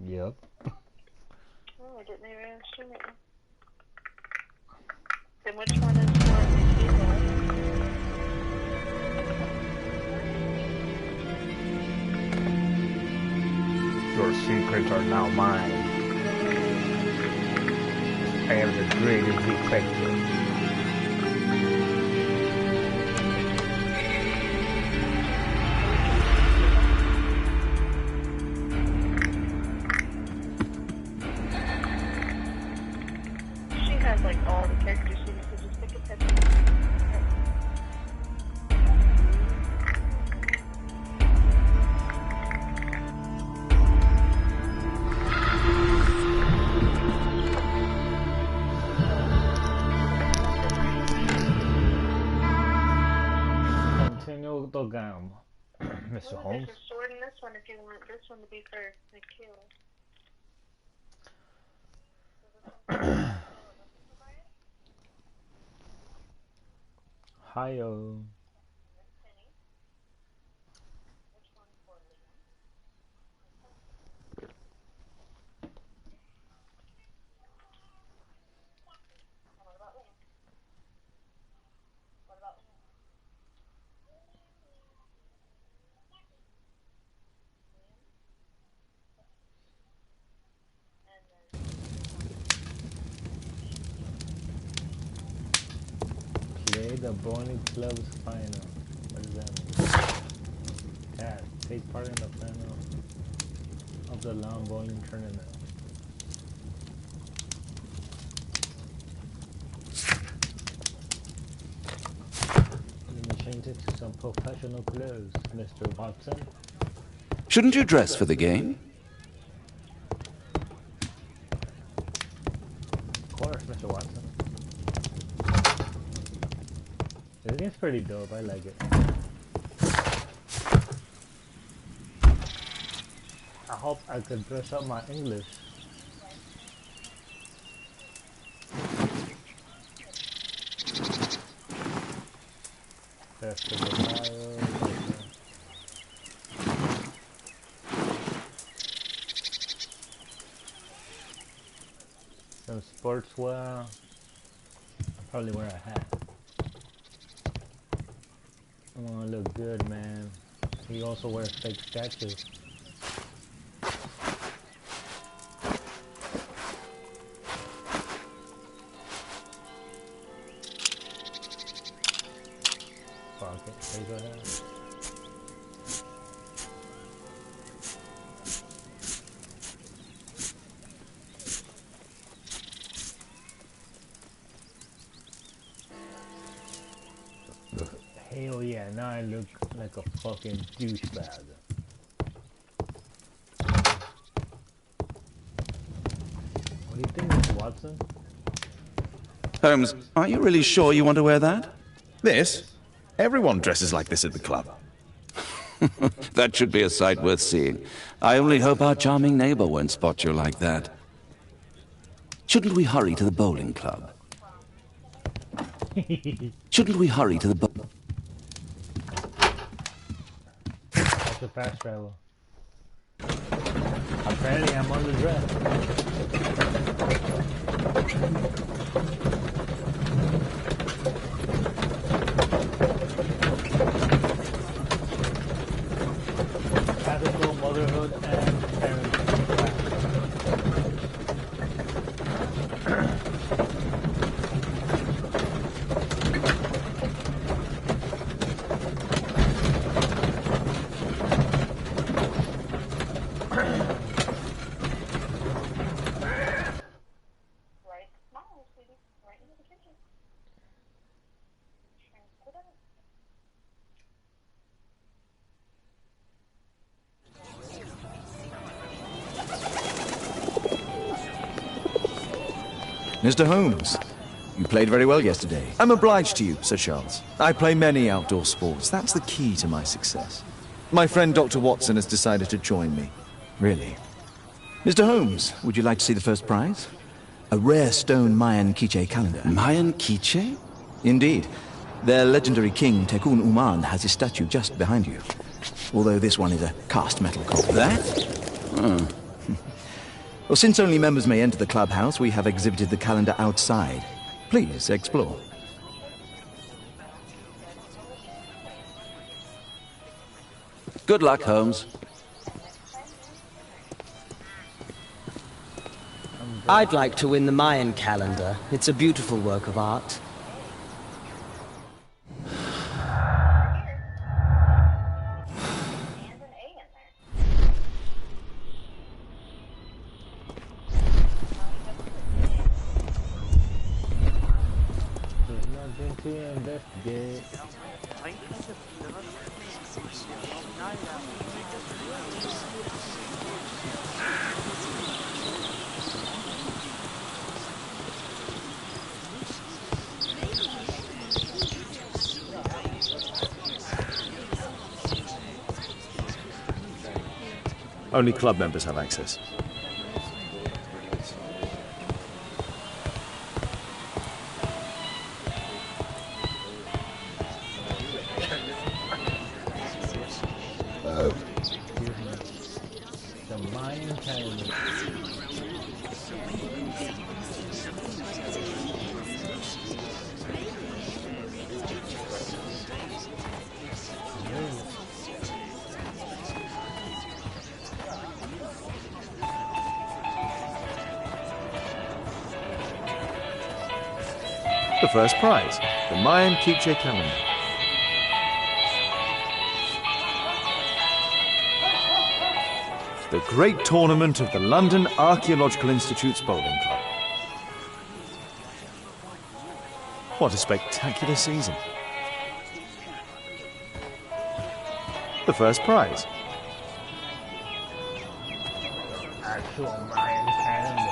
Yep. Oh, I didn't even assume it. Then which one is for Tequila? Your secrets are now mine. I am the greatest detective. She has like all the characters, so you could just pick a picture. Continue the game, Mr. Holmes. There's a sword in this one if you want this one to be for Nikhil. Hi-yo. Play the bowling club's final. What does that mean? Yeah, take part in the final of the lawn bowling tournament. Let me change it to some professional clothes, Mr. Watson. Shouldn't you dress for the game? Of course, Mr. Watson. This game's pretty dope, I like it. I hope I could dress up my English. Festival attire, some sportswear. Probably wear a hat. I wanna look good, man. He also wears fake statues. Fuck it, take a hat. Hell yeah, now I look like a fucking douchebag. What do you think, Mr. Watson? Holmes, are you really sure you want to wear that? This? Everyone dresses like this at the club. That should be a sight worth seeing. I only hope our charming neighbor won't spot you like that. Shouldn't we hurry to the bowling club? Shouldn't we hurry to the That's a fast travel. Apparently I'm underdressed. Ethical motherhood and parenting. Right, smile, sweetie. Right into the kitchen. Put it Mr. Holmes, you played very well yesterday. I'm obliged to you, Sir Charles. I play many outdoor sports. That's the key to my success. My friend Dr. Watson has decided to join me. Really. Mr. Holmes, would you like to see the first prize? A rare stone Mayan Quiche calendar. Mayan Quiche? Indeed. Their legendary king, Tekun Uman, has his statue just behind you. Although this one is a cast metal copy. That? Oh. Well, since only members may enter the clubhouse, we have exhibited the calendar outside. Please explore. Good luck, Holmes. I'd like to win the Mayan calendar. It's a beautiful work of art. There's nothing to investigate. Only club members have access. The Mayan calendar. The first prize, the Mayan Keepsake Calendar. The great tournament of the London Archaeological Institute's Bowling Club. What a spectacular season. The first prize. Actual Mayan calendar.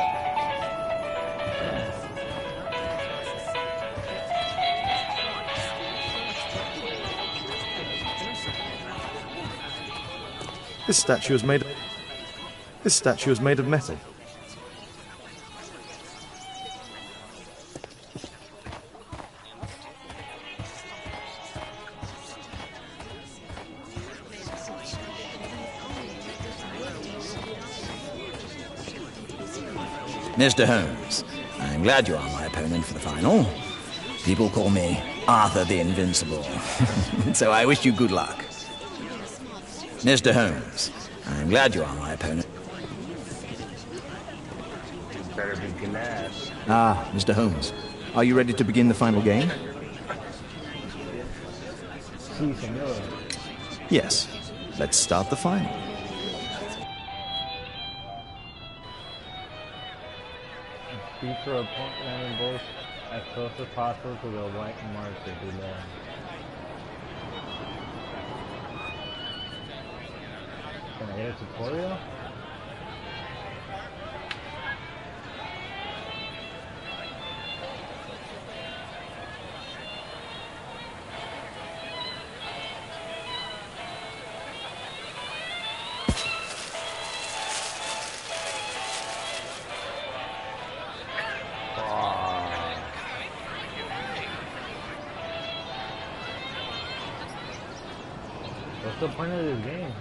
This statue is made of metal. Mr. Holmes, I'm glad you are my opponent for the final. People call me Arthur the Invincible, so I wish you good luck. Mr. Holmes, I'm glad you are my opponent. Better be glad. Ah, Mr. Holmes, are you ready to begin the final game? Si, senor. Yes. Let's start the final. Speak for opponent landing balls as close as possible to the white marker below. Can I get a tutorial? What's the point of this game?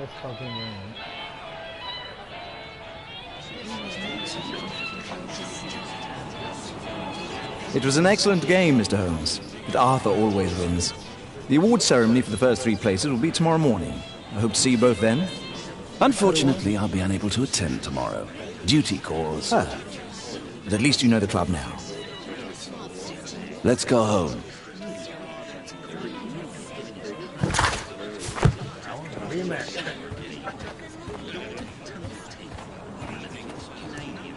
Let's fucking win. It was an excellent game, Mr. Holmes, but Arthur always wins. The award ceremony for the first 3 places will be tomorrow morning. I hope to see you both then. Unfortunately, I'll be unable to attend tomorrow. Duty calls. Ah, but at least you know the club now. Let's go home.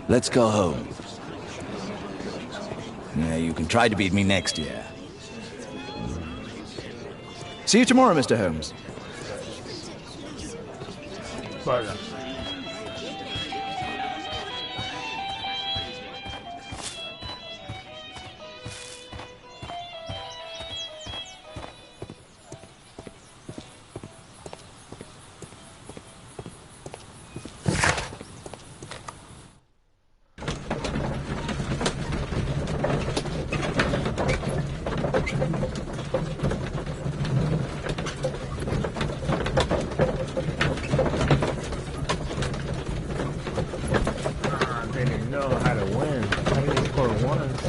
Let's go home. Yeah, you can try to beat me next year. See you tomorrow, Mr. Holmes. Burger. They didn't know how to win. How did they score once?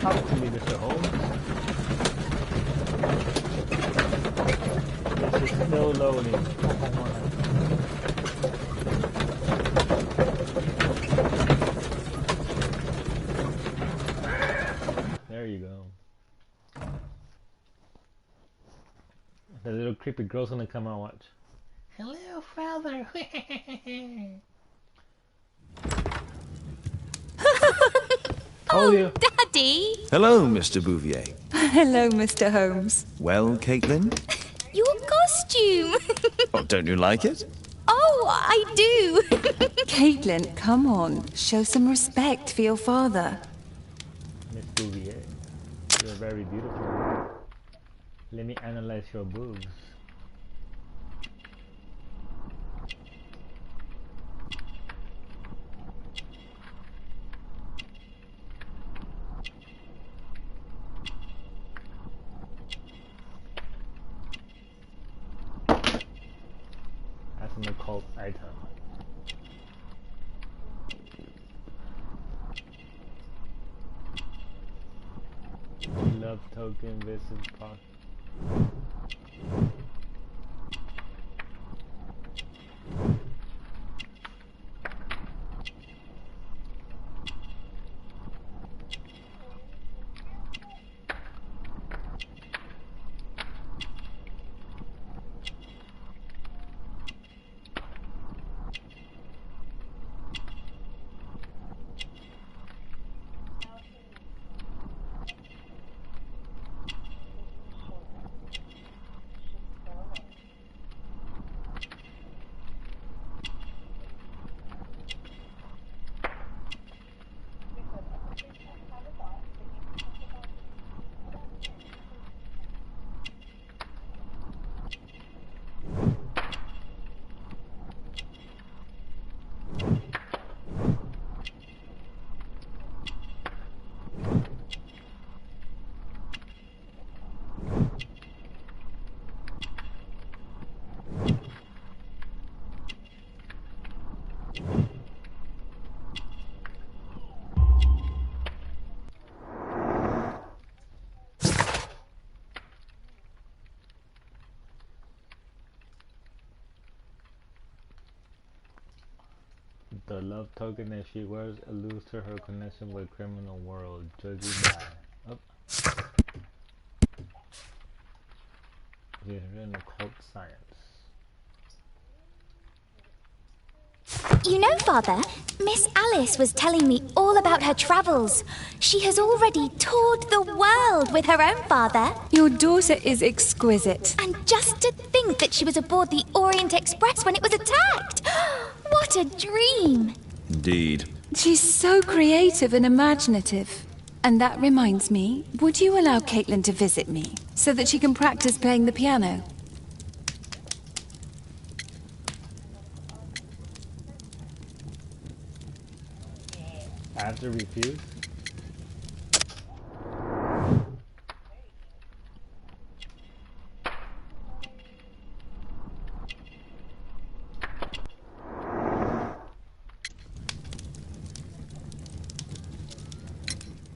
Talk to me, Mr. Holmes. This is still loading. Oh my. There you go. The little creepy girl's gonna come out, watch. Hello, father. Told you. Daddy! Hello, Mr. Bouvier. Hello, Mr. Holmes. Well, Caitlin? Your costume! Oh, don't you like it? Oh, I do! Caitlin, come on. Show some respect for your father. Miss Bouvier, you're very beautiful. Let me analyze your boobs. That's an occult item. Love token versus proc. The love token that she wears alludes to her connection with criminal world, judging by in occult science. You know, Father, Miss Alice was telling me all about her travels. She has already toured the world with her own father. Your daughter is exquisite. And just to think that she was aboard the Orient Express when it was attacked! What a dream! Indeed. She's so creative and imaginative. And that reminds me, would you allow Caitlin to visit me, so that she can practice playing the piano? I have to refuse?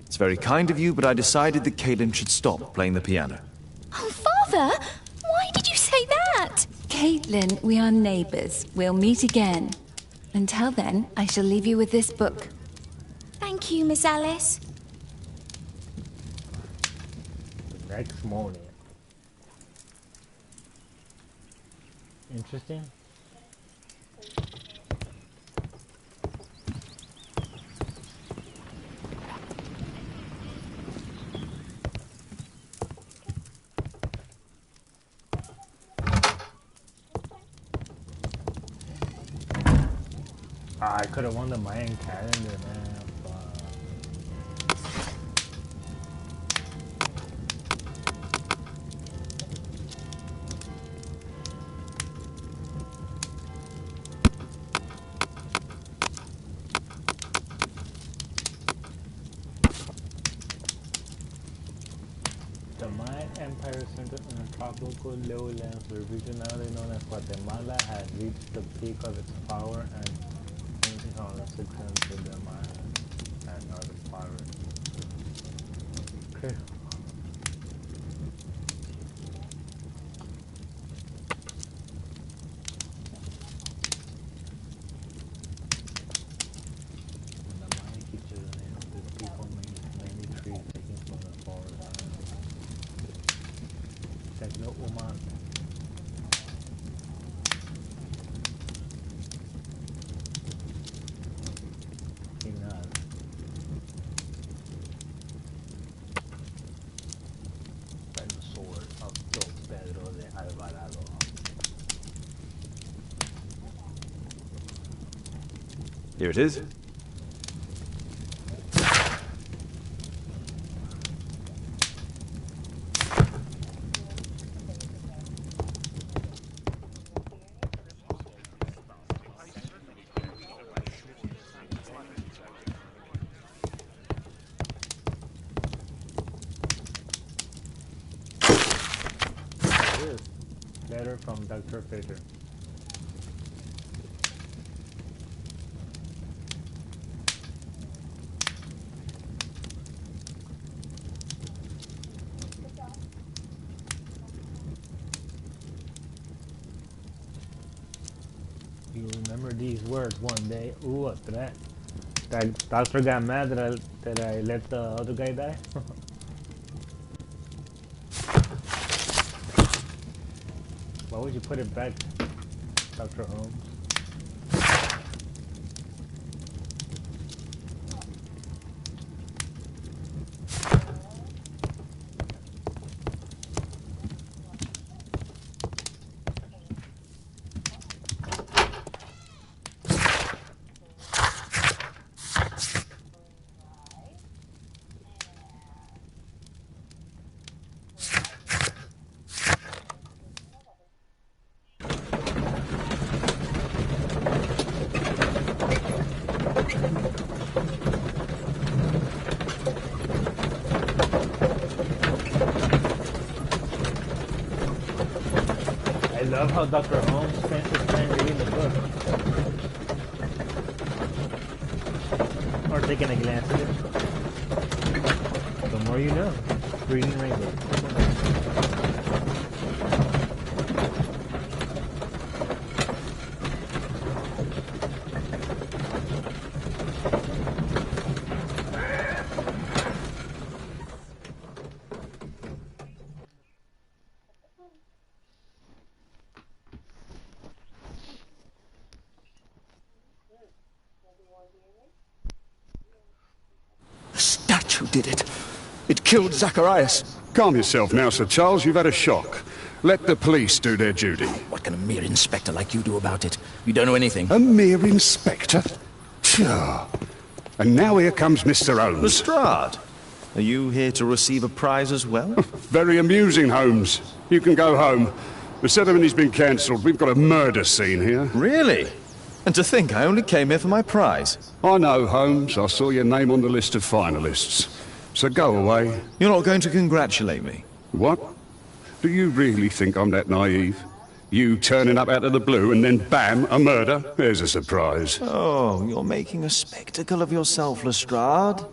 It's very kind of you, but I decided that Caitlin should stop playing the piano. Oh, Father! Why did you say that? Caitlin, we are neighbors. We'll meet again. Until then, I shall leave you with this book. Thank you, Miss Alice. The next morning. Interesting. I could have won the Mayan calendar, man. Fuck. The Mayan Empire centered on the tropical lowlands were regionally known as Guatemala had reached the peak of its power and on the 600 to the Maya and other pirates. Okay. And the Maya features the name of the people mainly trees taken from the forest. Tekno Uman. Here it is. Letter from Dr. Fisher. You remember these words one day. Ooh, a threat. That doctor got mad that I let the other guy die. Why would you put it back, Dr. Holmes? I love how Dr. Holmes spends his time reading the book. Or taking a glance at it. The more you know. Reading Rainbow. The statue did it. It killed Zacharias. Calm yourself now, Sir Charles. You've had a shock. Let the police do their duty. What can a mere inspector like you do about it? You don't know anything. A mere inspector? Tja. And now here comes Mr. Holmes. Lestrade, are you here to receive a prize as well? Very amusing, Holmes. You can go home. The ceremony's been cancelled. We've got a murder scene here. Really? And to think I only came here for my prize. I know, Holmes. I saw your name on the list of finalists. So go away. You're not going to congratulate me? What? Do you really think I'm that naive? You turning up out of the blue and then bam, a murder? There's a surprise. Oh, you're making a spectacle of yourself, Lestrade.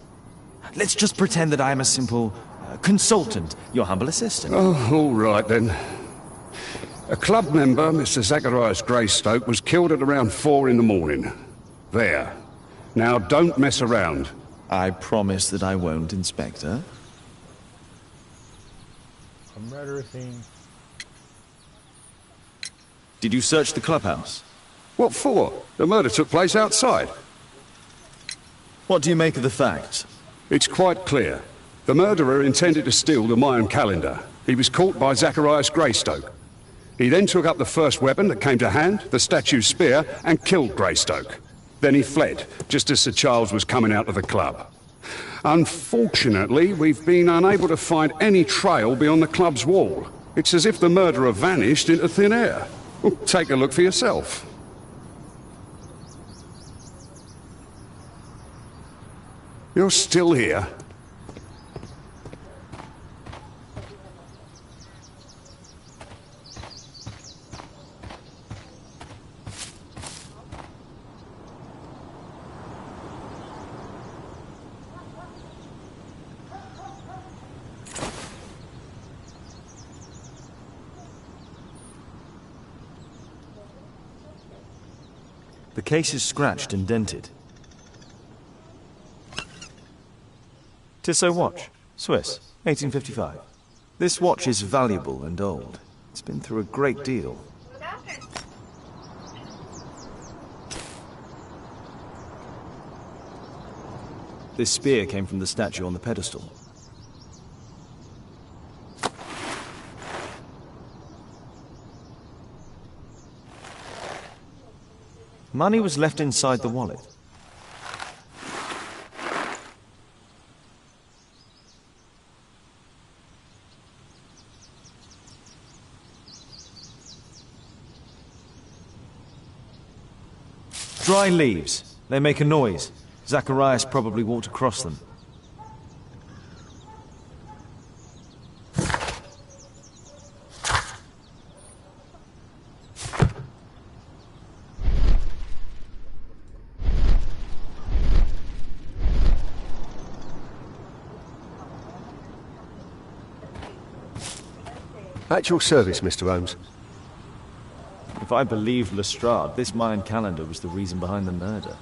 Let's just pretend that I am a simple consultant, your humble assistant. Oh, all right then. A club member, Mr. Zacharias Greystoke, was killed at around 4 in the morning. There. Now, don't mess around. I promise that I won't, Inspector. A murder scene. Did you search the clubhouse? What for? The murder took place outside. What do you make of the facts? It's quite clear. The murderer intended to steal the Mayan calendar. He was caught by Zacharias Greystoke. He then took up the first weapon that came to hand, the statue's spear, and killed Greystoke. Then he fled, just as Sir Charles was coming out of the club. Unfortunately, we've been unable to find any trail beyond the club's wall. It's as if the murderer vanished into thin air. Well, take a look for yourself. You're still here? The case is scratched and dented. Tissot watch, Swiss, 1855. This watch is valuable and old. It's been through a great deal. This spear came from the statue on the pedestal. Money was left inside the wallet. Dry leaves. They make a noise. Zacharias probably walked across them. At your service, Mr. Holmes. If I believed Lestrade, this Mayan calendar was the reason behind the murder.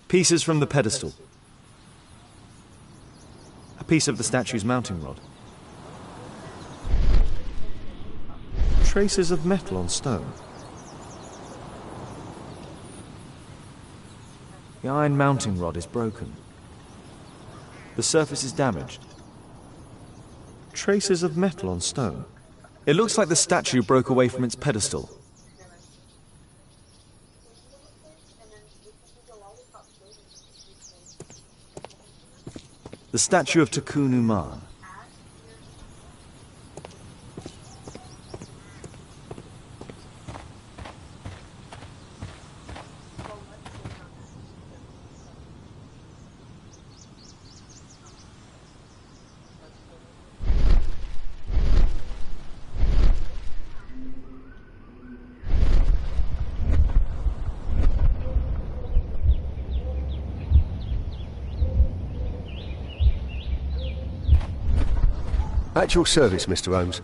Pieces from the pedestal. A piece of the statue's mounting rod. Traces of metal on stone. The iron mounting rod is broken. The surface is damaged. Traces of metal on stone. It looks like the statue broke away from its pedestal. The statue of Tukunuman. At your service, Mr. Holmes.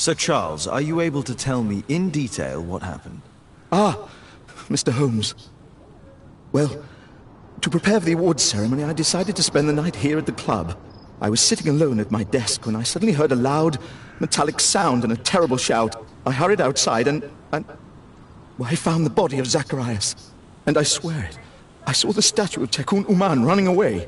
Sir Charles, are you able to tell me in detail what happened? Ah, Mr. Holmes. Well, to prepare for the awards ceremony, I decided to spend the night here at the club. I was sitting alone at my desk when I suddenly heard a loud, metallic sound and a terrible shout. I hurried outside and well, I found the body of Zacharias. And I swear it, I saw the statue of Tekun Uman running away.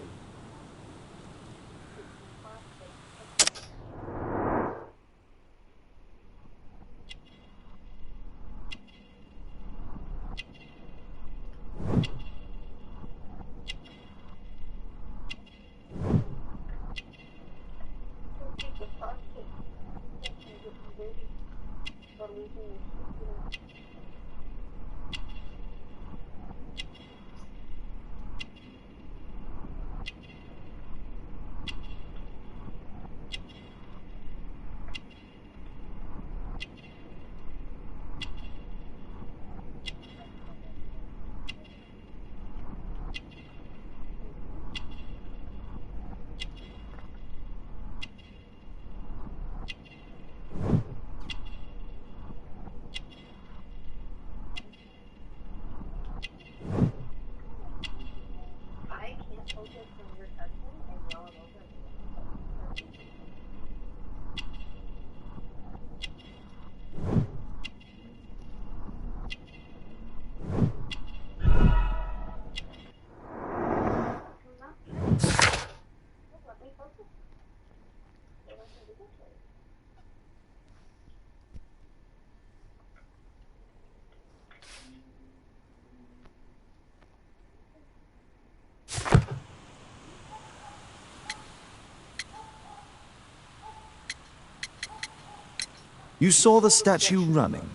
You saw the statue running?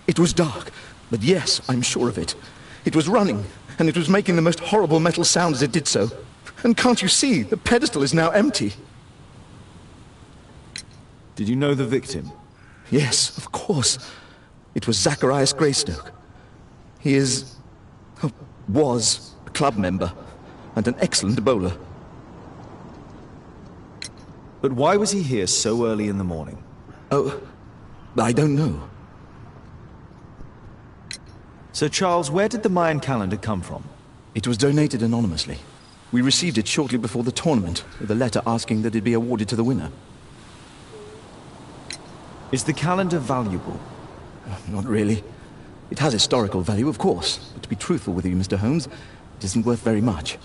It was dark, but yes, I'm sure of it. It was running, and it was making the most horrible metal sound as it did so. And can't you see, the pedestal is now empty. Did you know the victim? Yes, of course. It was Zacharias Greystoke. He is... was a club member, and an excellent bowler. But why was he here so early in the morning? Oh, I don't know. Sir Charles, where did the Mayan calendar come from? It was donated anonymously. We received it shortly before the tournament, with a letter asking that it be awarded to the winner. Is the calendar valuable? Not really. It has historical value, of course, but to be truthful with you, Mr. Holmes, it isn't worth very much.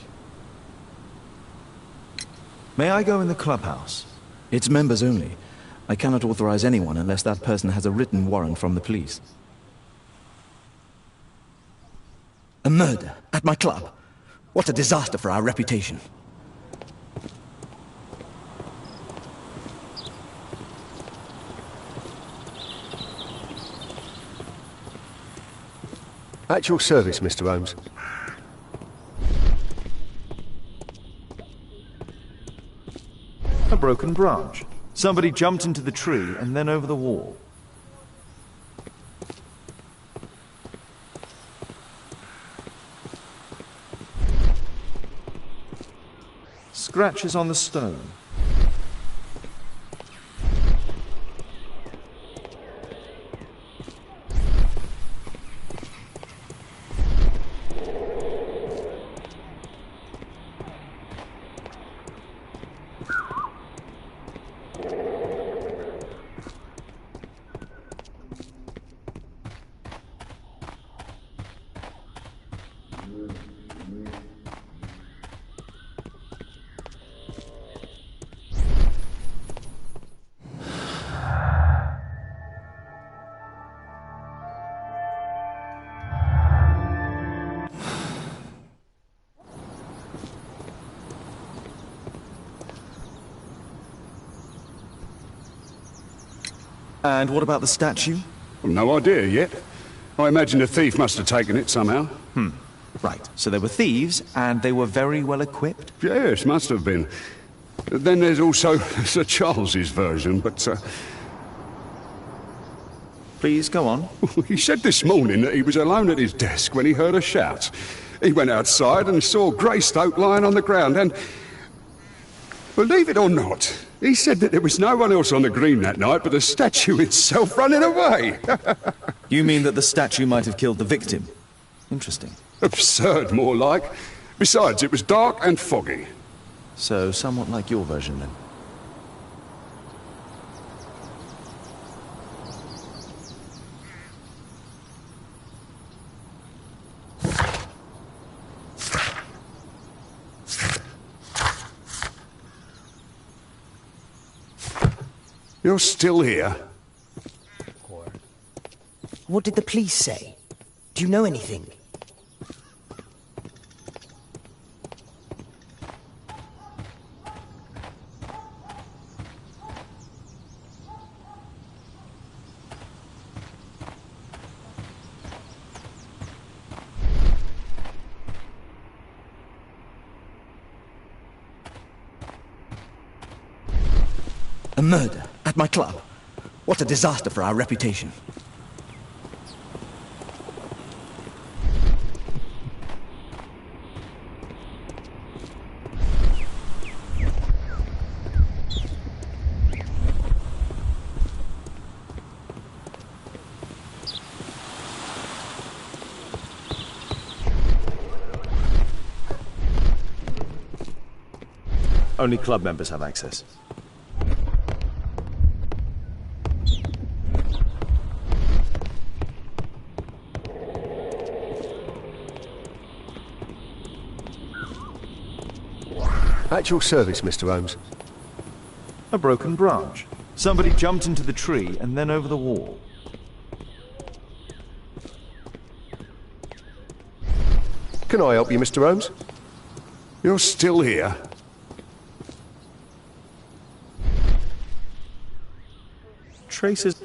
May I go in the clubhouse? It's members only. I cannot authorize anyone unless that person has a written warrant from the police. A murder at my club. What a disaster for our reputation. At your service, Mr. Holmes. A broken branch. Somebody jumped into the tree and then over the wall. Scratches on the stone. And what about the statue? Well, no idea yet. I imagine the thief must have taken it somehow. Right, so they were thieves, and they were very well equipped? Yes, must have been. Then there's also Sir Charles's version, but... Please, go on. He said this morning that he was alone at his desk when he heard a shout. He went outside and saw Greystoke lying on the ground and... Believe it or not, He said that there was no one else on the green that night but the statue itself running away. You mean that the statue might have killed the victim? Interesting. Absurd, more like. Besides, it was dark and foggy. So, somewhat like your version, then. You're still here? What did the police say? Do you know anything? A murder at my club. What a disaster for our reputation. Only club members have access. At your service, Mr. Holmes. A broken branch. Somebody jumped into the tree and then over the wall. Can I help you, Mr. Holmes? You're still here? Traces...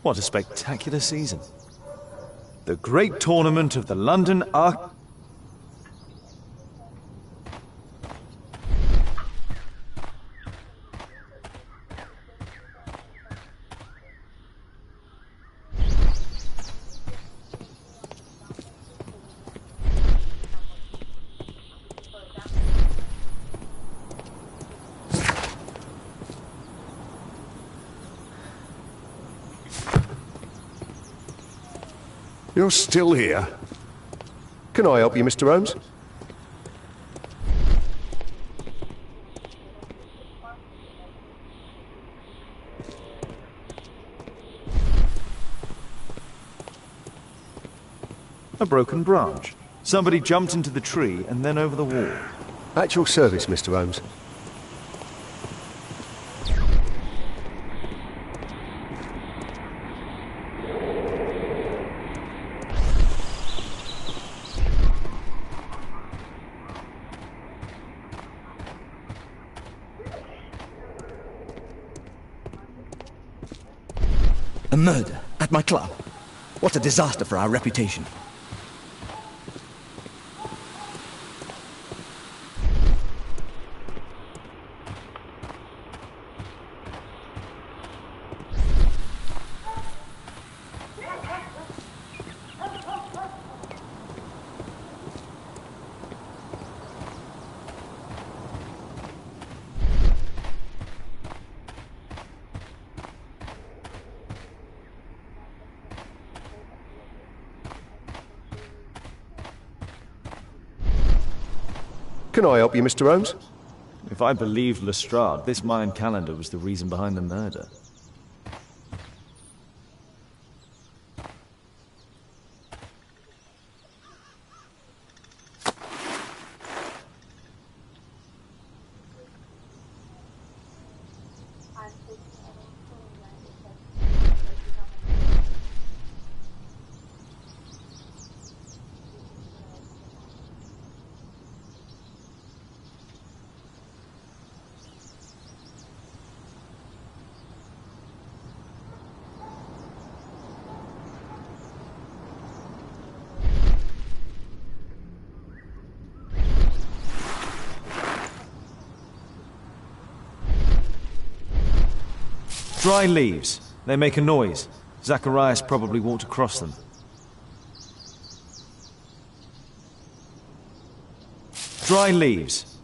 What a spectacular season. The great tournament of the London Arc... You're still here? Can I help you, Mr. Holmes? A broken branch. Somebody jumped into the tree and then over the wall. At your service, Mr. Holmes. A murder at my club. What a disaster for our reputation. Can I help you, Mr. Holmes? If I believed Lestrade, this Mayan calendar was the reason behind the murder. Dry leaves. They make a noise. Zacharias probably walked across them. Dry leaves.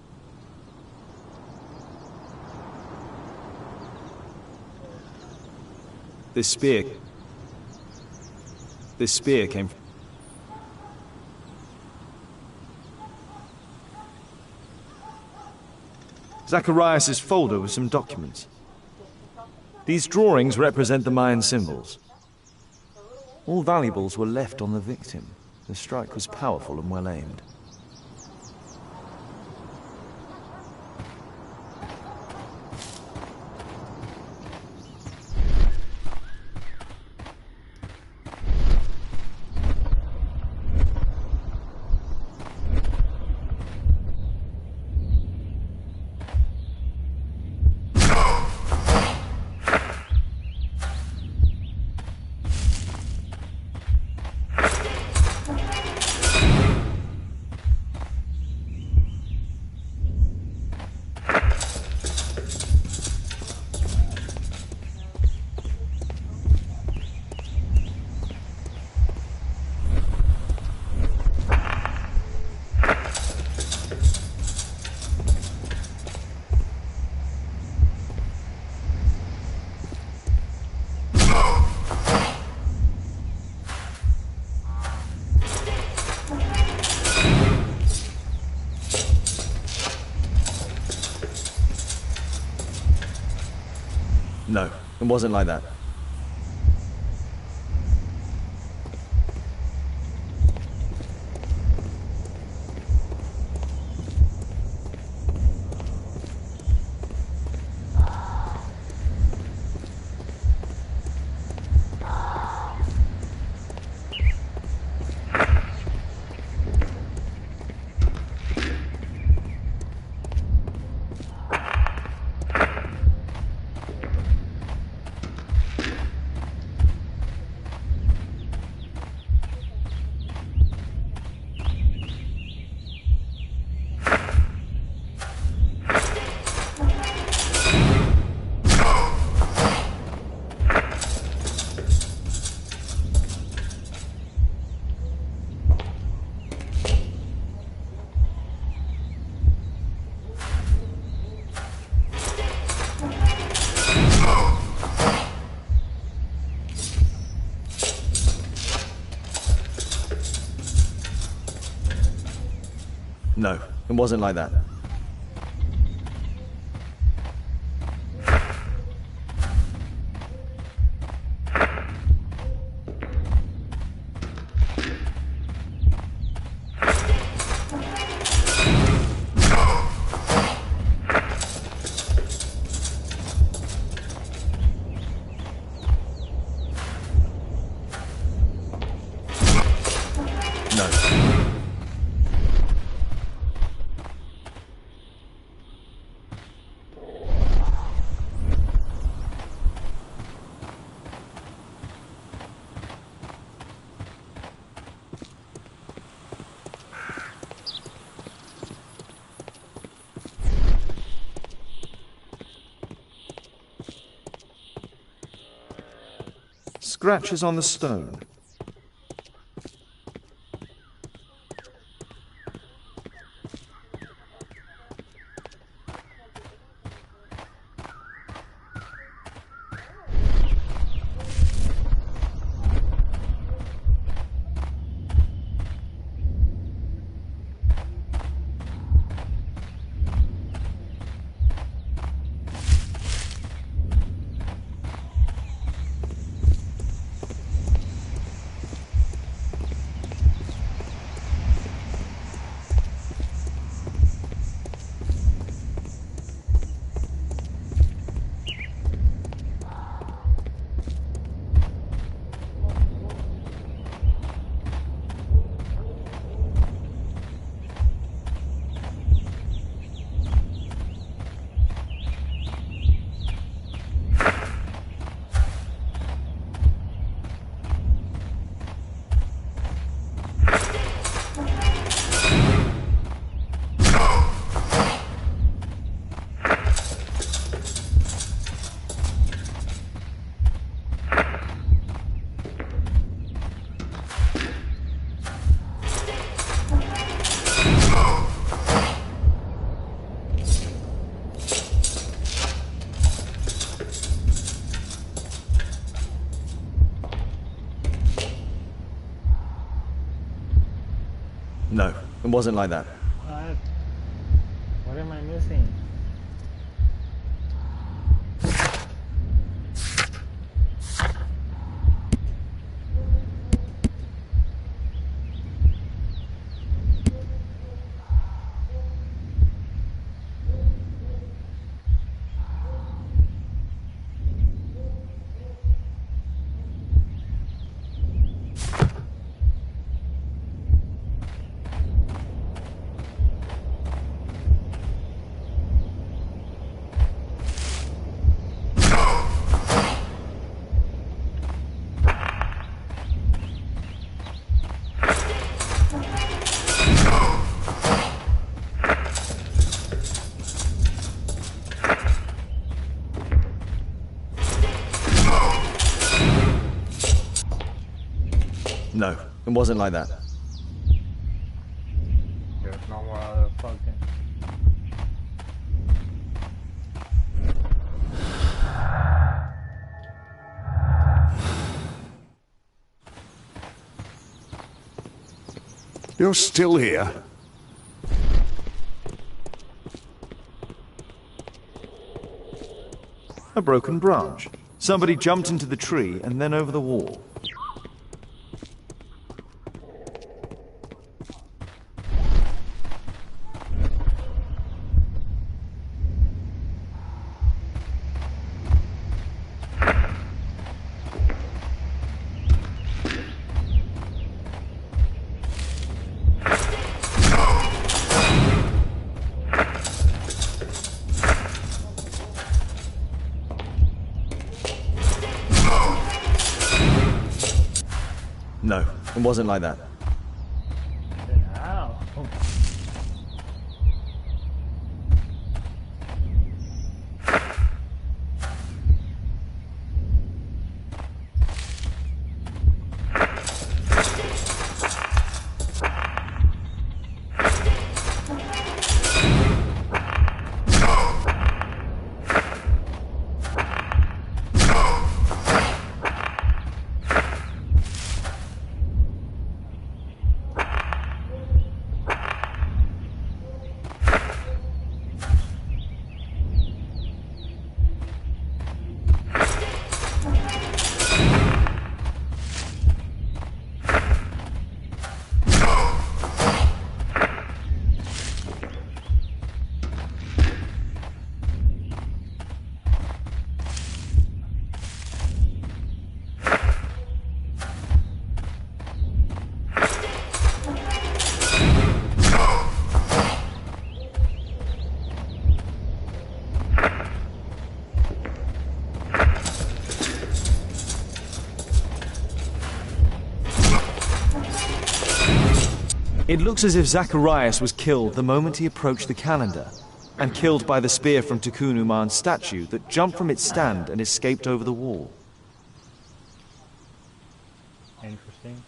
This spear came from... Zacharias' folder with some documents. These drawings represent the Mayan symbols. All valuables were left on the victim. The strike was powerful and well aimed. No, it wasn't like that. No, it wasn't like that. Scratches on the stone. No, it wasn't like that. What? What am I missing? No, it wasn't like that. There's no more other fucking... You're still here? A broken branch. Somebody jumped into the tree and then over the wall. No, it wasn't like that. Ow. It looks as if Zacharias was killed the moment he approached the calendar, and killed by the spear from Tikkun Uman's statue that jumped from its stand and escaped over the wall. Interesting.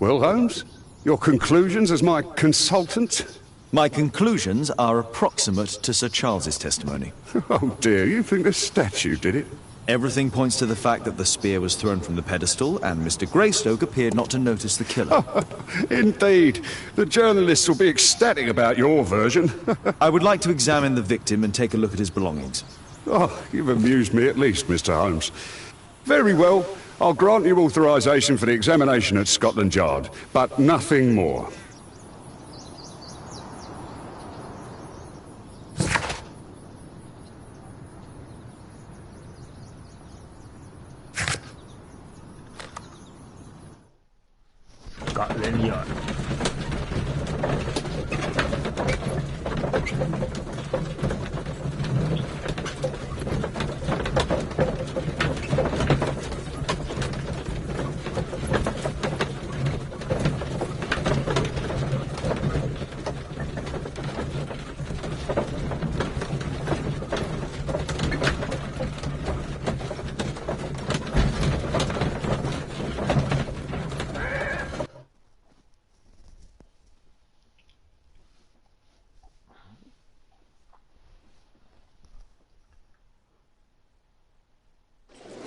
Well, Holmes, your conclusions as my consultant? My conclusions are approximate to Sir Charles's testimony. Oh dear, you think the statue did it? Everything points to the fact that the spear was thrown from the pedestal, and Mr. Greystoke appeared not to notice the killer. Indeed. The journalists will be ecstatic about your version. I would like to examine the victim and take a look at his belongings. Oh, you've amused me at least, Mr. Holmes. Very well. I'll grant you authorization for the examination at Scotland Yard, but nothing more. Scotland Yard.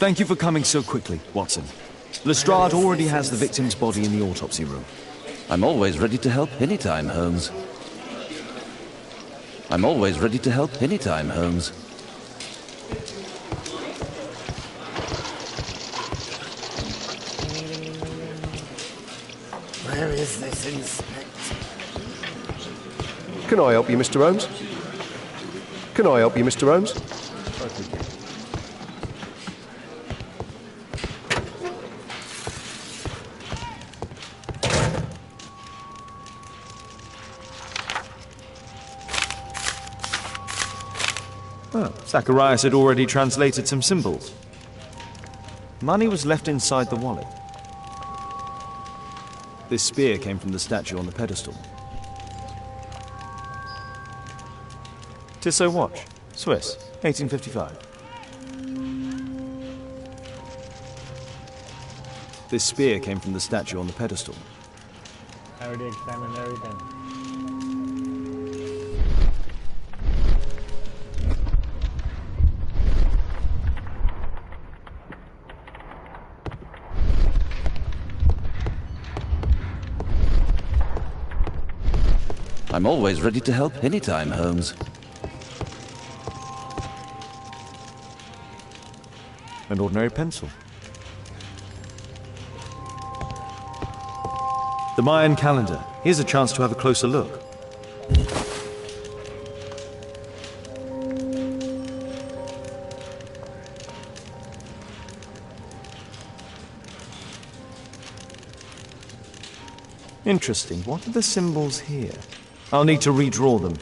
Thank you for coming so quickly, Watson. Lestrade already has the victim's body in the autopsy room. I'm always ready to help anytime, Holmes. I'm always ready to help anytime, Holmes. Where is this inspector? Can I help you, Mr. Holmes? Can I help you, Mr. Holmes? Oh, Zacharias had already translated some symbols. Money was left inside the wallet. This spear came from the statue on the pedestal. Tissot watch, Swiss, 1855. This spear came from the statue on the pedestal. I already examined everything. I'm always ready to help anytime, Holmes. An ordinary pencil. The Mayan calendar. Here's a chance to have a closer look. Interesting. What are the symbols here? I'll need to redraw them.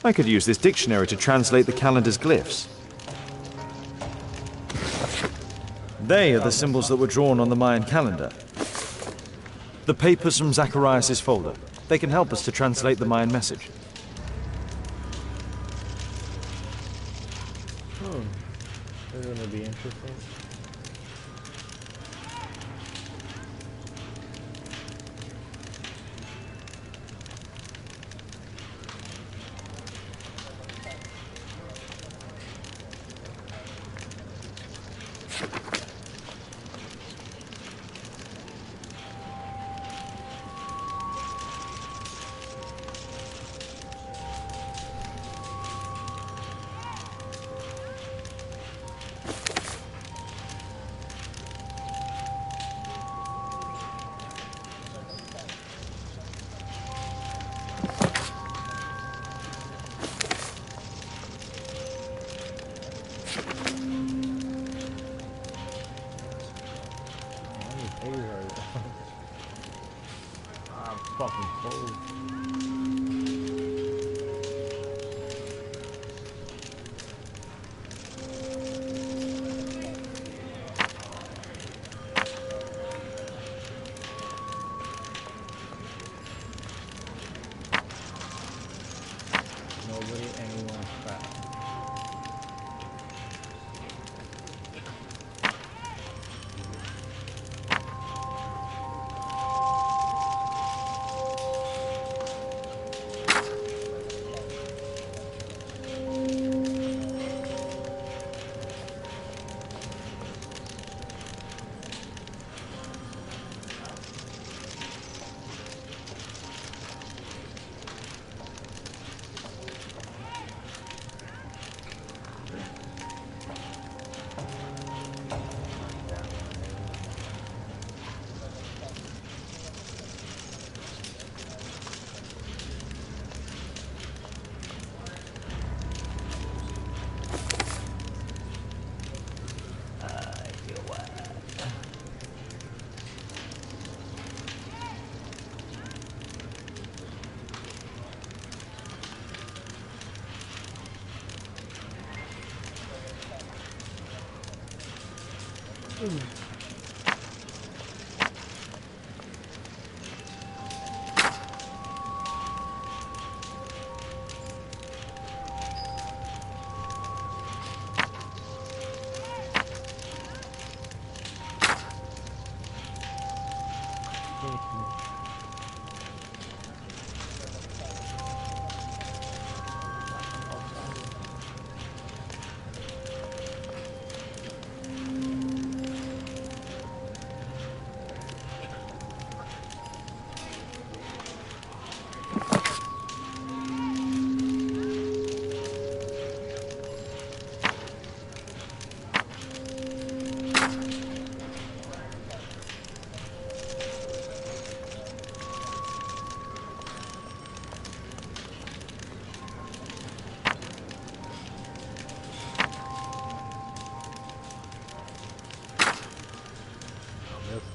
I could use this dictionary to translate the calendar's glyphs. They are the symbols that were drawn on the Mayan calendar. The papers from Zacharias' folder. They can help us to translate the Mayan message. This is gonna be interesting. I'm fucking cold. Nobody, anyone, crap.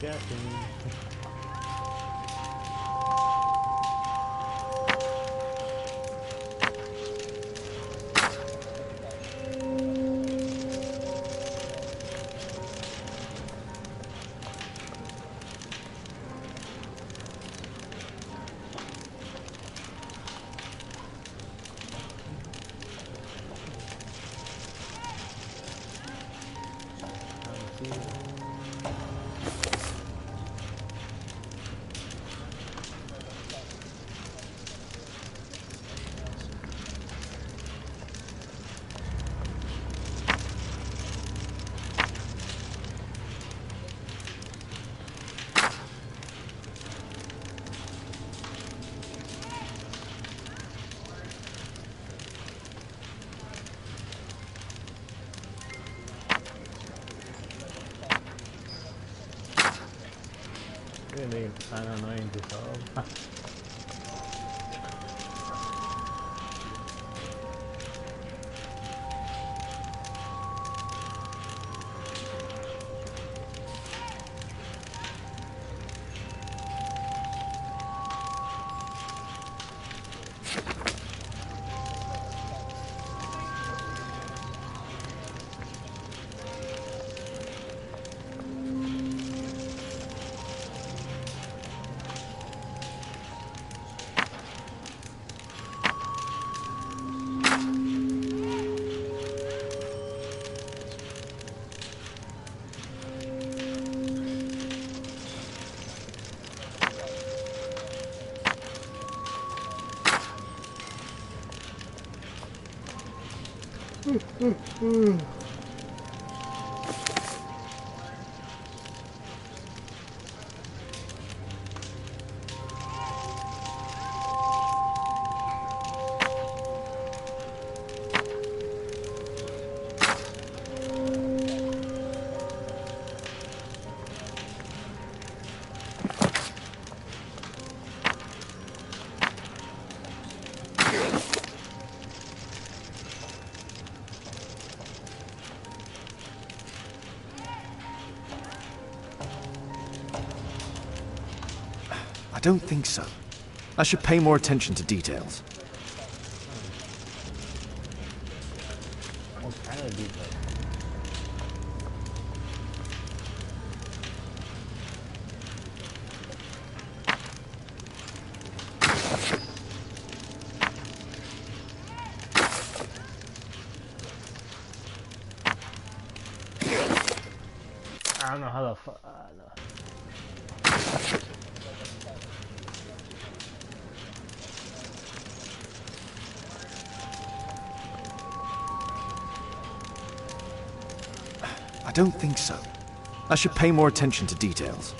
guessing. Really kind of annoying to solve. I don't think so. I should pay more attention to details. What kind of detail? I don't know how the fuck. I don't think so. I should pay more attention to details.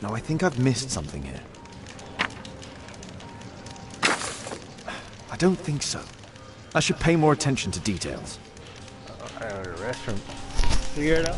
No, I think I've missed something here. I don't think so. I should pay more attention to details. I go to the restroom. Figure it out.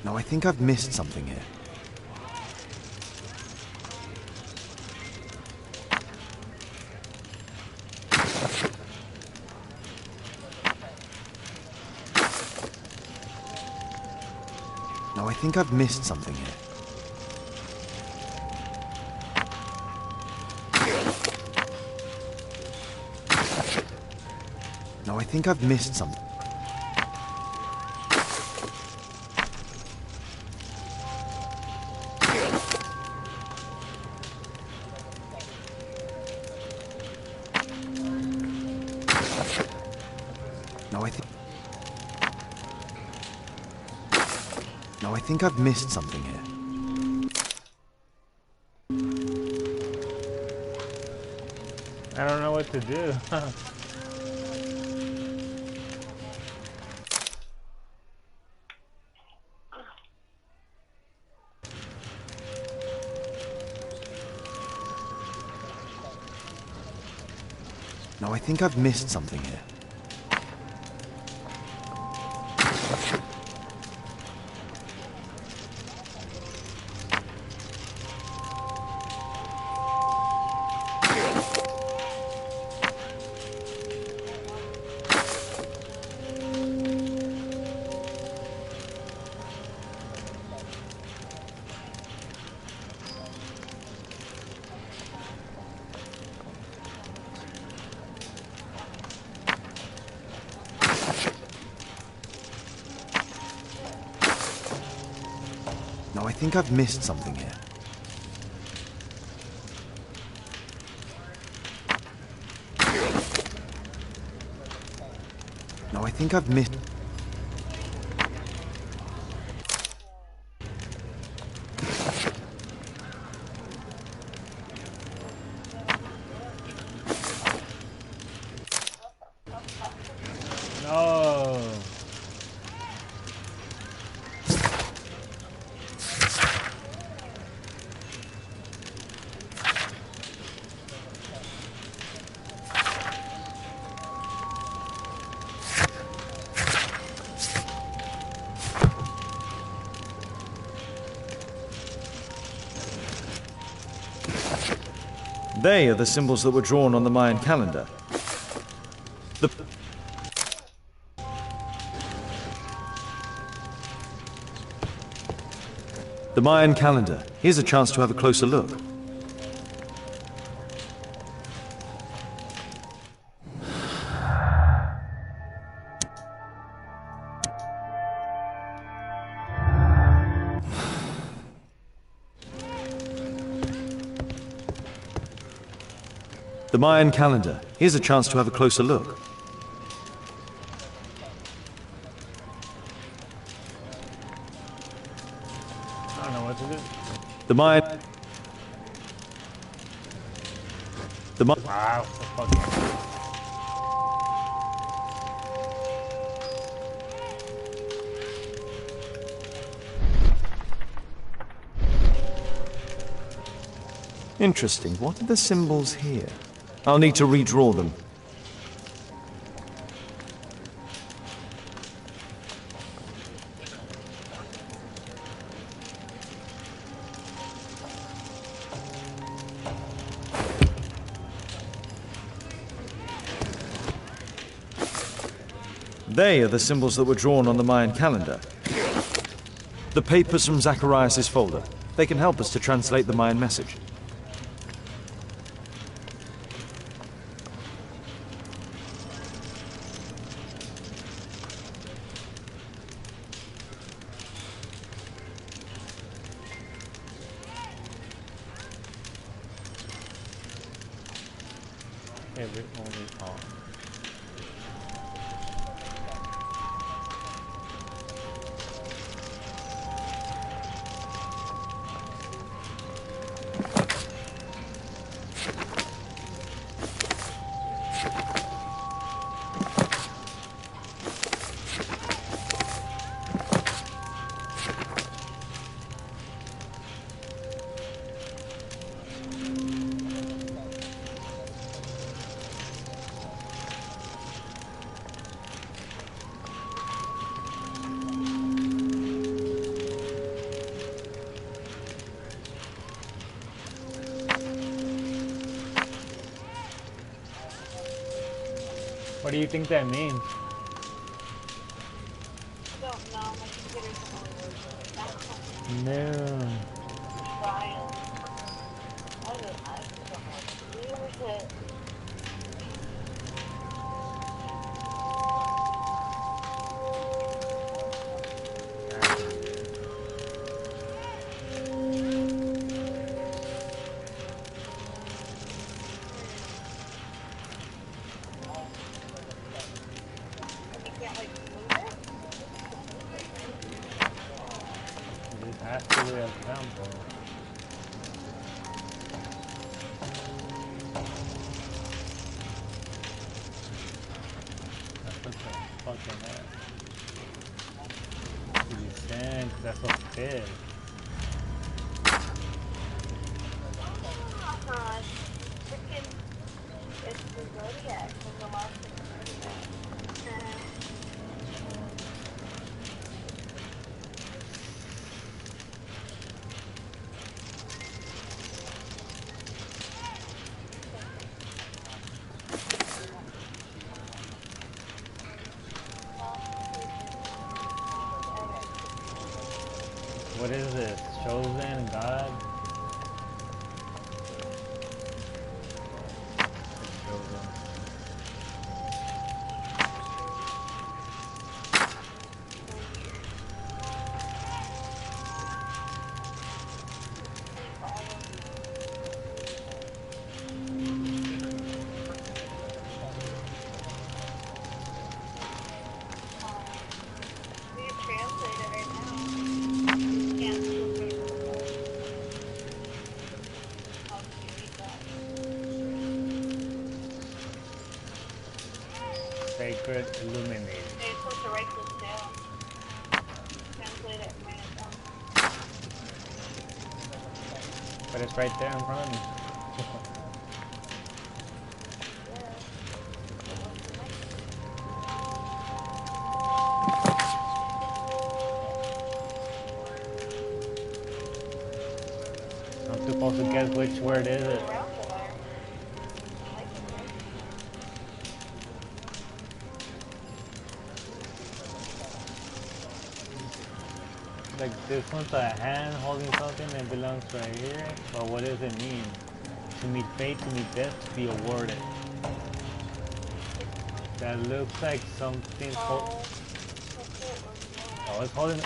No, I think I've missed something here. No, I think I've missed something here. No, I think I've missed something. No, I think I've missed something here. I don't know what to do. No, I think I've missed something here. No, I think I've missed something here. No, I think I've missed... No. They are the symbols that were drawn on the Mayan calendar. The Mayan calendar. Here's a chance to have a closer look. The Mayan calendar. Here's a chance to have a closer look. I don't know what to do. The Mayan... Wow, so fucking... Interesting. What are the symbols here? I'll need to redraw them. They are the symbols that were drawn on the Mayan calendar. The papers from Zacharias' folder. They can help us to translate the Mayan message. Every only on. What do you think that means? I don't know. My computer's No. trial. I don't know. We were to This has to be a temple. That's what the fucking heck. You saying that's so big. freaking it's the Zodiac from the last Zodiac. What is this? Chosen God? It's chosen. We can translate it right now. Can't feel free to how do you read that? Sacred illuminated. Hey, you're supposed to write this down. Translate it right now. But it's right there in front of me. I'm supposed to guess which word is it. Like this one's a hand holding something and belongs right here. But what does it mean? To meet fate, to meet death, to be awarded. That looks like something. Oh, it's holding a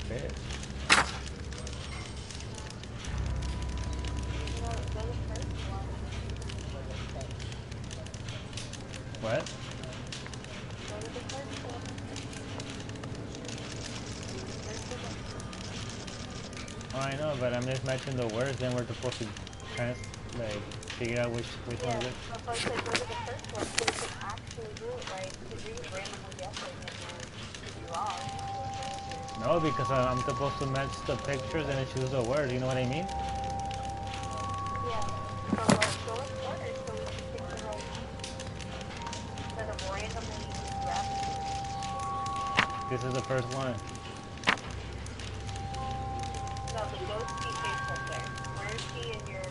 fish. What? Oh, I know, but I'm just matching the words, then we're supposed to figure out which one is it. That's why I said go to the first one so we can actually do it right. Because you're just randomly guessing and you're wrong. No, because I'm supposed to match the pictures and then choose the word, you know what I mean? Yeah. So let's go with letters so we can pick the right instead of randomly grabbing. This is the first one. No, the ghosty face up there. Where is he in your...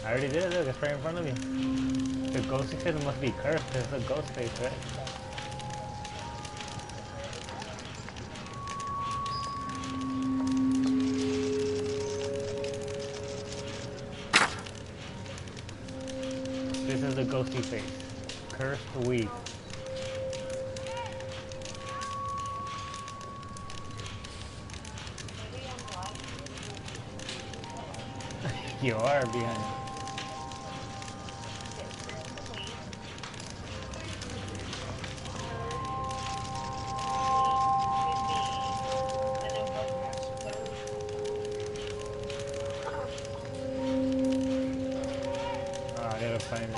I already did it, look, it's right in front of me. The ghosty face must be cursed because it's a ghost face, right? This is the ghosty face. Cursed weed. You are behind it. I gotta find it.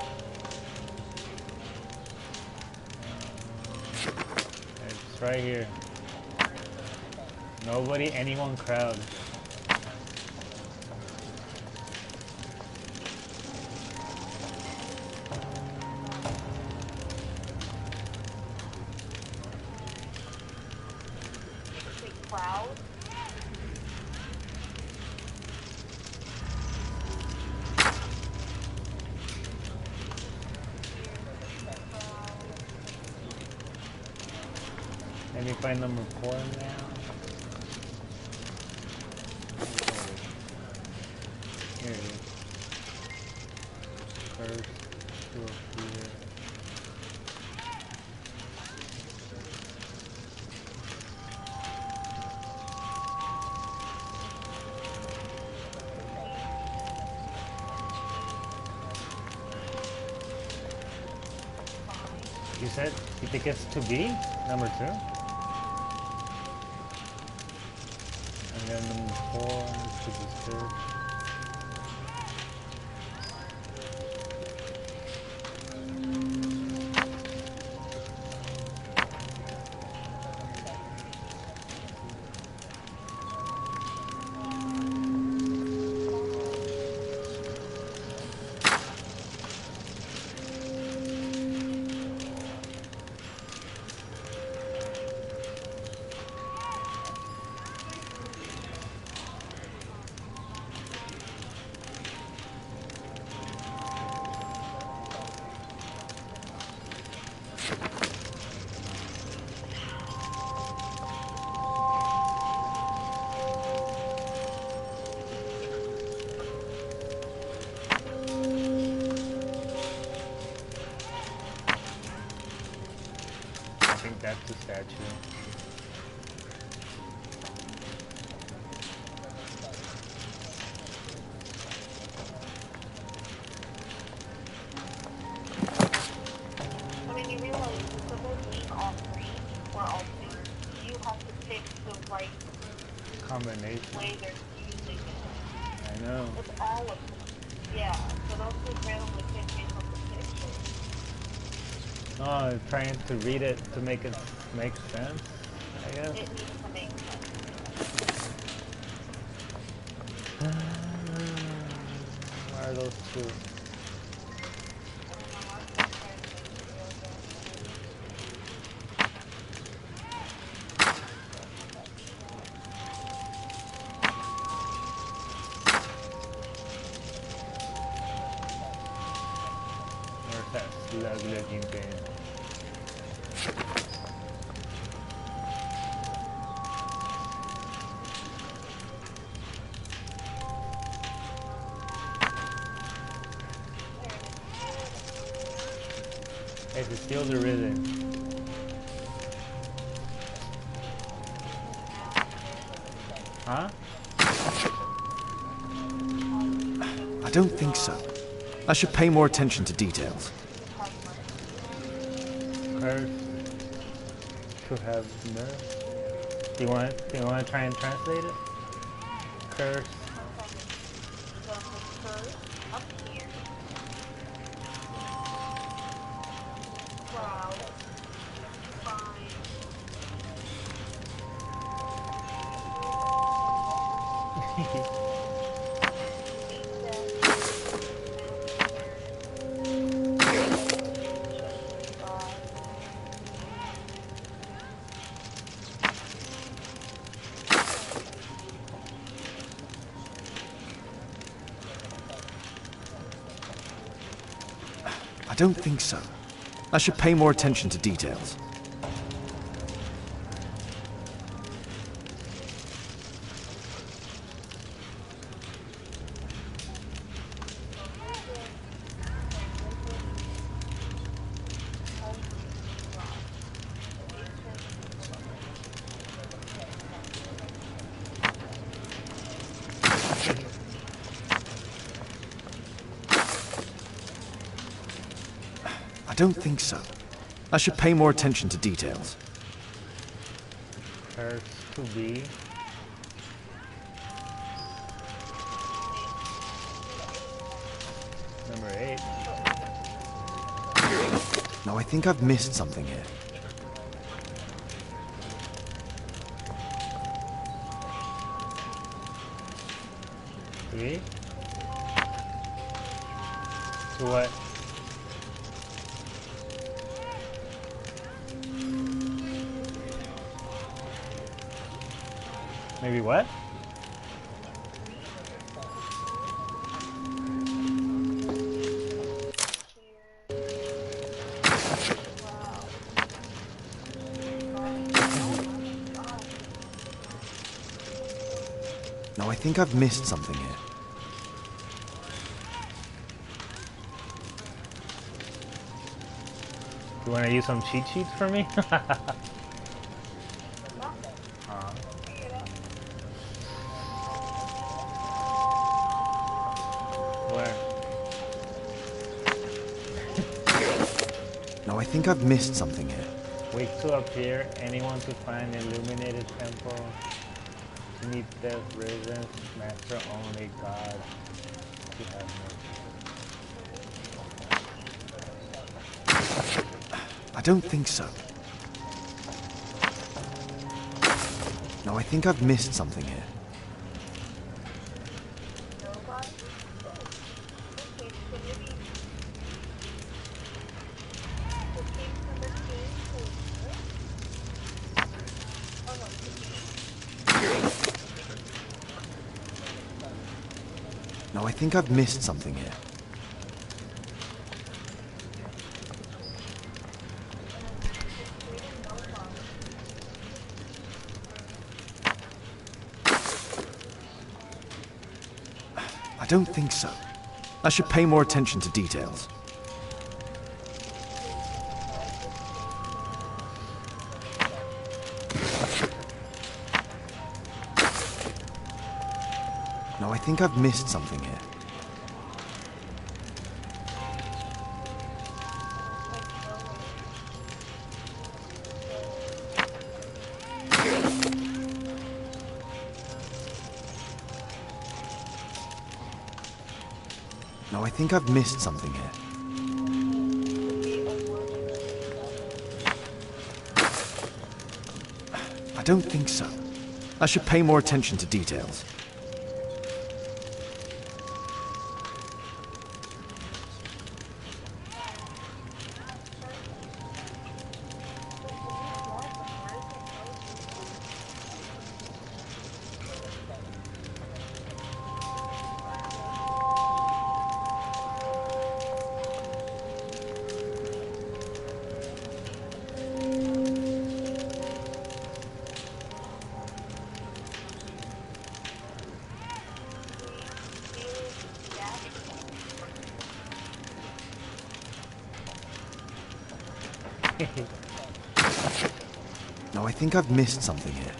It's right here. Nobody, anyone, crowd. Crowd? me find number 4 now. Here it is. First, go up here. You said you think it's to B, number 2, and then number 4 is to be 3rd. I think that's the statue. I mean, you realize the whole being all three or all two, you have to pick the right Combination. way they're using it. I know. It's all of them. Yeah, so don't just randomly pick based on the picture. Oh, trying to read it to make it make sense, I guess. It needs to make sense. Where are those two? Where's that slug looking thing? Hey, the skills are risen. Huh? I don't think so. I should pay more attention to details. Curse to have nerve. Do you want to try and translate it? Curse. So the curve up here. Cloud. Fine. I don't think so. I should pay more attention to details. I don't think so. I should pay more attention to details. Curse to be. Number 8. No, I think I've missed something here. Three. To what? Maybe what? No, I think I've missed something here. You wanna use some cheat sheets for me? Where? No, I think I've missed something here. Wait to appear, anyone to find illuminated temple. To meet death, risen, master only God. To have mercy. I don't think so. No, I think I've missed something here. No, I think I've missed something here. I don't think so. I should pay more attention to details. No, I think I've missed something here. No, I think I've missed something here. I don't think so. I should pay more attention to details. No, I think I've missed something here.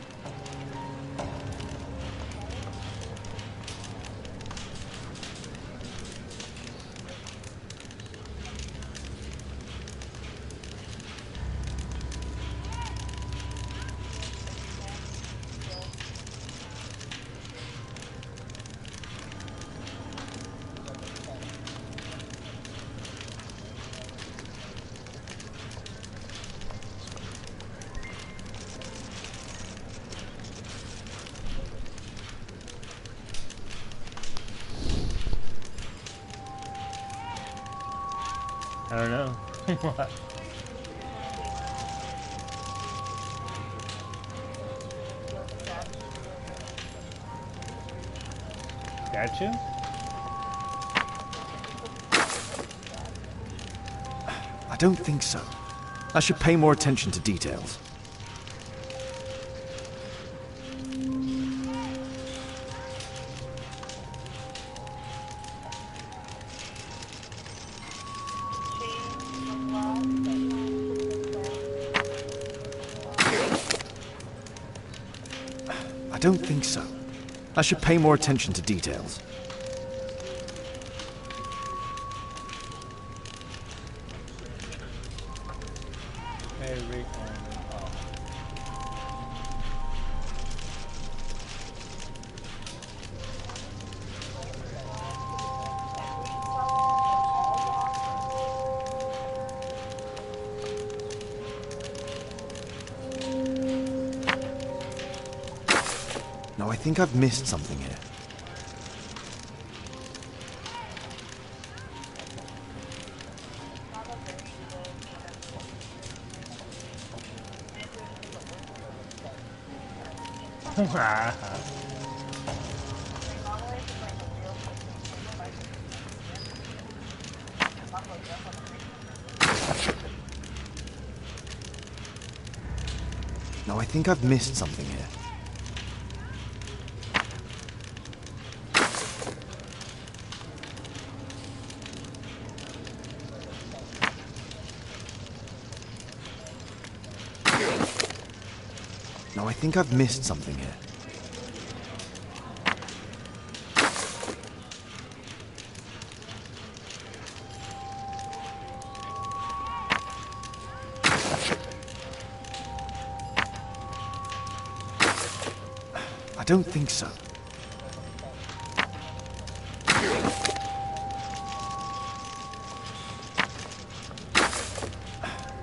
I don't know. What? Statue? I don't think so. I should pay more attention to details. I don't think so. I should pay more attention to details. Every No, I think I've missed something here. No, I think I've missed something here. I think I've missed something here. I don't think so.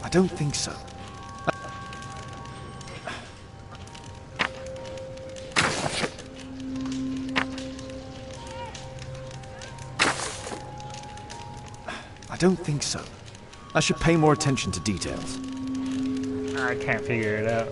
I don't think so. I don't think so. I should pay more attention to details. I can't figure it out.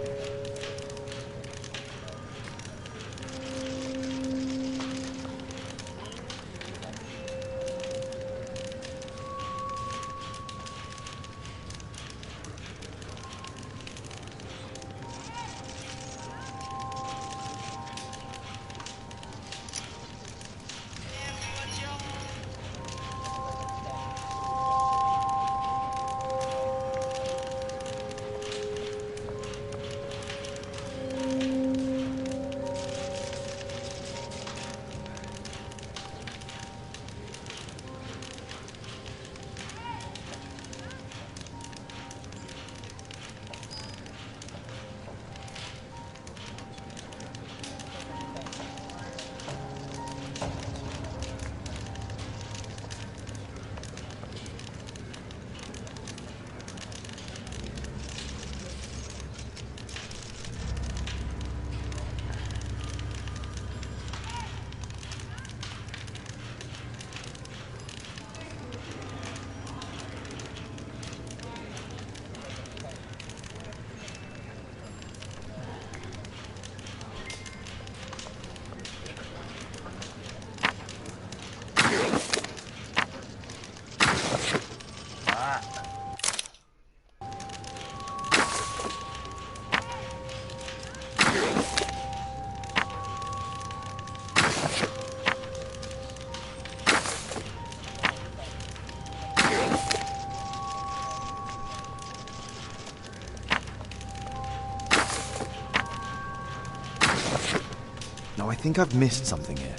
No, I think I've missed something here.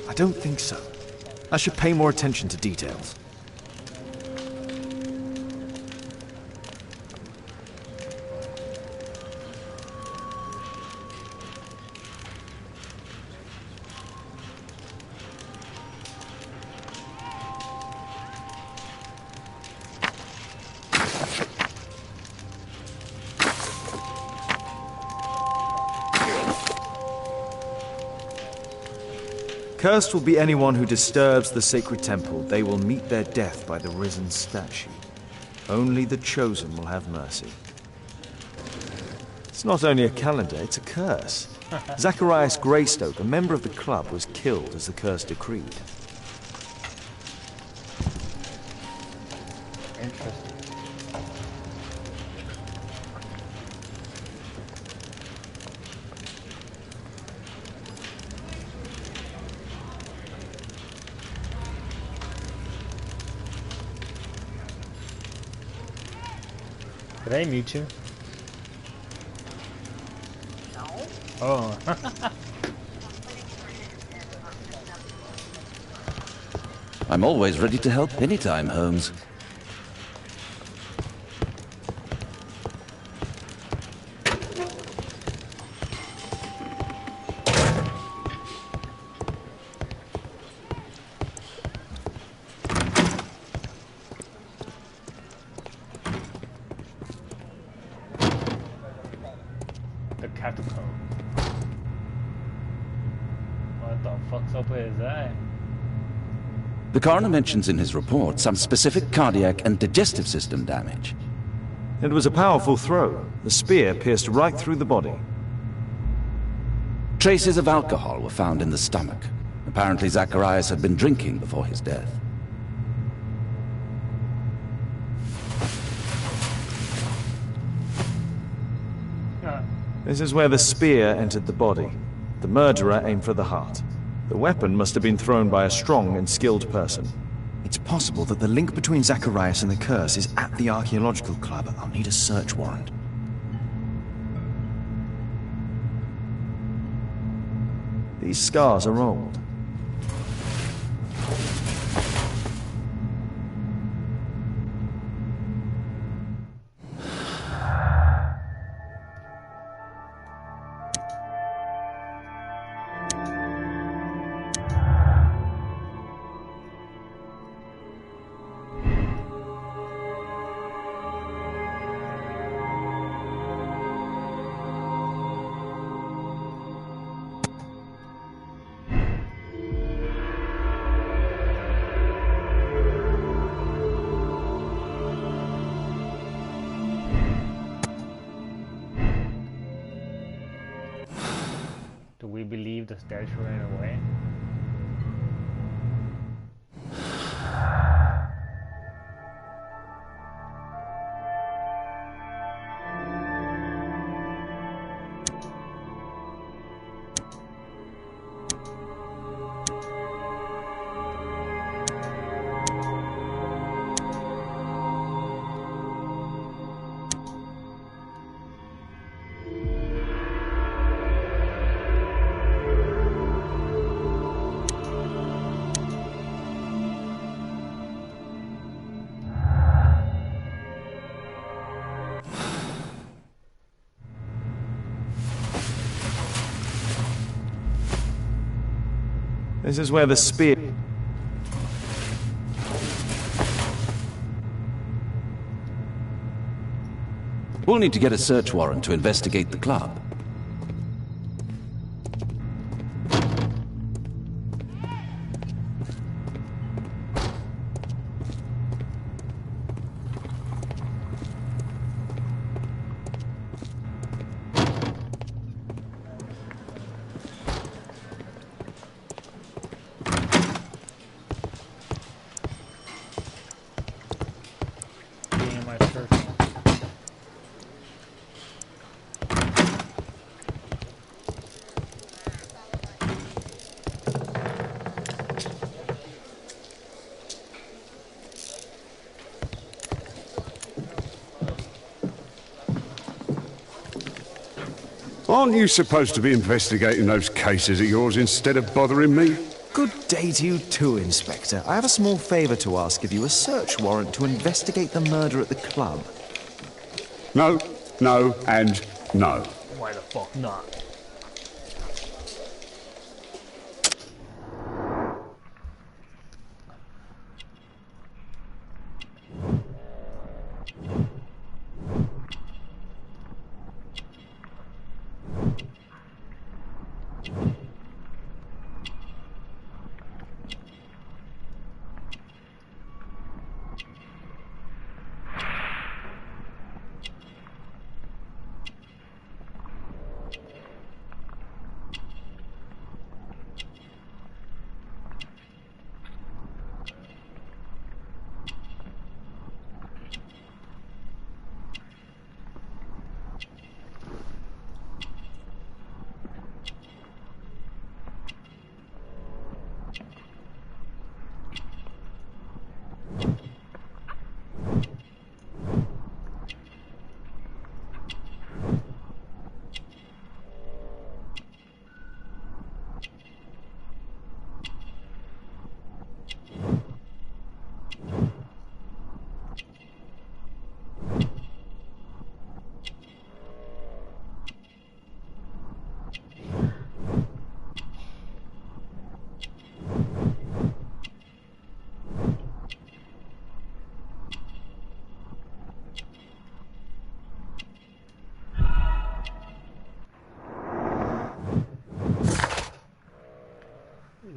I don't think so. I should pay more attention to details. Cursed will be anyone who disturbs the sacred temple. They will meet their death by the risen statue. Only the chosen will have mercy. It's not only a calendar, it's a curse. Zacharias Greystoke, a member of the club, was killed as the curse decreed. Interesting. Did I mute you? No. Oh. I'm always ready to help anytime, Holmes. The catacomb. What the fuck's up with his eye? The coroner mentions in his report some specific cardiac and digestive system damage. It was a powerful throw. The spear pierced right through the body. Traces of alcohol were found in the stomach. Apparently Zacharias had been drinking before his death. This is where the spear entered the body. The murderer aimed for the heart. The weapon must have been thrown by a strong and skilled person. It's possible that the link between Zacharias and the curse is at the archaeological club. I'll need a search warrant. These scars are old. Do we believe the statue ran away? This is where the spear... We'll need to get a search warrant to investigate the club. Aren't you supposed to be investigating those cases of yours instead of bothering me? Good day to you too, Inspector. I have a small favor to ask of you, a search warrant to investigate the murder at the club. No, no, and no. Why the fuck not?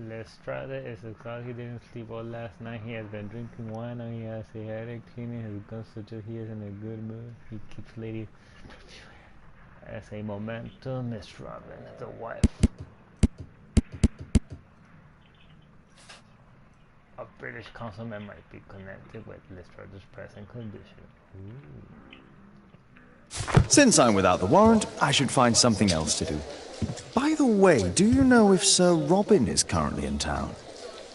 Lestrade is exhausted. He didn't sleep all last night. He has been drinking wine and he has a headache. Cleaning his guns suggests he is in a good mood. He keeps ladies as a memento. Miss Robin, the wife of British councilman, might be connected with Lestrade's present condition. Ooh. Since I'm without the warrant, I should find something else to do. By the way, do you know if Sir Robin is currently in town?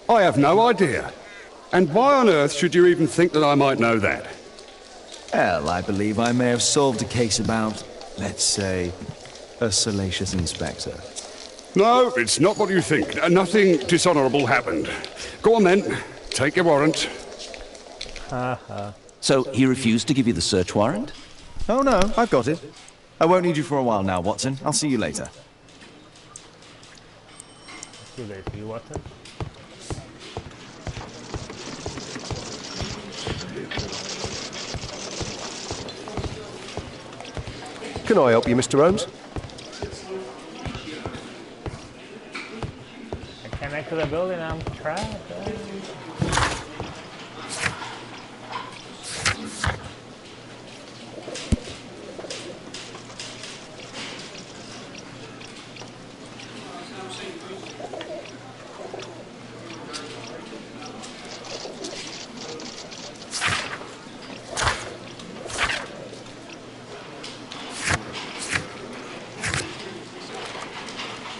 I have no idea. And why on earth should you even think that I might know that? Well, I believe I may have solved a case about, let's say, a salacious inspector. No, it's not what you think. Nothing dishonorable happened. Go on then. Take your warrant. So he refused to give you the search warrant? Oh no, I've got it. I won't need you for a while now, Watson. I'll see you later. See you later, you Watson. Can I help you, Mr. Holmes? I connect to the building, I'm trapped.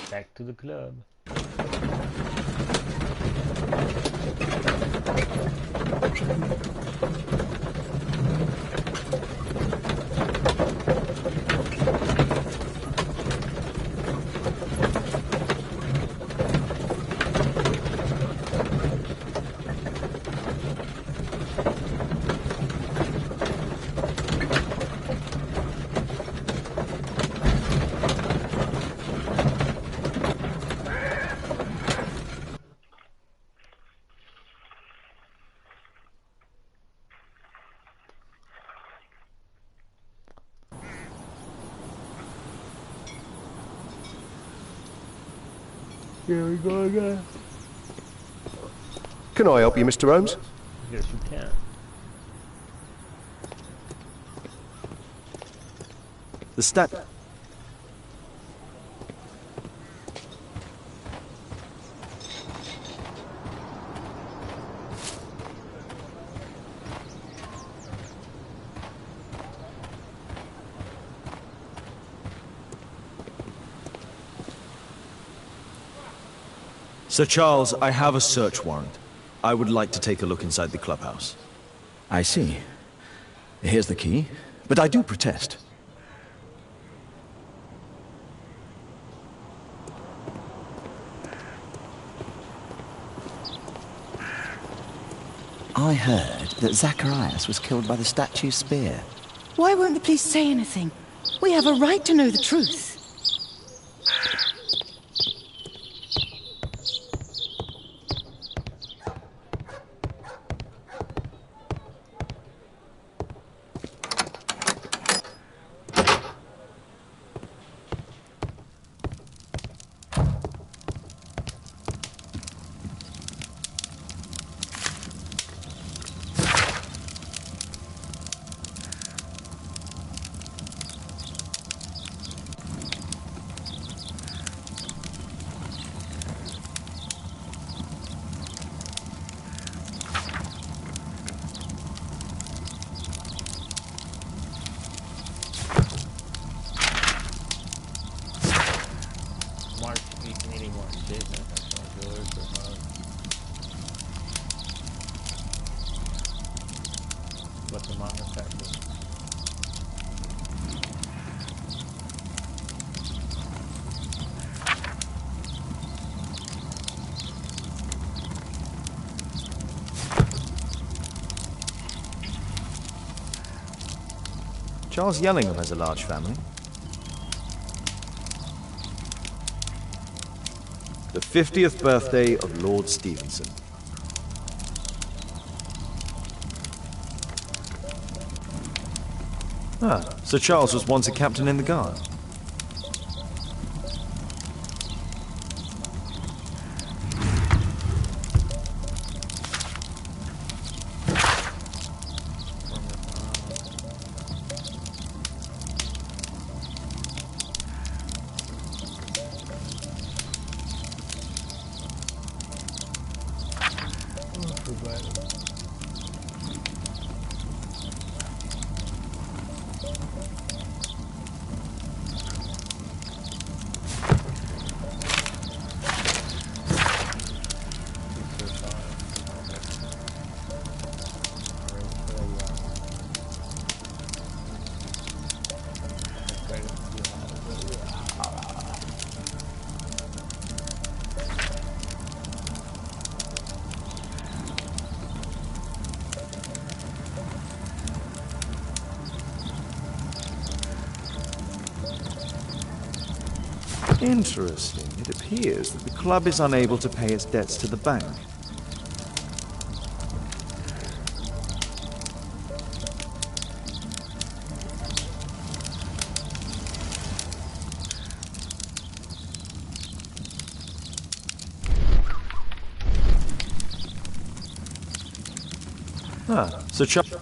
Back to the club. Here we go again. Can I help you, Mr. Holmes? Yes, you can. The stat... Sir Charles, I have a search warrant. I would like to take a look inside the clubhouse. I see. Here's the key, but I do protest. I heard that Zacharias was killed by the statue's spear. Why won't the police say anything? We have a right to know the truth. Charles Yellingham has a large family. The 50th birthday of Lord Stevenson. Ah, Sir Charles was once a captain in the Guard. Interesting. It appears that the club is unable to pay its debts to the bank. Ah, Sir Charles.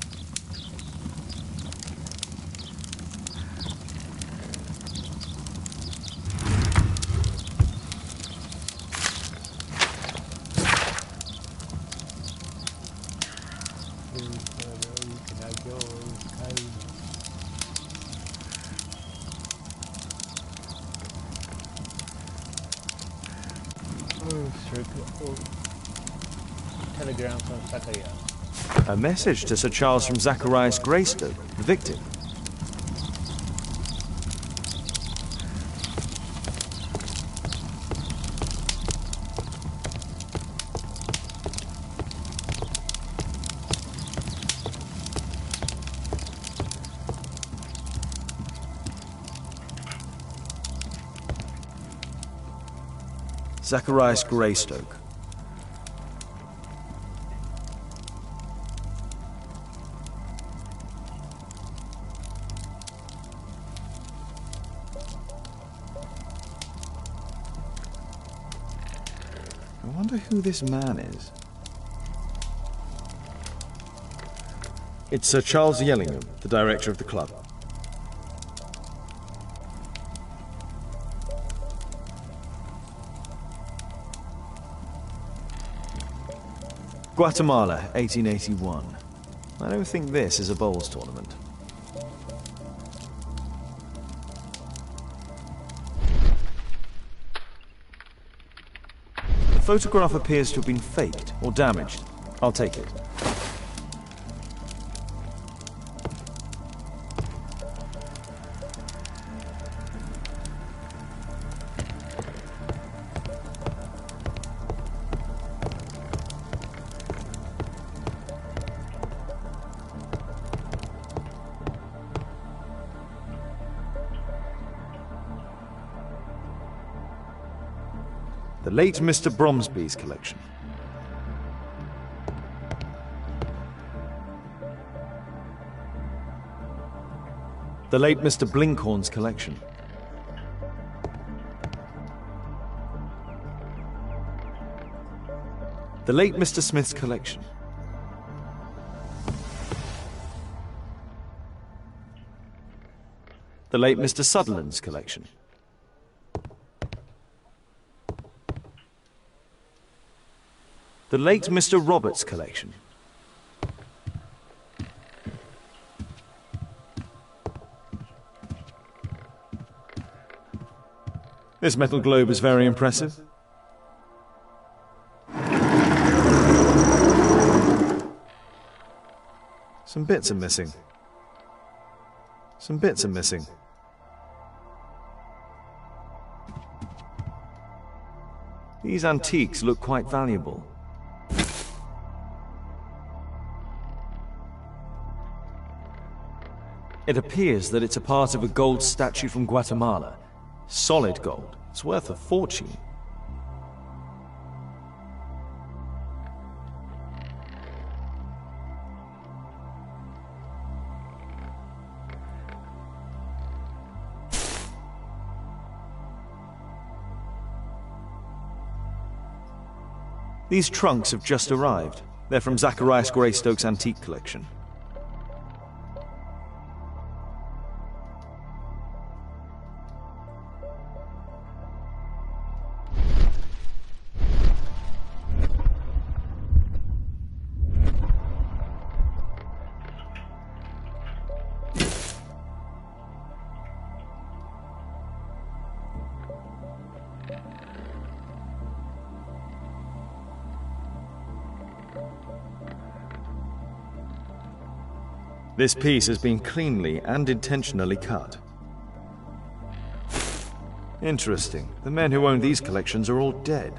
Telegram from Zacharias. A message to Sir Charles from Zacharias Greystoke, the victim. Zacharias Greystoke. I wonder who this man is. It's Sir Charles Yellingham, the director of the club. Guatemala, 1881. I don't think this is a bowls tournament. The photograph appears to have been faked or damaged. I'll take it. The late Mr. Bromsby's collection. The late Mr. Blinkhorn's collection. The late Mr. Smith's collection. The late Mr. Sutherland's collection. The late Mr. Roberts' collection. This metal globe is very impressive. Some bits are missing. Some bits are missing. These antiques look quite valuable. It appears that it's a part of a gold statue from Guatemala. Solid gold. It's worth a fortune. These trunks have just arrived. They're from Zacharias Greystoke's antique collection. This piece has been cleanly and intentionally cut. Interesting. The men who own these collections are all dead.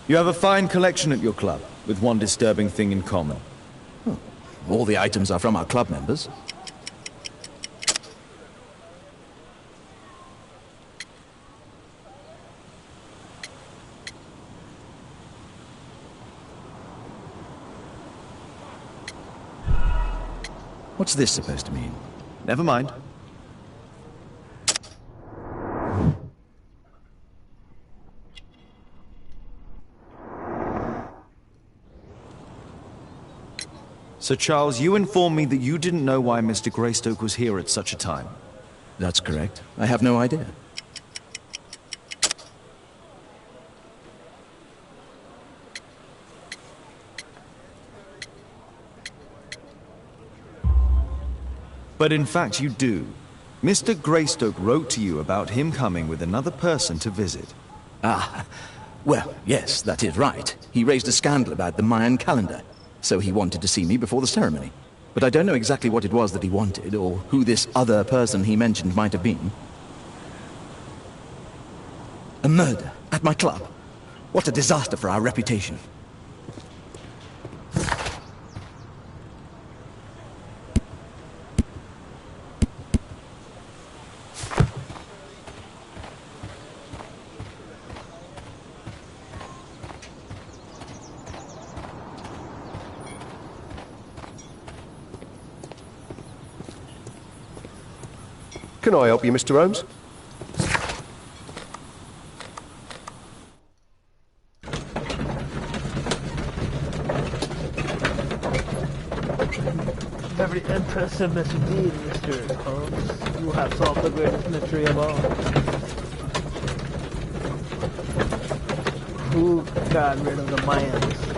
You have a fine collection at your club, with one disturbing thing in common. All the items are from our club members. What's this supposed to mean? Never mind. Sir Charles, you informed me that you didn't know why Mr. Greystoke was here at such a time. That's correct. I have no idea. But in fact you do. Mr. Greystoke wrote to you about him coming with another person to visit. Ah, well, yes, that is right. He raised a scandal about the Mayan calendar, so he wanted to see me before the ceremony. But I don't know exactly what it was that he wanted, or who this other person he mentioned might have been. A murder at my club. What a disaster for our reputation. Can I help you, Mr. Holmes? Very impressive indeed, Mr. Holmes. You have solved the greatest mystery of all. Who got rid of the Mayans?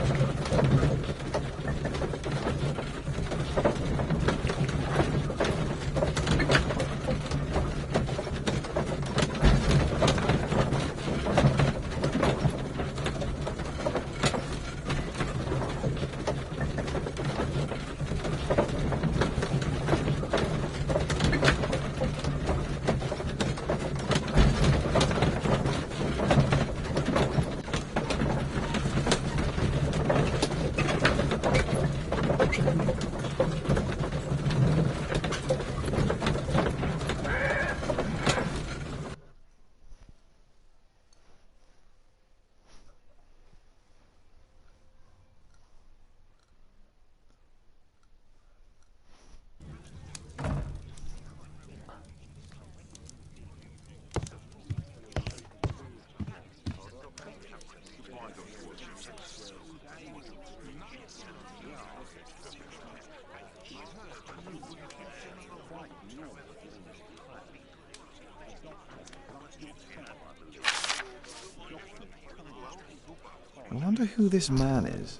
I wonder who this man is.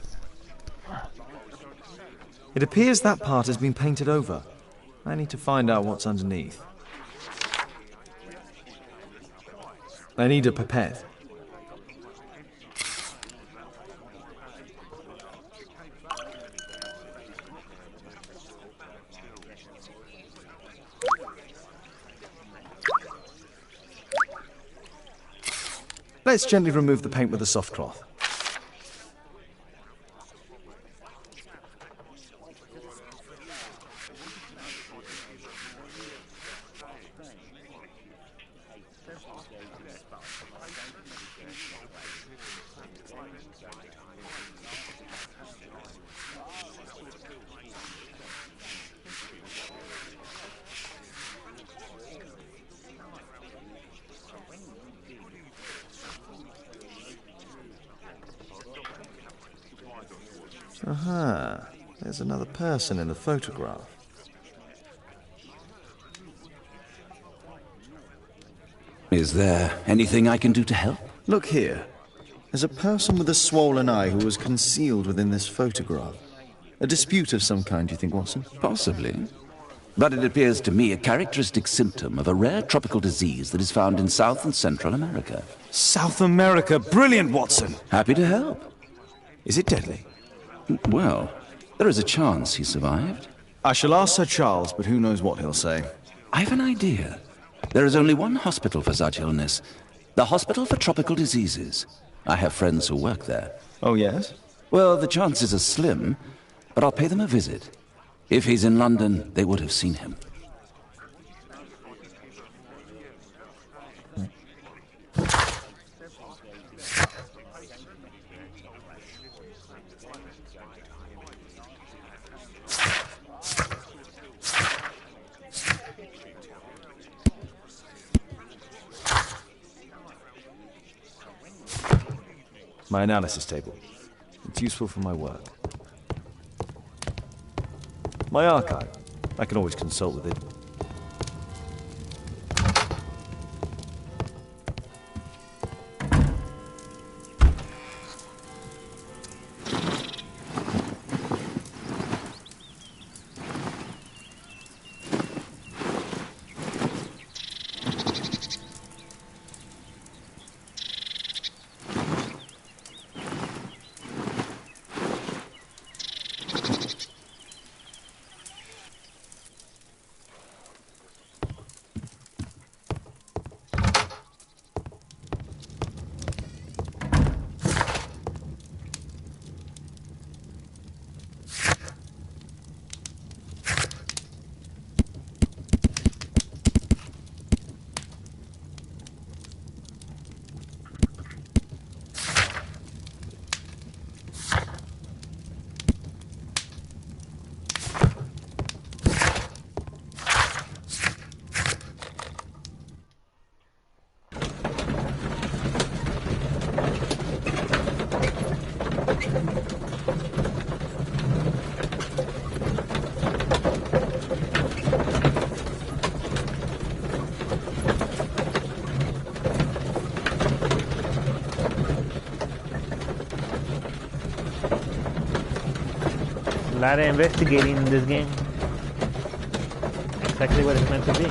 It appears that part has been painted over. I need to find out what's underneath. I need a pipette. Let's gently remove the paint with a soft cloth. Aha, there's another person in the photograph. Is there anything I can do to help? Look here. There's a person with a swollen eye who was concealed within this photograph. A dispute of some kind, do you think, Watson? Possibly. But it appears to me a characteristic symptom of a rare tropical disease that is found in South and Central America. South America! Brilliant, Watson! Happy to help. Is it deadly? Well, there is a chance he survived. I shall ask Sir Charles, but who knows what he'll say. I have an idea. There is only one hospital for such illness. The Hospital for Tropical Diseases. I have friends who work there. Oh, yes? Well, the chances are slim, but I'll pay them a visit. If he's in London, they would have seen him. My analysis table. It's useful for my work. My archive. I can always consult with it. A lot of investigating in this game. Exactly what it's meant to be.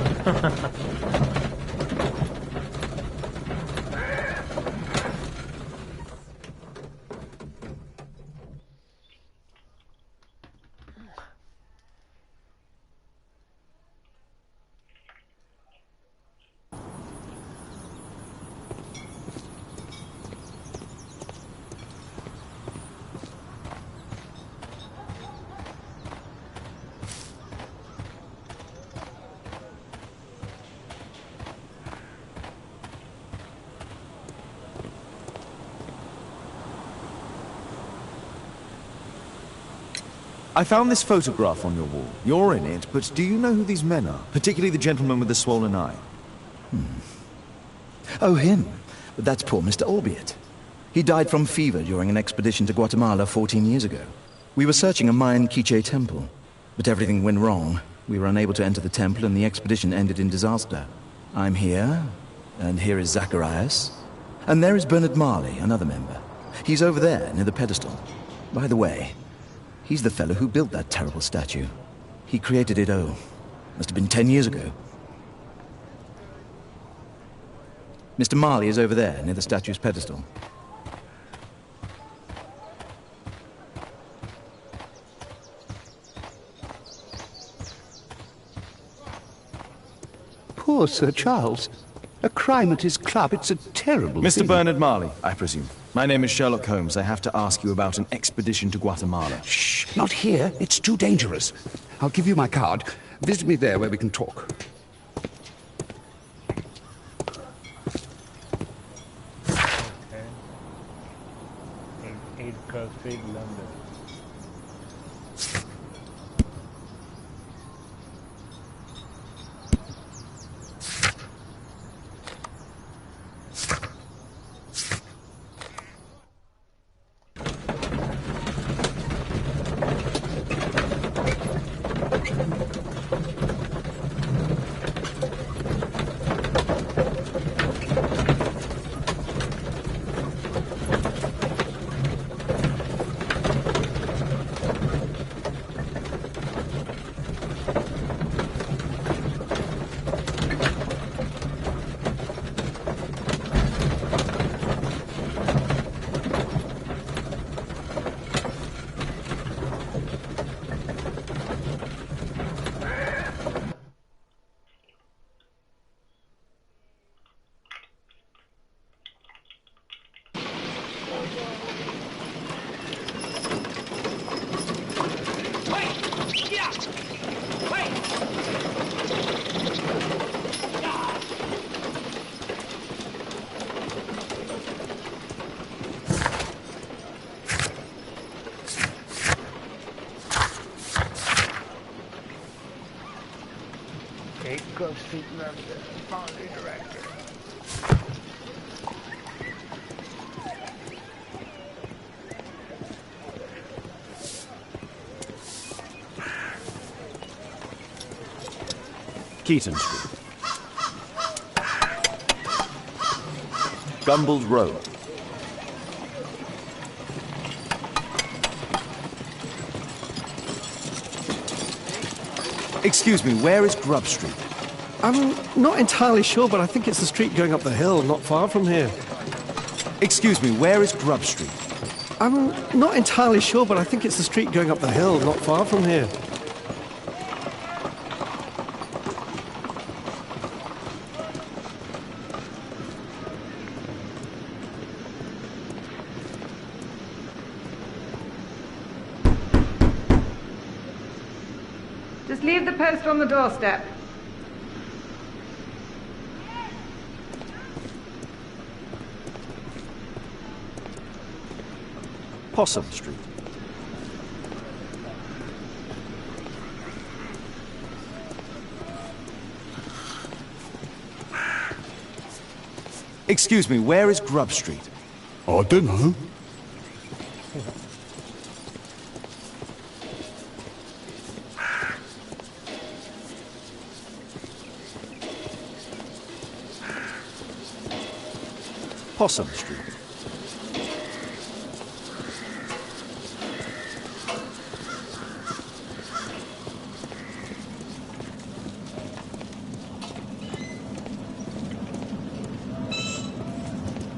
I found this photograph on your wall. You're in it, but do you know who these men are? Particularly the gentleman with the swollen eye. Oh, him. But that's poor Mr. Albiot. He died from fever during an expedition to Guatemala 14 years ago. We were searching a Mayan Quiche temple, but everything went wrong. We were unable to enter the temple and the expedition ended in disaster. I'm here, and here is Zacharias. And there is Bernard Marley, another member. He's over there, near the pedestal. By the way, he's the fellow who built that terrible statue. He created it, must have been 10 years ago. Mr. Marley is over there, near the statue's pedestal. Poor Sir Charles. A crime at his club, it's a terrible Mr. thing. Bernard Marley, I presume. My name is Sherlock Holmes. I have to ask you about an expedition to Guatemala. Shh, not here. It's too dangerous. I'll give you my card. Visit me there where we can talk. Okay. 8 Cross Street, London. Seat left, founding director. Keaton Street. Gumballs Road. Excuse me, where is Grub Street? I'm not entirely sure, but I think it's the street going up the hill, not far from here. Excuse me, where is Grub Street? I'm not entirely sure, but I think it's the street going up the hill, not far from here. Just leave the post on the doorstep. Possum Street. Excuse me, where is Grub Street? I don't know. Possum Street.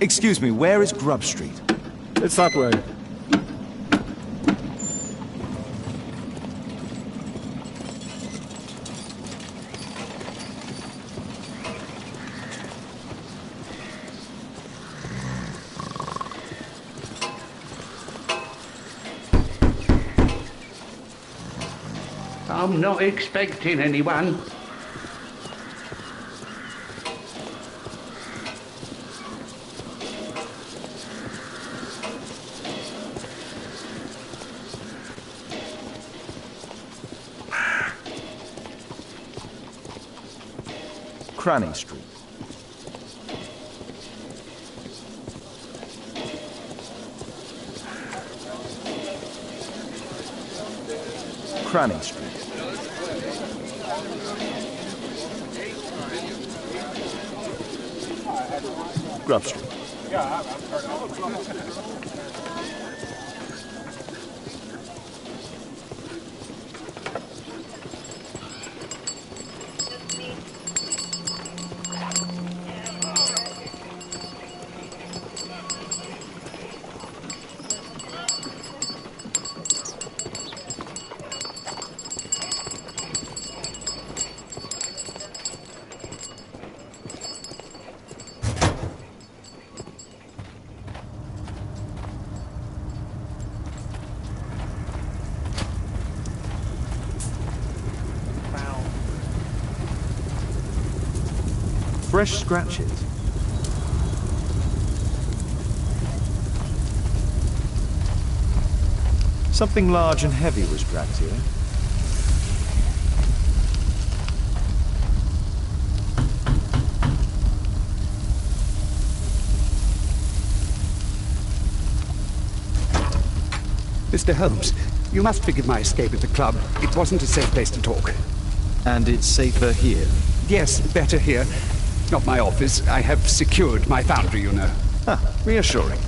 Excuse me, where is Grub Street? It's that way. I'm not expecting anyone. Cranny Street. Cranny Street. Grub Street. Fresh scratches. Something large and heavy was dragged here. Mr. Holmes, you must forgive my escape at the club. It wasn't a safe place to talk. And it's safer here? Yes, better here. Not my office. I have secured my foundry, you know. Ah, reassuring.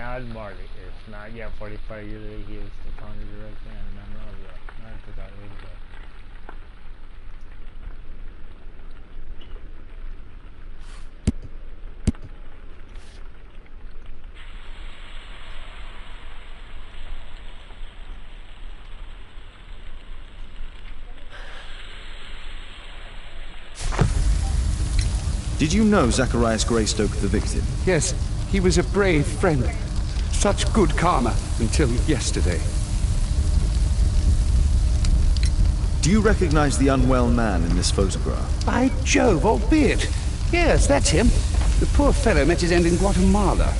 now Marley is not yet 45 years old. He is the county director and member of the Narcotic Board. Did you know Zacharias Greystoke, the victim? Yes, he was a brave friend. Such good karma until yesterday. Do you recognize the unwell man in this photograph? By Jove, albeit. Yes, that's him. The poor fellow met his end in Guatemala.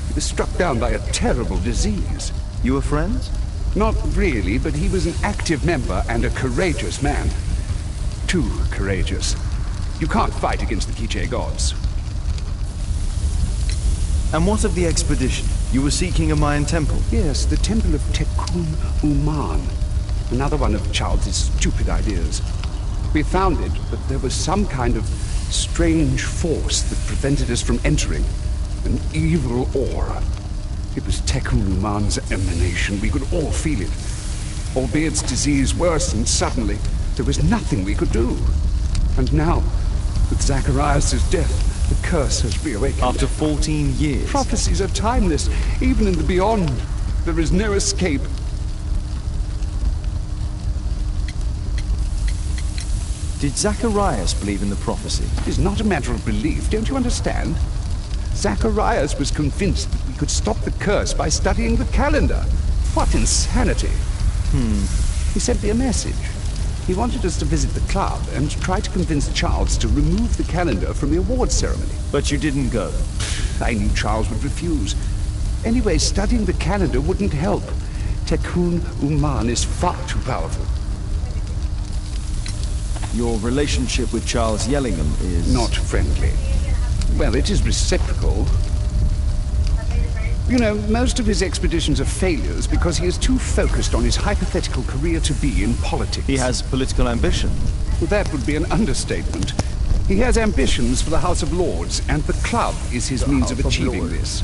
He was struck down by a terrible disease. You were friends? Not really, but he was an active member and a courageous man. Too courageous. You can't fight against the Quiche gods. And what of the expedition? You were seeking a Mayan temple? Yes, the temple of Tekun Uman. Another one of Charles's stupid ideas. We found it, but there was some kind of strange force that prevented us from entering. An evil aura. It was Tekun Uman's emanation. We could all feel it. Albeit its disease worsened suddenly, there was nothing we could do. And now, with Zacharias' death, the curse has reawakened. After 14 years? Prophecies are timeless. Even in the beyond, there is no escape. Did Zacharias believe in the prophecy? It is not a matter of belief, don't you understand? Zacharias was convinced that we could stop the curse by studying the calendar. What insanity! He sent me a message. He wanted us to visit the club and try to convince Charles to remove the calendar from the awards ceremony. But you didn't go? I knew Charles would refuse. Anyway, studying the calendar wouldn't help. Tekun Uman is far too powerful. Your relationship with Charles Yellingham is... not friendly. Well, it is reciprocal. You know, most of his expeditions are failures because he is too focused on his hypothetical career to be in politics. He has political ambition. Well, that would be an understatement. He has ambitions for the House of Lords, and the club is his means of achieving this.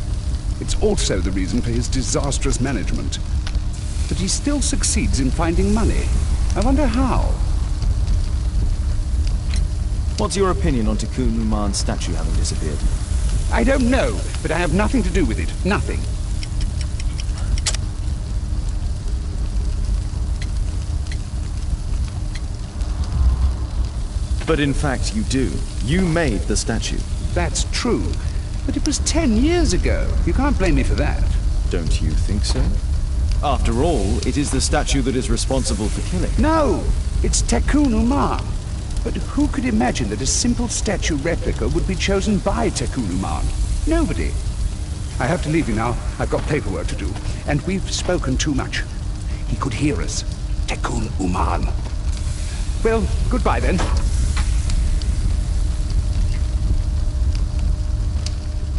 It's also the reason for his disastrous management. But he still succeeds in finding money. I wonder how. What's your opinion on Tekun Uman's statue having disappeared? I don't know, but I have nothing to do with it. Nothing. But in fact, you do. You made the statue. That's true. But it was 10 years ago. You can't blame me for that. Don't you think so? After all, it is the statue that is responsible for killing. No! It's Tekun Uman. But who could imagine that a simple statue replica would be chosen by Tekun Uman? Nobody. I have to leave you now. I've got paperwork to do. And we've spoken too much. He could hear us. Tekun Uman. Well, goodbye then.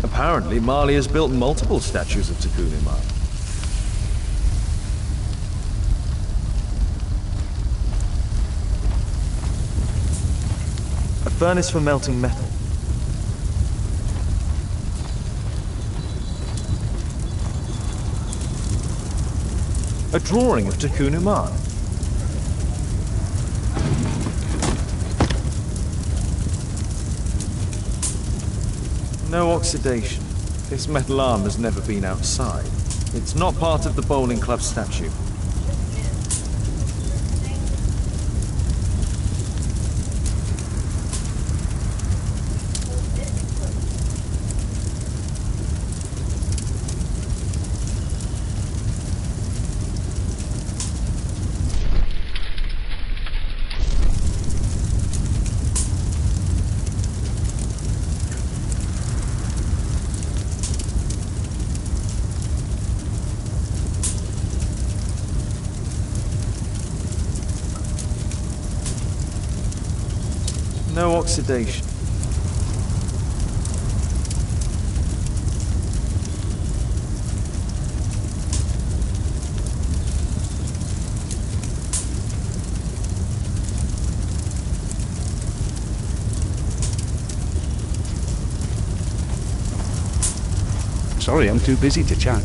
Apparently, Marley has built multiple statues of Tekun Uman. A furnace for melting metal. A drawing of Tekun Uman. No oxidation. This metal arm has never been outside. It's not part of the bowling club statue. No oxidation. Sorry, I'm too busy to chat.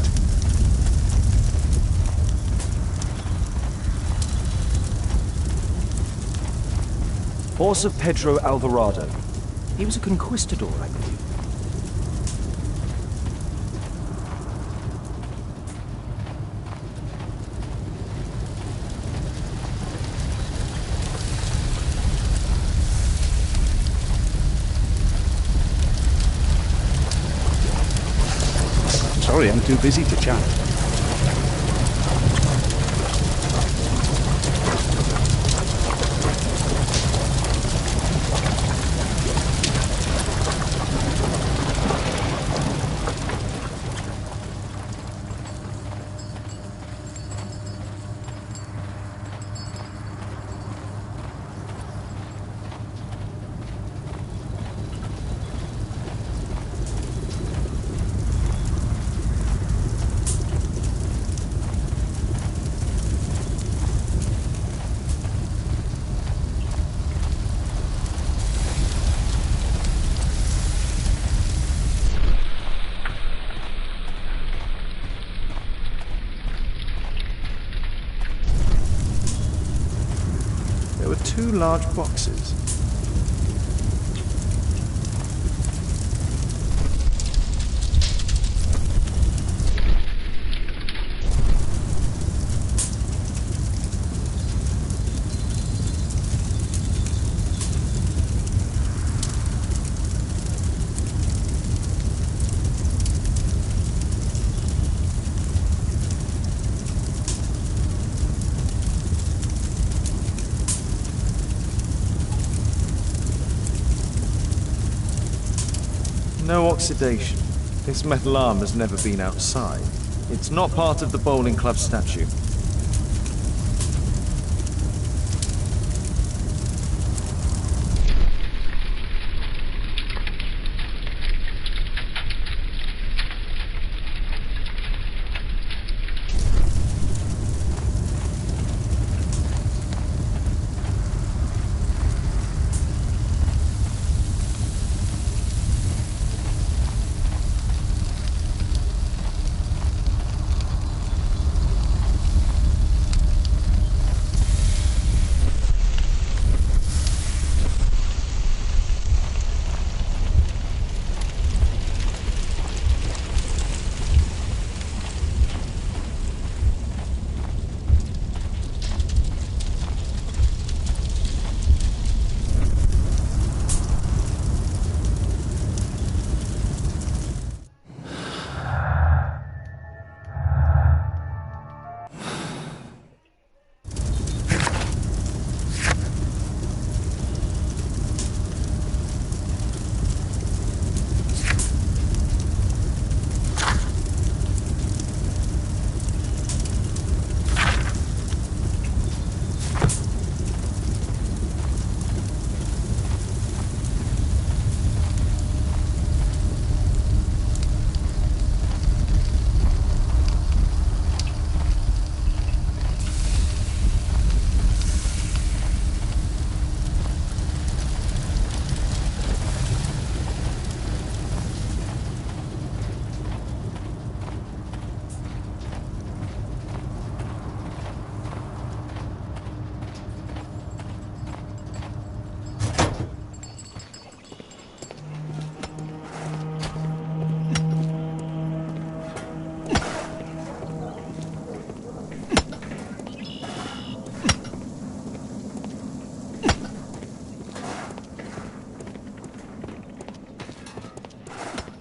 Horse of Pedro Alvarado. He was a conquistador, I believe. Sorry, I'm too busy to chat. There were 2 large boxes. No oxidation. This metal arm has never been outside. It's not part of the bowling club statute.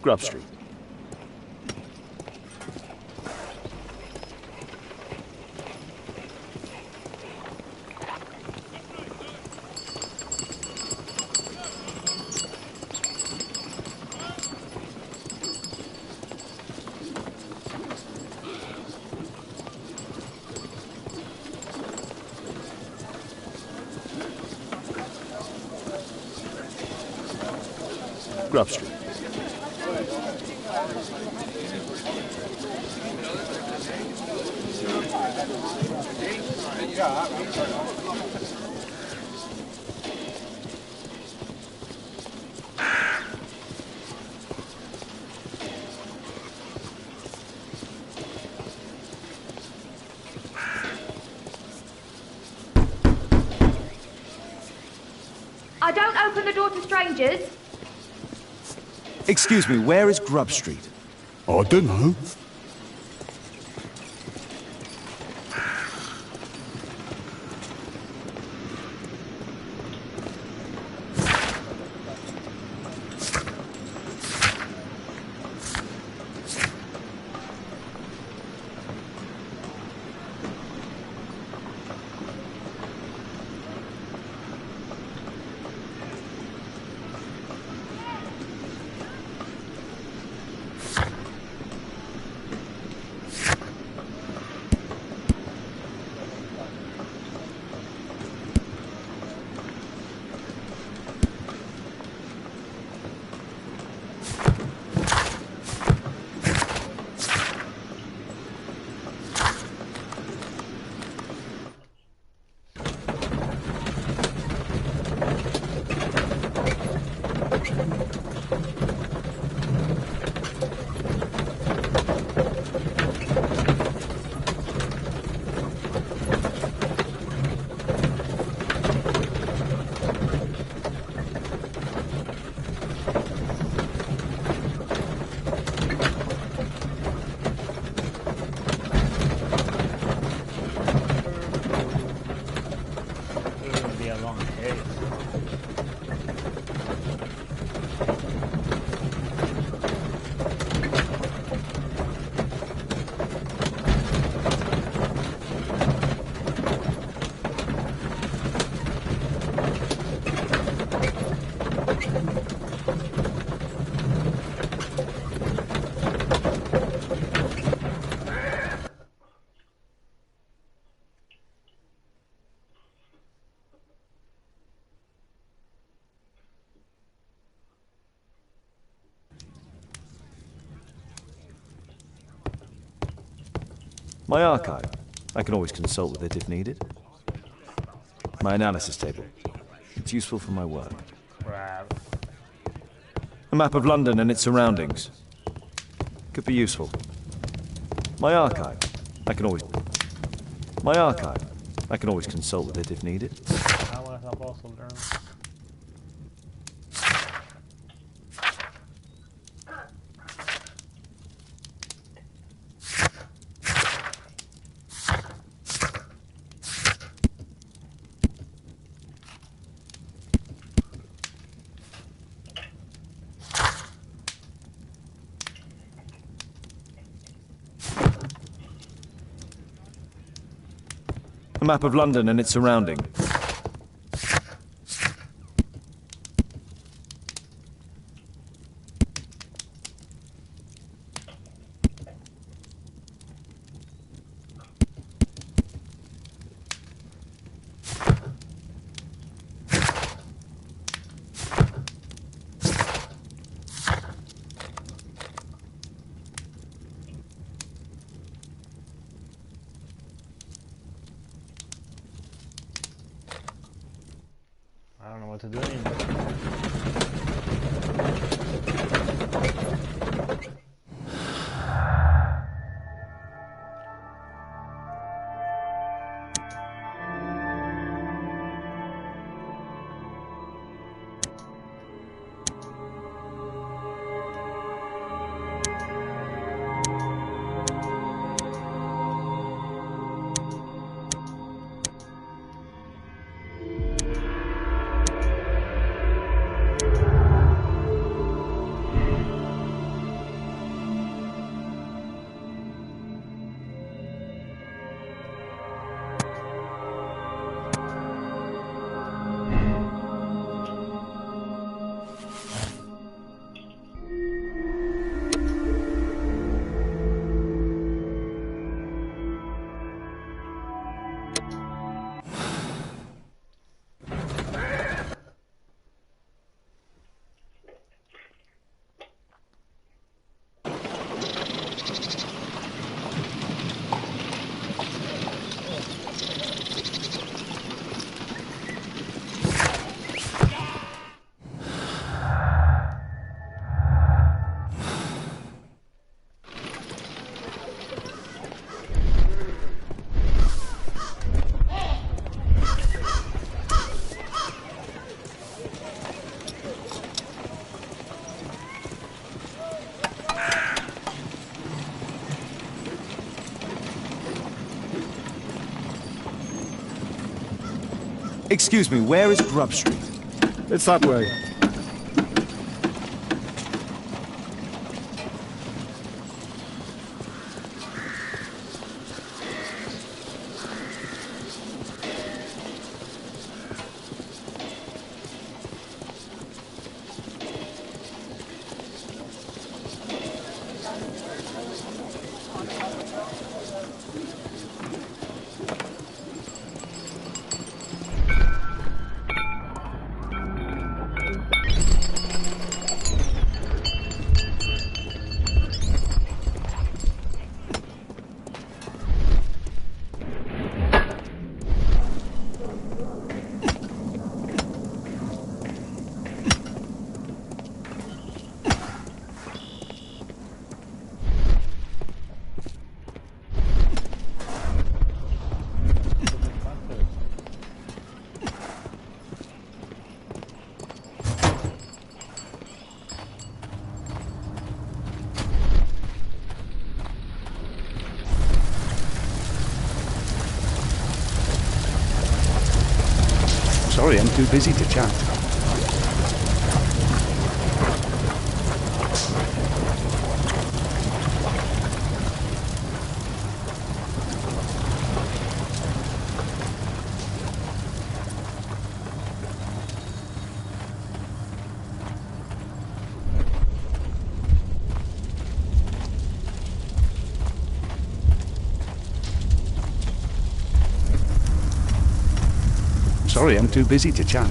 Grub Street. Grub Street. open the door to strangers. Excuse me, where is Grub Street? I don't know. My archive. I can always consult with it if needed. My analysis table. It's useful for my work. Crap. A map of London and its surroundings. Could be useful. My archive. I can always... My archive. I can always consult with it if needed. How was I supposed to learn? A map of London and its surroundings. Excuse me, where is Grub Street? It's that way. Sorry, I'm too busy to chat. Sorry, I'm too busy to chat.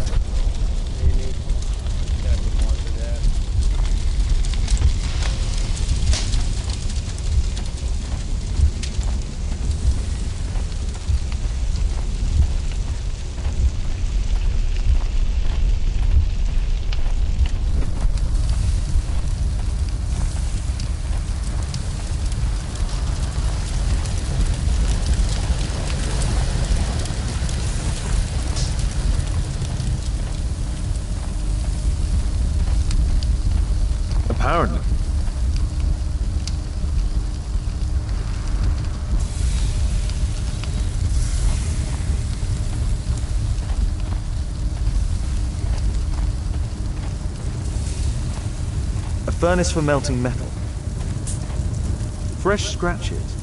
Apparently. A furnace for melting metal. Fresh scratches.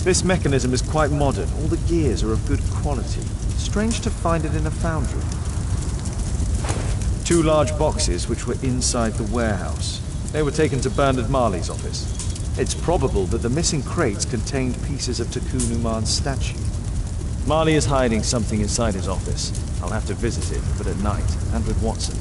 This mechanism is quite modern. All the gears are of good quality. Strange to find it in a foundry. 2 large boxes which were inside the warehouse. They were taken to Bernard Marley's office. It's probable that the missing crates contained pieces of Takun Uman's statue. Marley is hiding something inside his office. I'll have to visit it, but at night, and with Watson.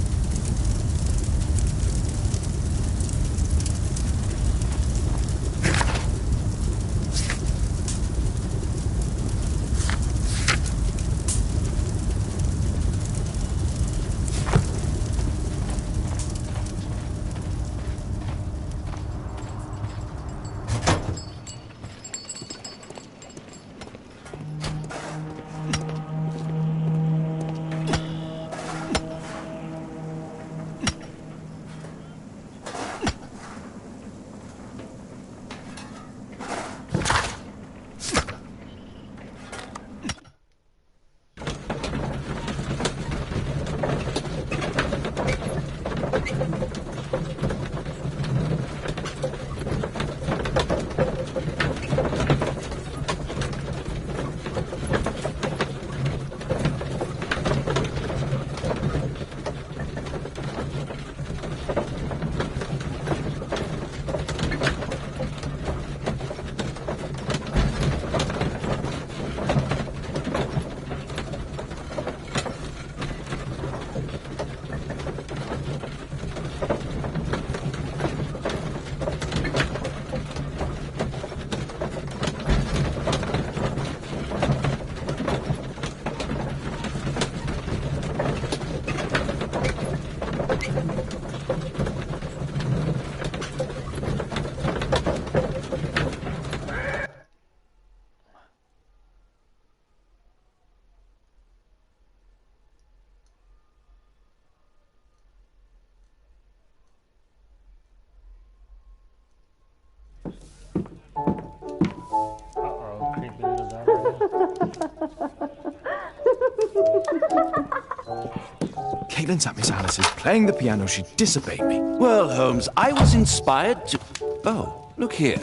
Caitlin's at Miss Alice's playing the piano. She'd disobey me. Well, Holmes, I was inspired to... Oh, look here.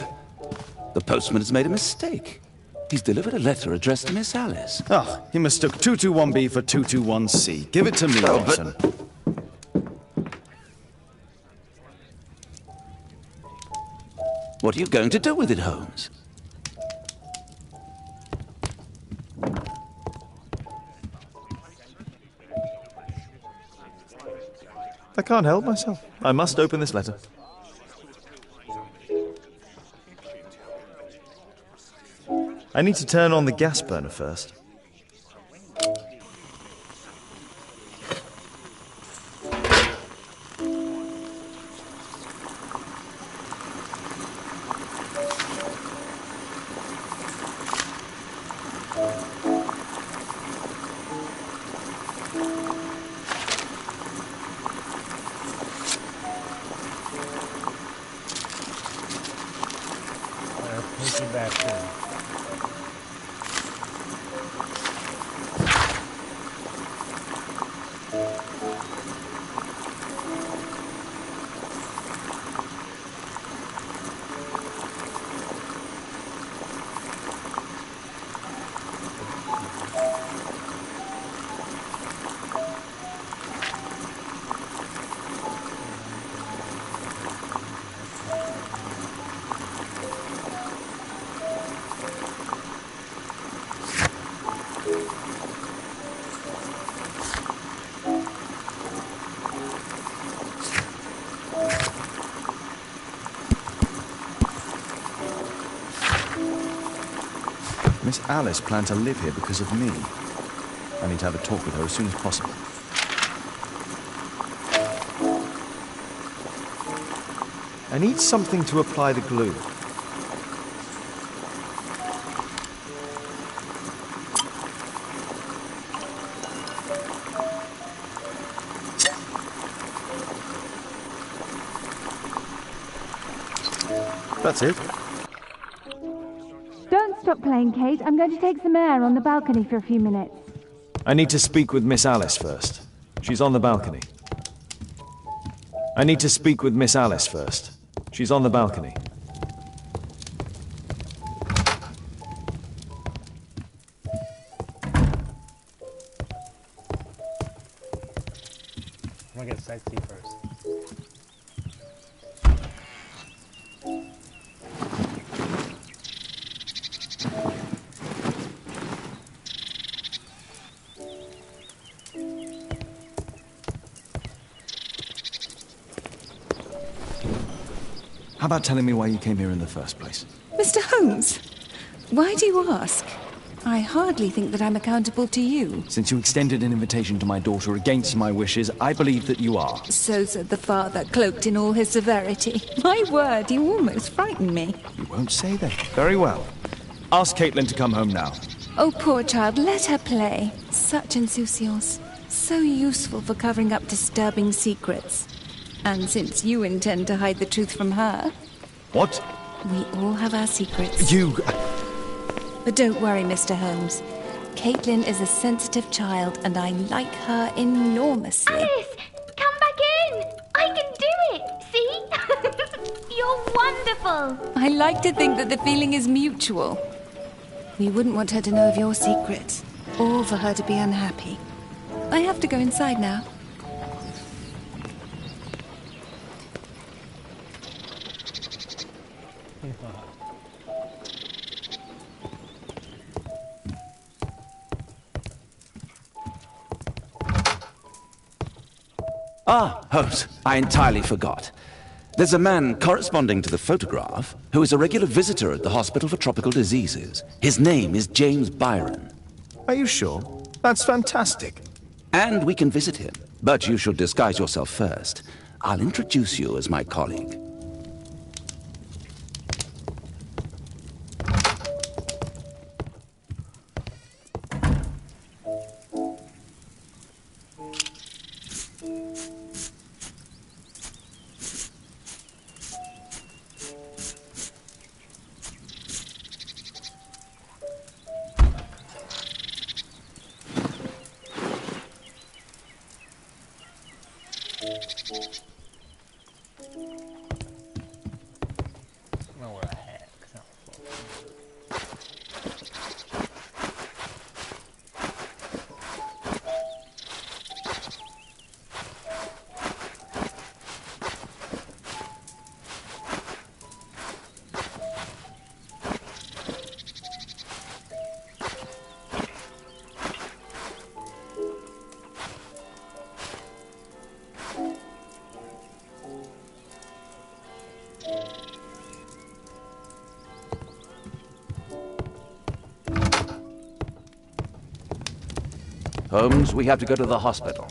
The postman has made a mistake. He's delivered a letter addressed to Miss Alice. Oh, he mistook 221B for 221C. Give it to me, Watson. What are you going to do with it, Holmes? I can't help myself. I must open this letter. I need to turn on the gas burner first. Take you back in. Miss Alice planned to live here because of me. I need to have a talk with her as soon as possible. I need something to apply the glue. That's it. Don't stop playing, Kate. I'm going to take some air on the balcony for a few minutes. I need to speak with Miss Alice first. She's on the balcony. I need to speak with Miss Alice first. She's on the balcony. I'm gonna get sexy first. How about telling me why you came here in the first place? Mr. Holmes, why do you ask? I hardly think that I'm accountable to you. Since you extended an invitation to my daughter against my wishes, I believe that you are. So said the father, cloaked in all his severity. My word, you almost frightened me. You won't say that. Very well. Ask Caitlin to come home now. Oh, poor child, let her play. Such insouciance. So useful for covering up disturbing secrets. And since you intend to hide the truth from her... What? We all have our secrets. You... But don't worry, Mr. Holmes. Caitlin is a sensitive child, and I like her enormously. Alice, come back in. I can do it. See? You're wonderful. I like to think that the feeling is mutual. We wouldn't want her to know of your secret, or for her to be unhappy. I have to go inside now. Ah, Holmes, I entirely forgot. There's a man corresponding to the photograph who is a regular visitor at the Hospital for Tropical Diseases. His name is James Byron. Are you sure? That's fantastic. And we can visit him, but you should disguise yourself first. I'll introduce you as my colleague. Know what I had. Holmes, we have to go to the hospital.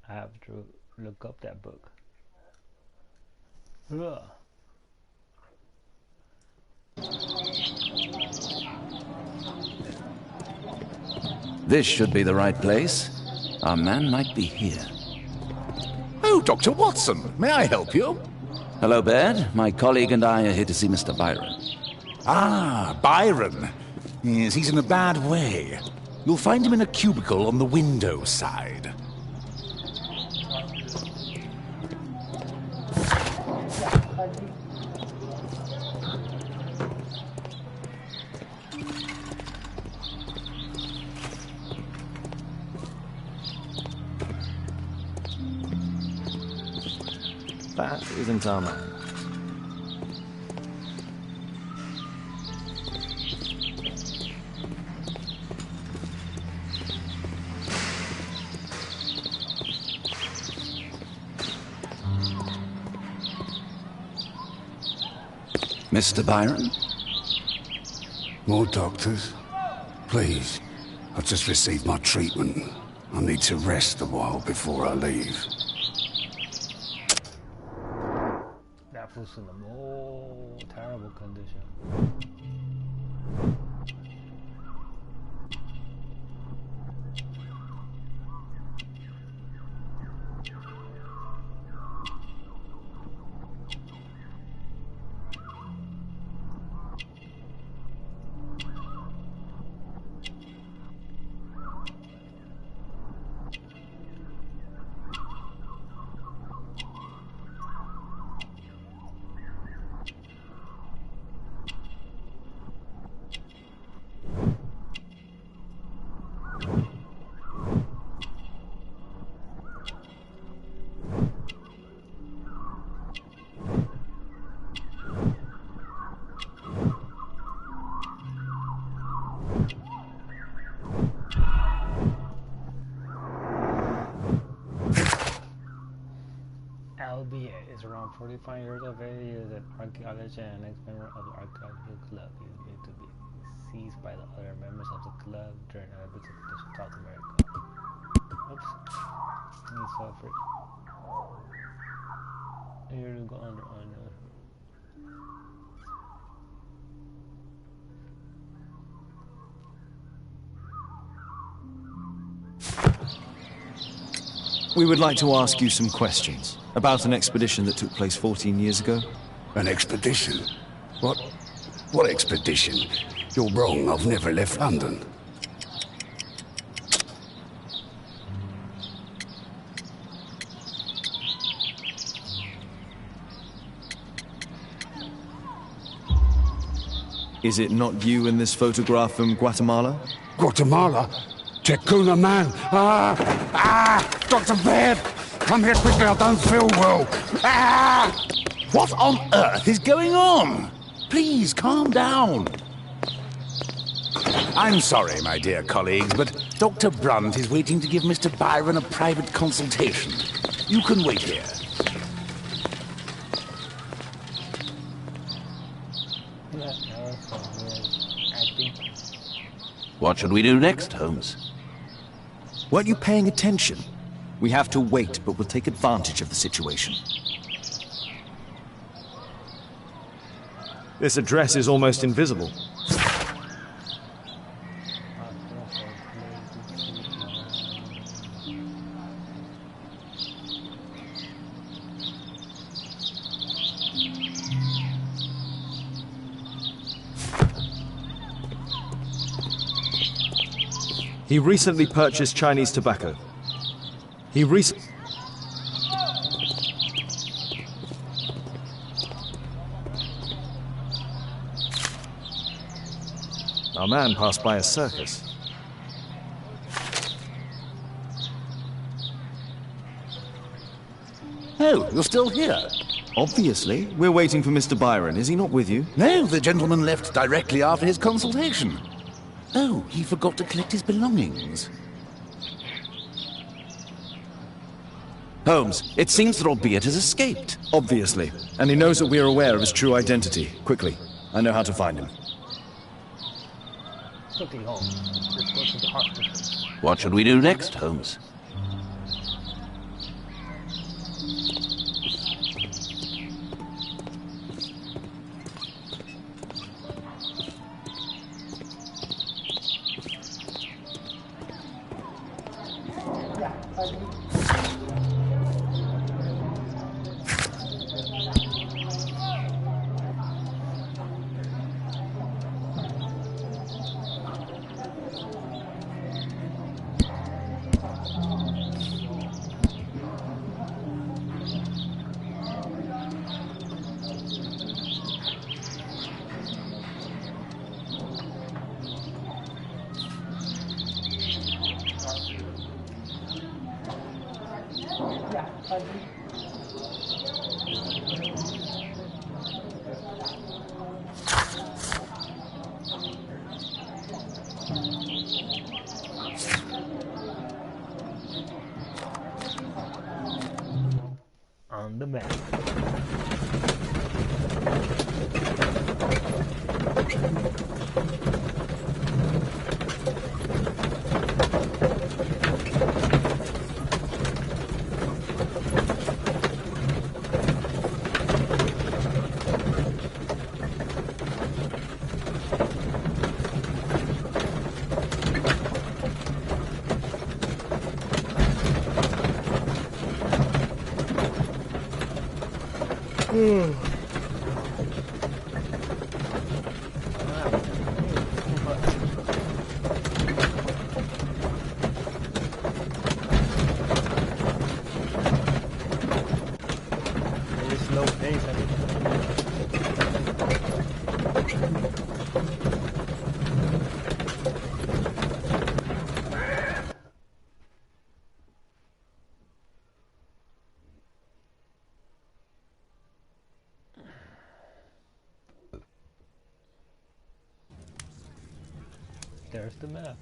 I have to look up that book. Ugh. This should be the right place. Our man might be here. Oh, Dr. Watson, may I help you? Hello, Baird. My colleague and I are here to see Mr. Byron. Ah, Byron. Yes, he's in a bad way. You'll find him in a cubicle on the window side. That isn't our man. Mr. Byron? More doctors? Please. I've just received my treatment. I need to rest a while before I leave. That was in a more terrible condition. LBA is around 45 years of age. He is an archaeologist and an ex-member of the archaeological club. He is believed to be seized by the other members of the club during a visit to South America. Oops. He's so free. Here to go under unknown. We would like to ask you some questions about an expedition that took place 14 years ago. An expedition? What expedition? You're wrong, I've never left London. Is it not you in this photograph from Guatemala? Guatemala? Tecuna man! Dr. Baird! Come here quickly, I don't feel well! What on earth is going on? Please, calm down. I'm sorry, my dear colleagues, but Dr. Brunt is waiting to give Mr. Byron a private consultation. You can wait here. What should we do next, Holmes? Weren't you paying attention? We have to wait, but we'll take advantage of the situation. This address is almost invisible. He recently purchased Chinese tobacco. Our man passed by a circus. Oh, you're still here? Obviously. We're waiting for Mr. Byron. Is he not with you? No, the gentleman left directly after his consultation. Oh, he forgot to collect his belongings. Holmes, it seems that Albeit has escaped. Obviously. And he knows that we are aware of his true identity. Quickly. I know how to find him. Quickly, Holmes. Let's go to the hospital. What should we do next, Holmes? On the back. Slow pace, I mean. There's the map.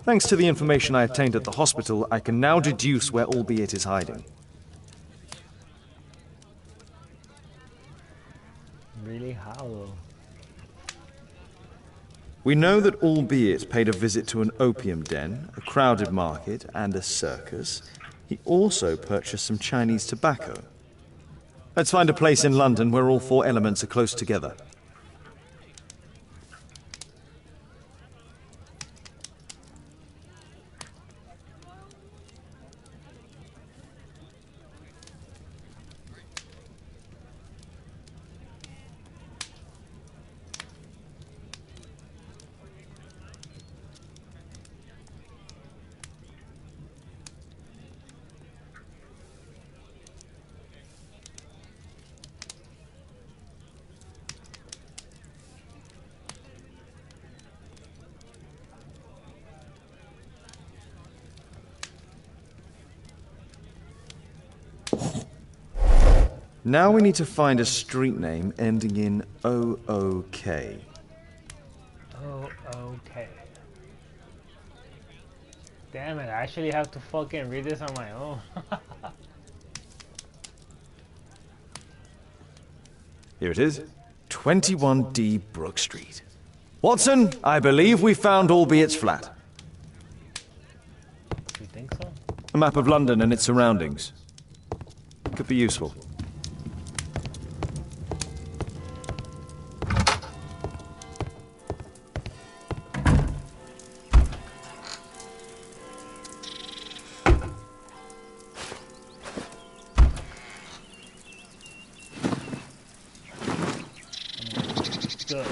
Thanks to the information I obtained at the hospital, I can now deduce where Albeit is hiding. Really, how though? We know that Albeit paid a visit to an opium den, a crowded market, and a circus. He also purchased some Chinese tobacco. Let's find a place in London where all four elements are close together. Now we need to find a street name ending in O-O-K. O-O-K. Damn it, I actually have to fucking read this on my own. Here it is. 21D Brook Street. Watson, I believe we found Albiett's flat. You think so? A map of London and its surroundings. Could be useful. Good.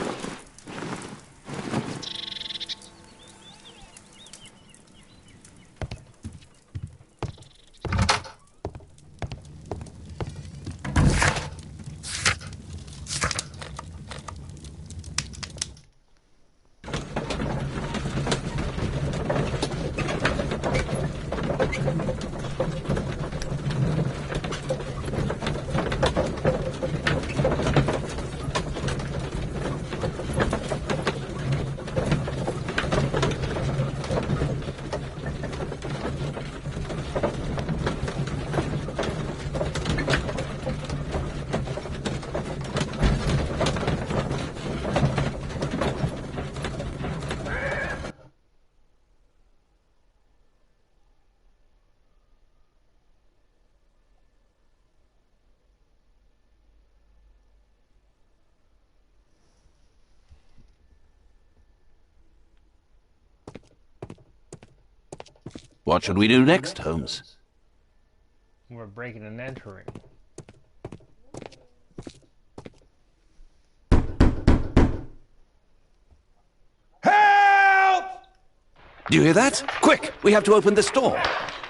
What should we do next, Holmes? We're breaking and entering. Do you hear that? Quick! We have to open this door.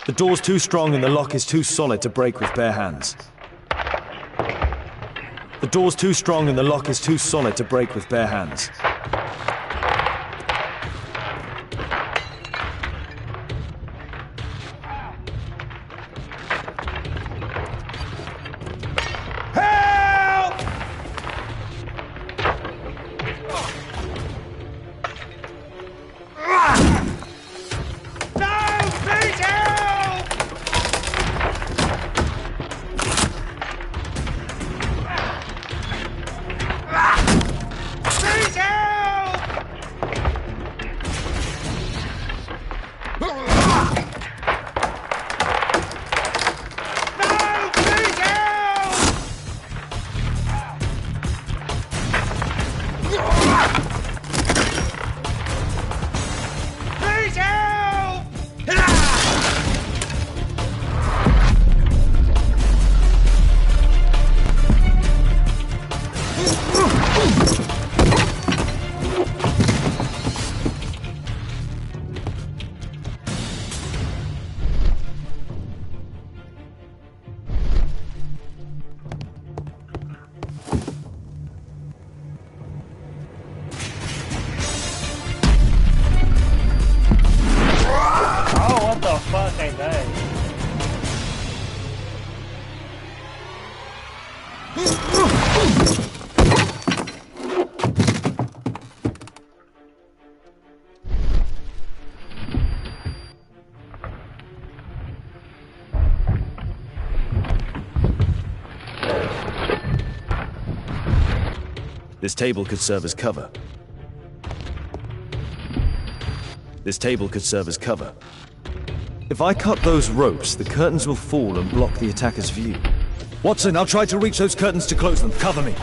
The door's too strong and the lock is too solid to break with bare hands. The door's too strong and the lock is too solid to break with bare hands. This table could serve as cover. This table could serve as cover. If I cut those ropes, the curtains will fall and block the attacker's view. Watson, I'll try to reach those curtains to close them. Cover me.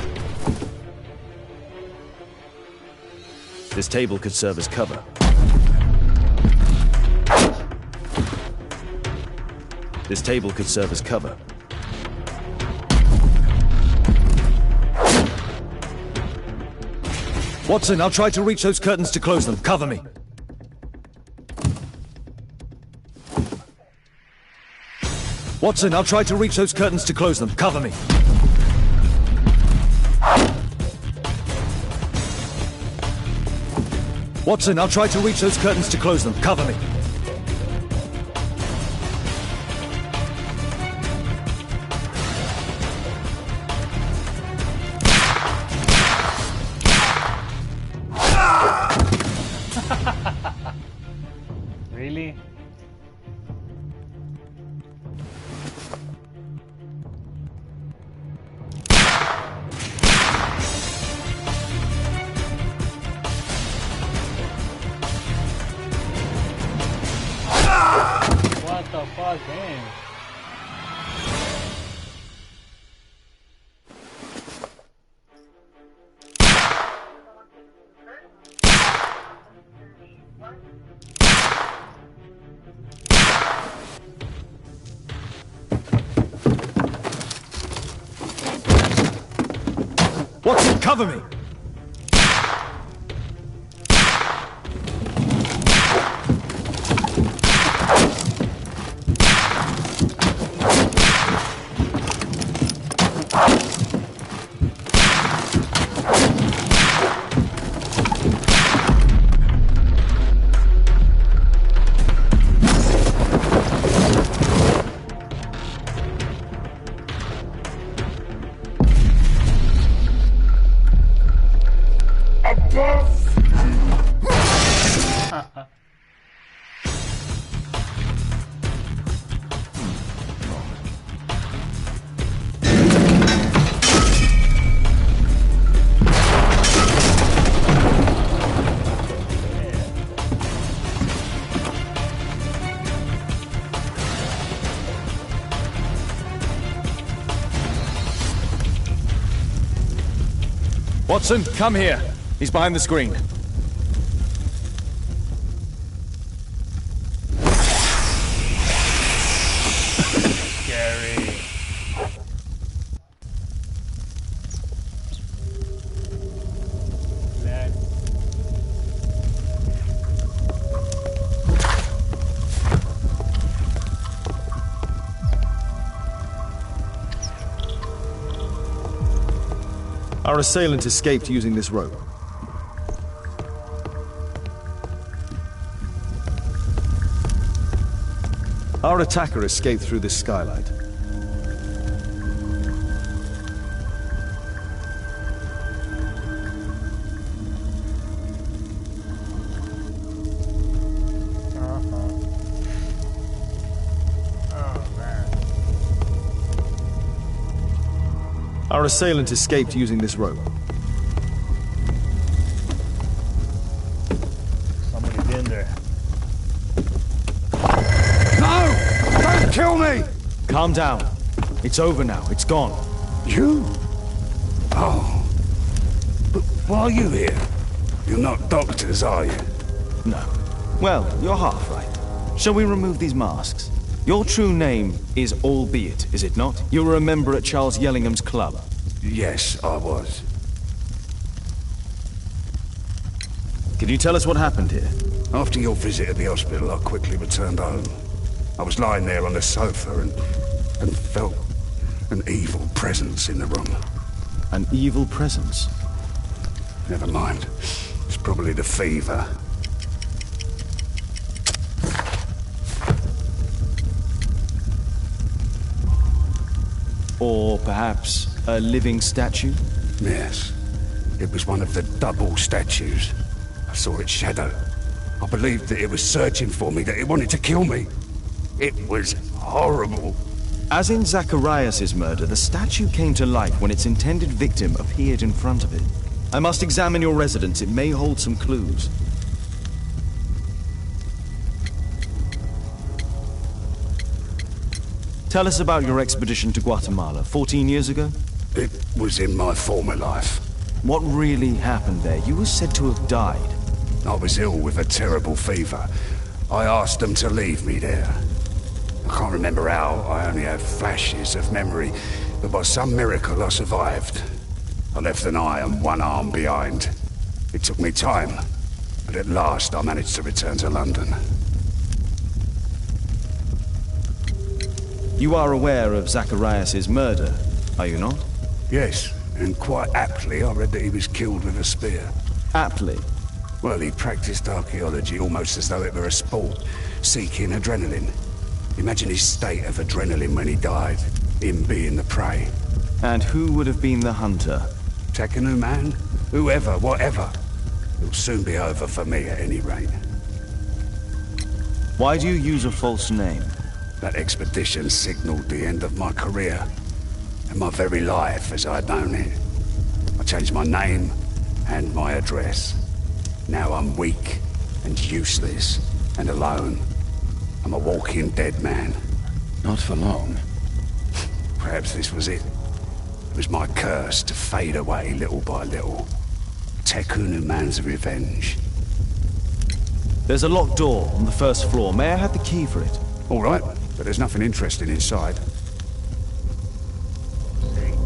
This table could serve as cover. This table could serve as cover. Watson, I'll try to reach those curtains to close them. Cover me. Watson, I'll try to reach those curtains to close them. Cover me. Watson, I'll try to reach those curtains to close them. Cover me. Really? the fuck, man? Watson, cover me! Watson, come here. He's behind the screen. Scary. Our assailant escaped using this rope. Our attacker escaped through this skylight. Our assailant escaped using this rope. Somebody's in there. No! Don't kill me! Calm down. It's over now. It's gone. You? Oh. But why are you here? You're not doctors, are you? No. Well, you're half right. Shall we remove these masks? Your true name is Albeit, is it not? You were a member at Charles Yellingham's club. Yes, I was. Can you tell us what happened here? After your visit at the hospital, I quickly returned home. I was lying there on the sofa and felt an evil presence in the room. An evil presence? Never mind. It's probably the fever. Or perhaps a living statue? Yes. It was one of the double statues. I saw its shadow. I believed that it was searching for me, that it wanted to kill me. It was horrible. As in Zacharias' murder, the statue came to life when its intended victim appeared in front of it. I must examine your residence. It may hold some clues. Tell us about your expedition to Guatemala 14 years ago? It was in my former life. What really happened there? You were said to have died. I was ill with a terrible fever. I asked them to leave me there. I can't remember how. I only have flashes of memory. But by some miracle, I survived. I left an eye and one arm behind. It took me time. But at last, I managed to return to London. You are aware of Zacharias' murder, are you not? Yes, and quite aptly I read that he was killed with a spear. Aptly? Well, he practiced archaeology almost as though it were a sport, seeking adrenaline. Imagine his state of adrenaline when he died, him being the prey. And who would have been the hunter? Tekenu man? Whoever, whatever. It'll soon be over for me at any rate. Why do you use a false name? That expedition signaled the end of my career, and my very life as I'd known it. I changed my name and my address. Now I'm weak and useless and alone. I'm a walking dead man. Not for long. Perhaps this was it. It was my curse to fade away little by little. Tekunu man's revenge. There's a locked door on the first floor. May I have the key for it? All right, but there's nothing interesting inside.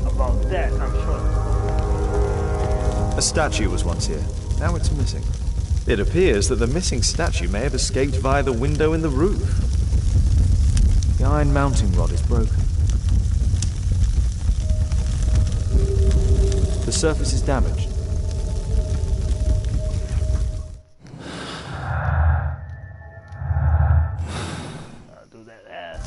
About that, I'm sure. A statue was once here. Now it's missing. It appears that the missing statue may have escaped via the window in the roof. The iron mounting rod is broken. The surface is damaged. I'll do that ass.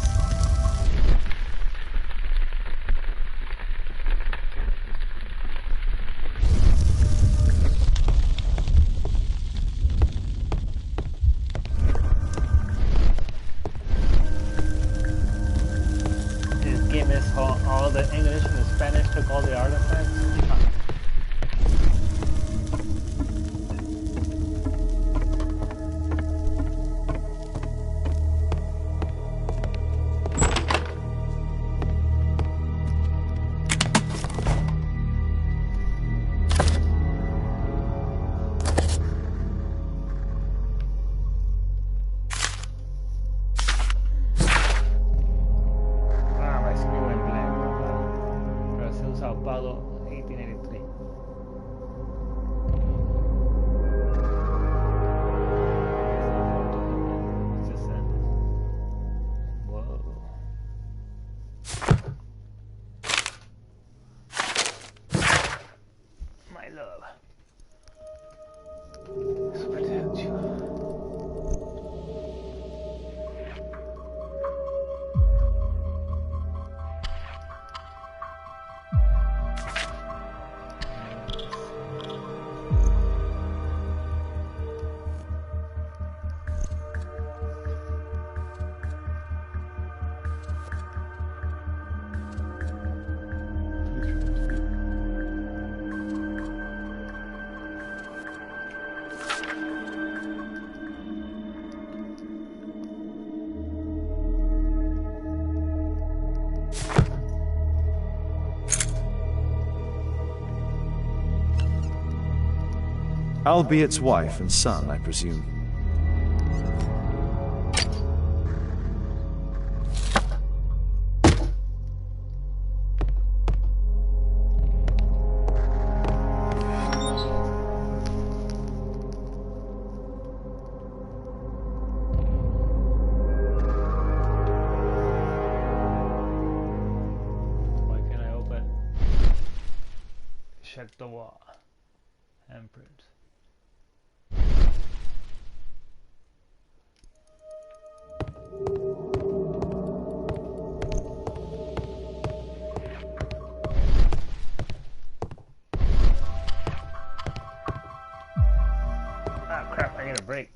This game is all the English and the Spanish took all the artifacts. My screen went blank. Brasil, Sao Paulo, 1883. It's just that. Whoa. My love. Let's protect you. Albiet's wife and son, I presume. Why can't I open? Check the wall. Handprint. Ah crap, I need a break.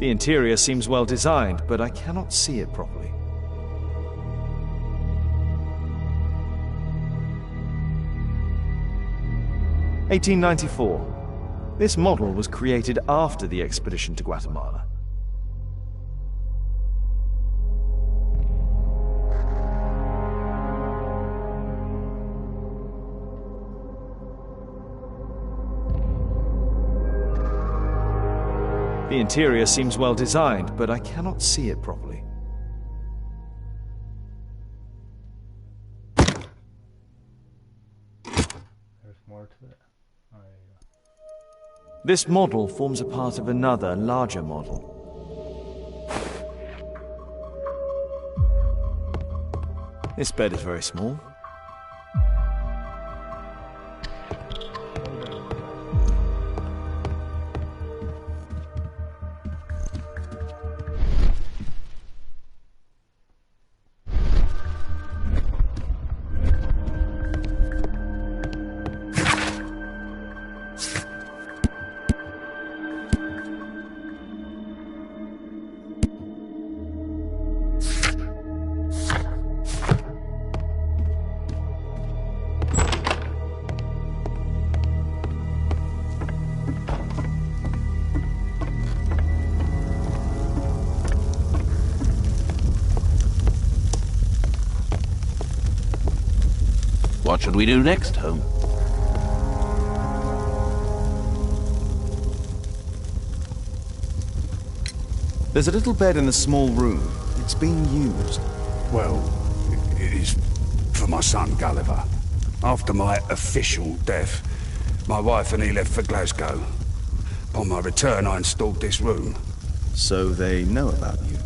The interior seems well designed, but I cannot see it properly. (1894). This model was created after the expedition to Guatemala. The interior seems well designed, but I cannot see it properly. There's more to it. Oh, there you go. This model forms a part of another, larger model. This bed is very small. What should we do next, Holmes? There's a little bed in the small room. It's being used. Well, it is for my son, Gulliver. After my official death, my wife and he left for Glasgow. Upon my return, I installed this room. So they know about you?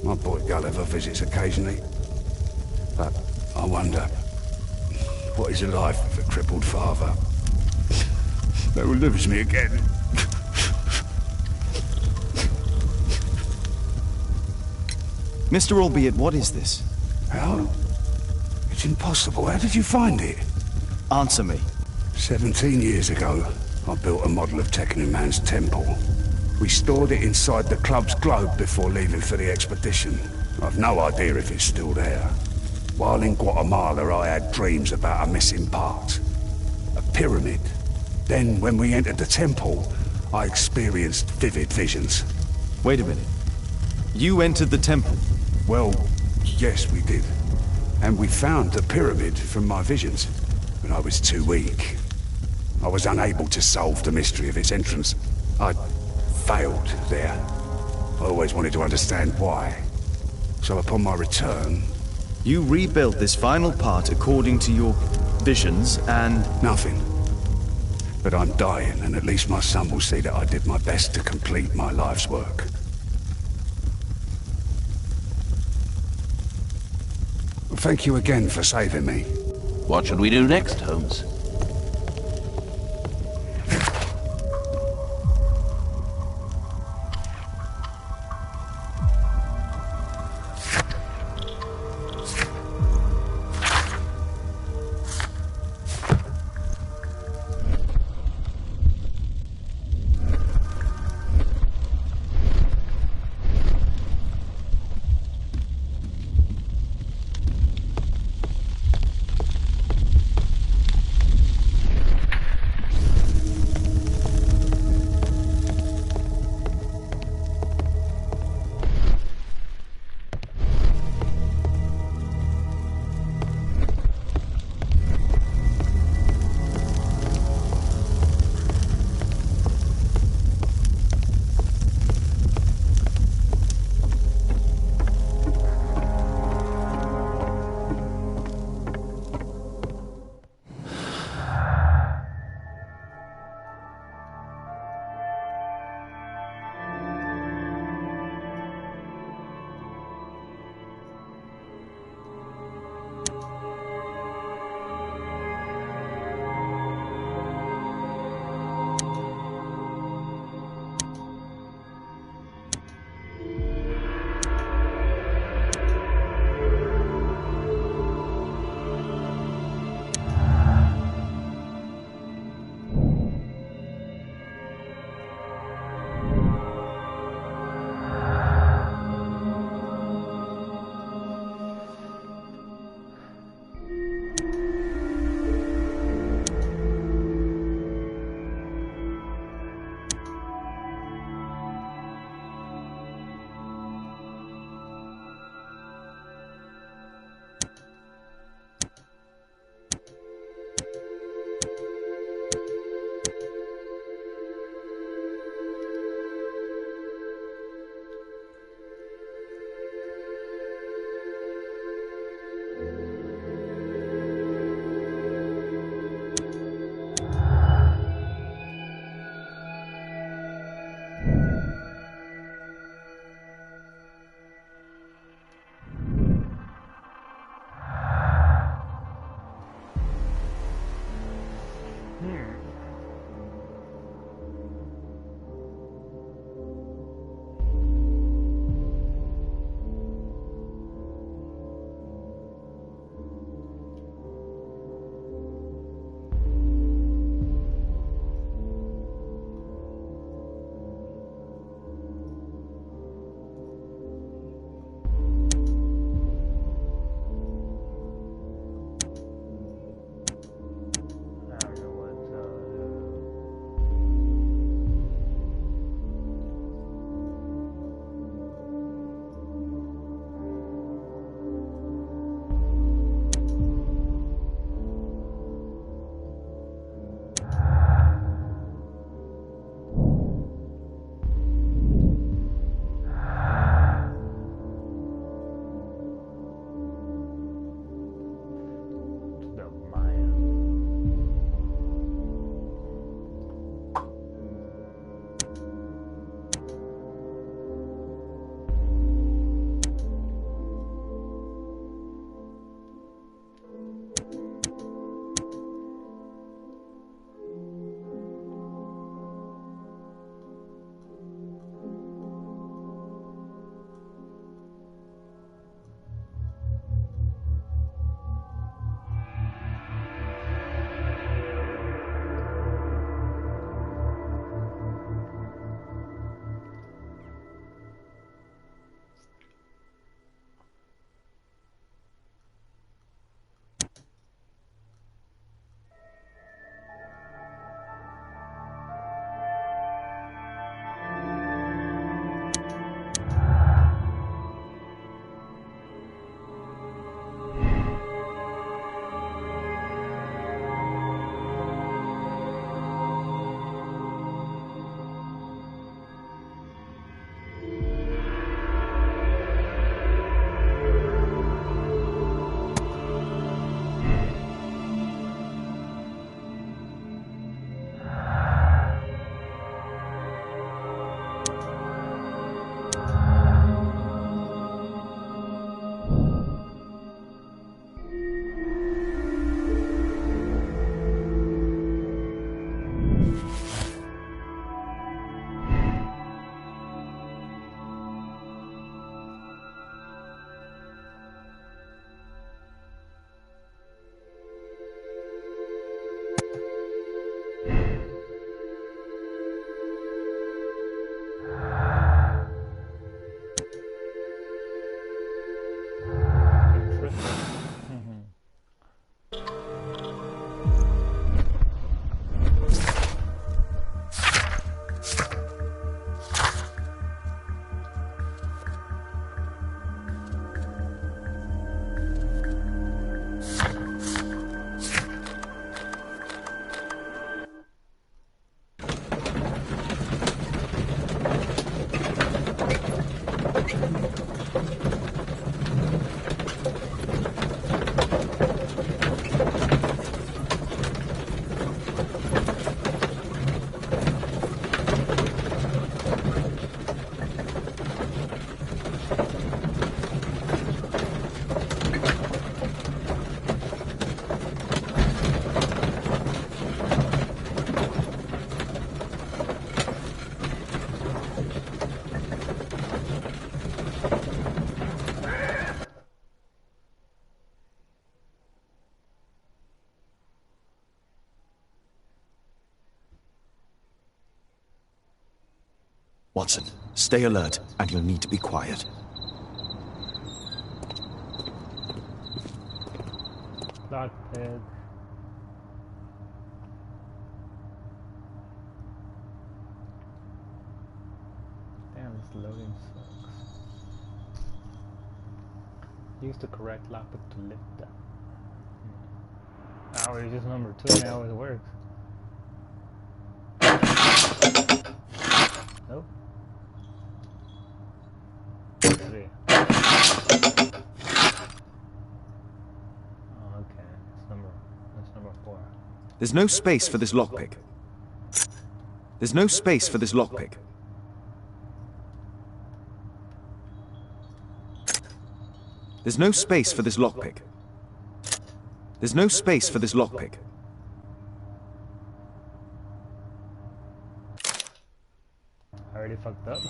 My boy Gulliver visits occasionally. But I wonder, what is a life with a crippled father? That will lose me again. Mr. Albeit, what is this? How? It's impossible. How did you find it? Answer me. 17 years ago, I built a model of Tekenu Man's temple. We stored it inside the club's globe before leaving for the expedition. I've no idea if it's still there. While in Guatemala, I had dreams about a missing part. A pyramid. Then, when we entered the temple, I experienced vivid visions. Wait a minute. You entered the temple? Well, yes, we did. And we found the pyramid from my visions. But I was too weak. I was unable to solve the mystery of its entrance. I failed there. I always wanted to understand why. So upon my return... You rebuilt this final part according to your visions and... Nothing. But I'm dying, and at least my son will see that I did my best to complete my life's work. Thank you again for saving me. What should we do next, Holmes? Watson, stay alert, and you'll need to be quiet. Lockpick. Damn, this loading sucks. Use the correct lockpick to lift that. Oh, it's just number 2 now, it works. Nope. 3. Oh, okay. That's number 4. There's no space for this lockpick. There's no space for this lockpick. There's no space for this lockpick. There's no space for this lockpick. already fucked up.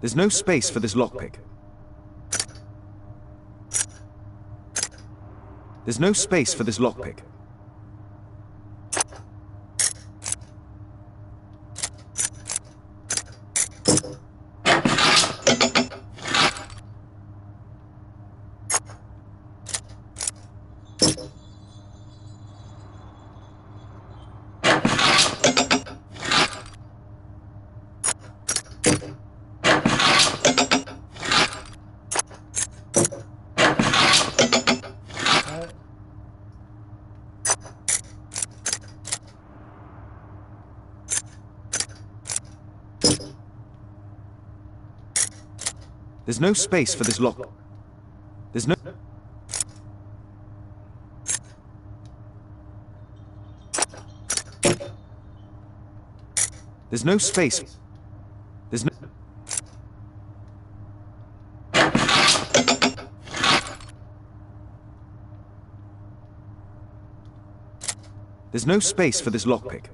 There's no space for this lockpick. There's no space for this lockpick. There's no space for this lock. There's no... There's no space. There's no... There's no space for this lockpick.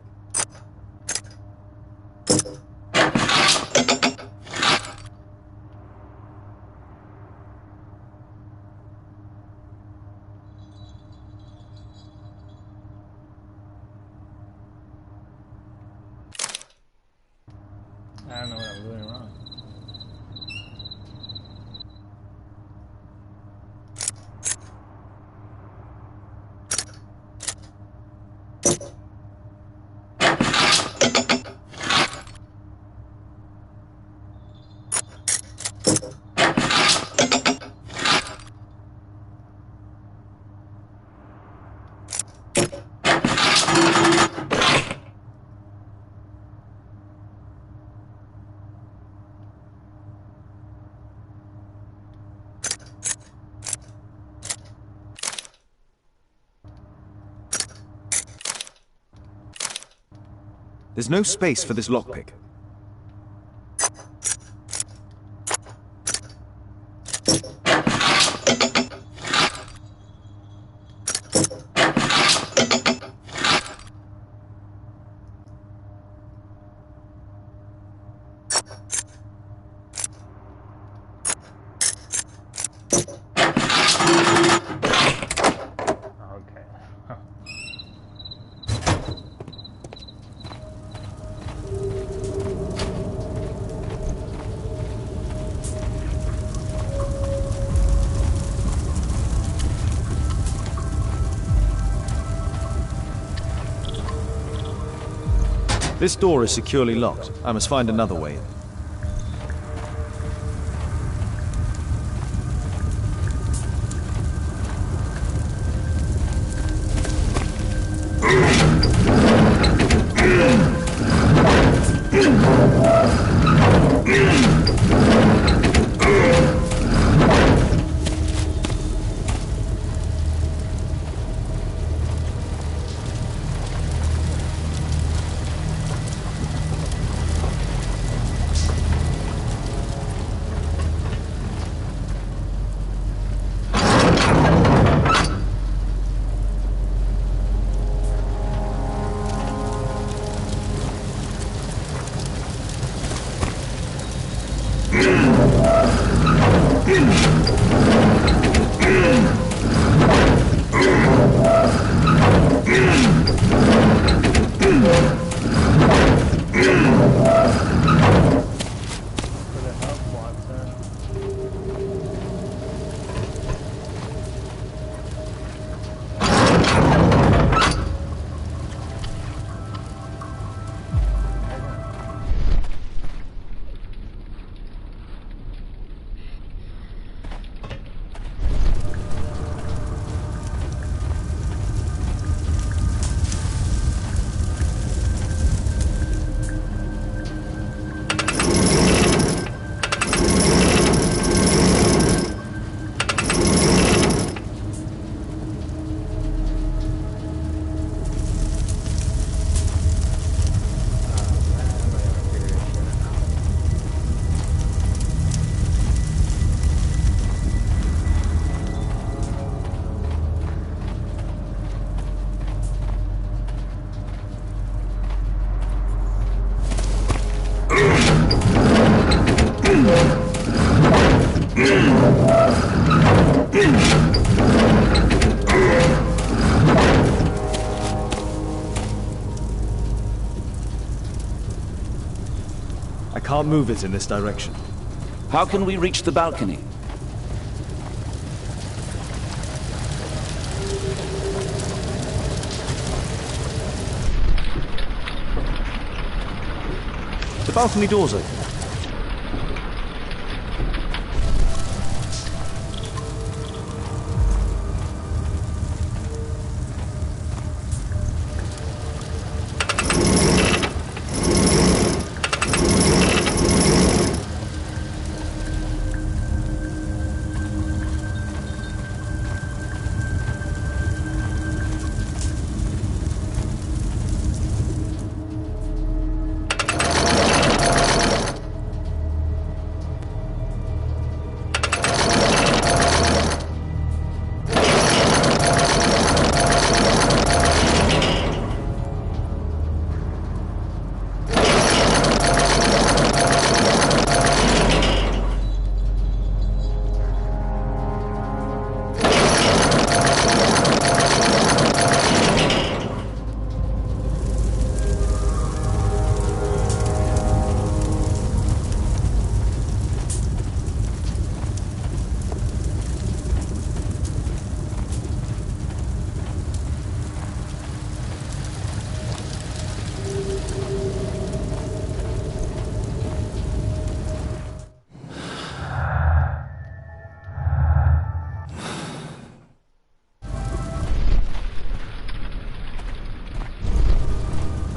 I don't know what I'm doing wrong. There's no space for this lockpick. This door is securely locked. I must find another way in. can't move it in this direction. How can we reach the balcony? The balcony door's open.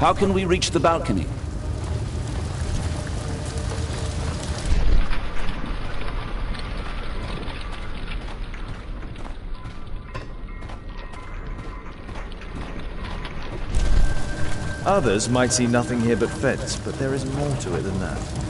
How can we reach the balcony? Others might see nothing here but fence, but there is more to it than that.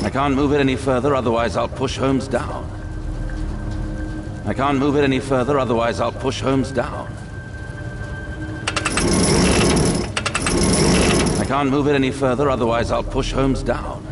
I can't move it any further, otherwise I'll push Holmes down. I can't move it any further, otherwise I'll push Holmes down. I can't move it any further, otherwise I'll push Holmes down.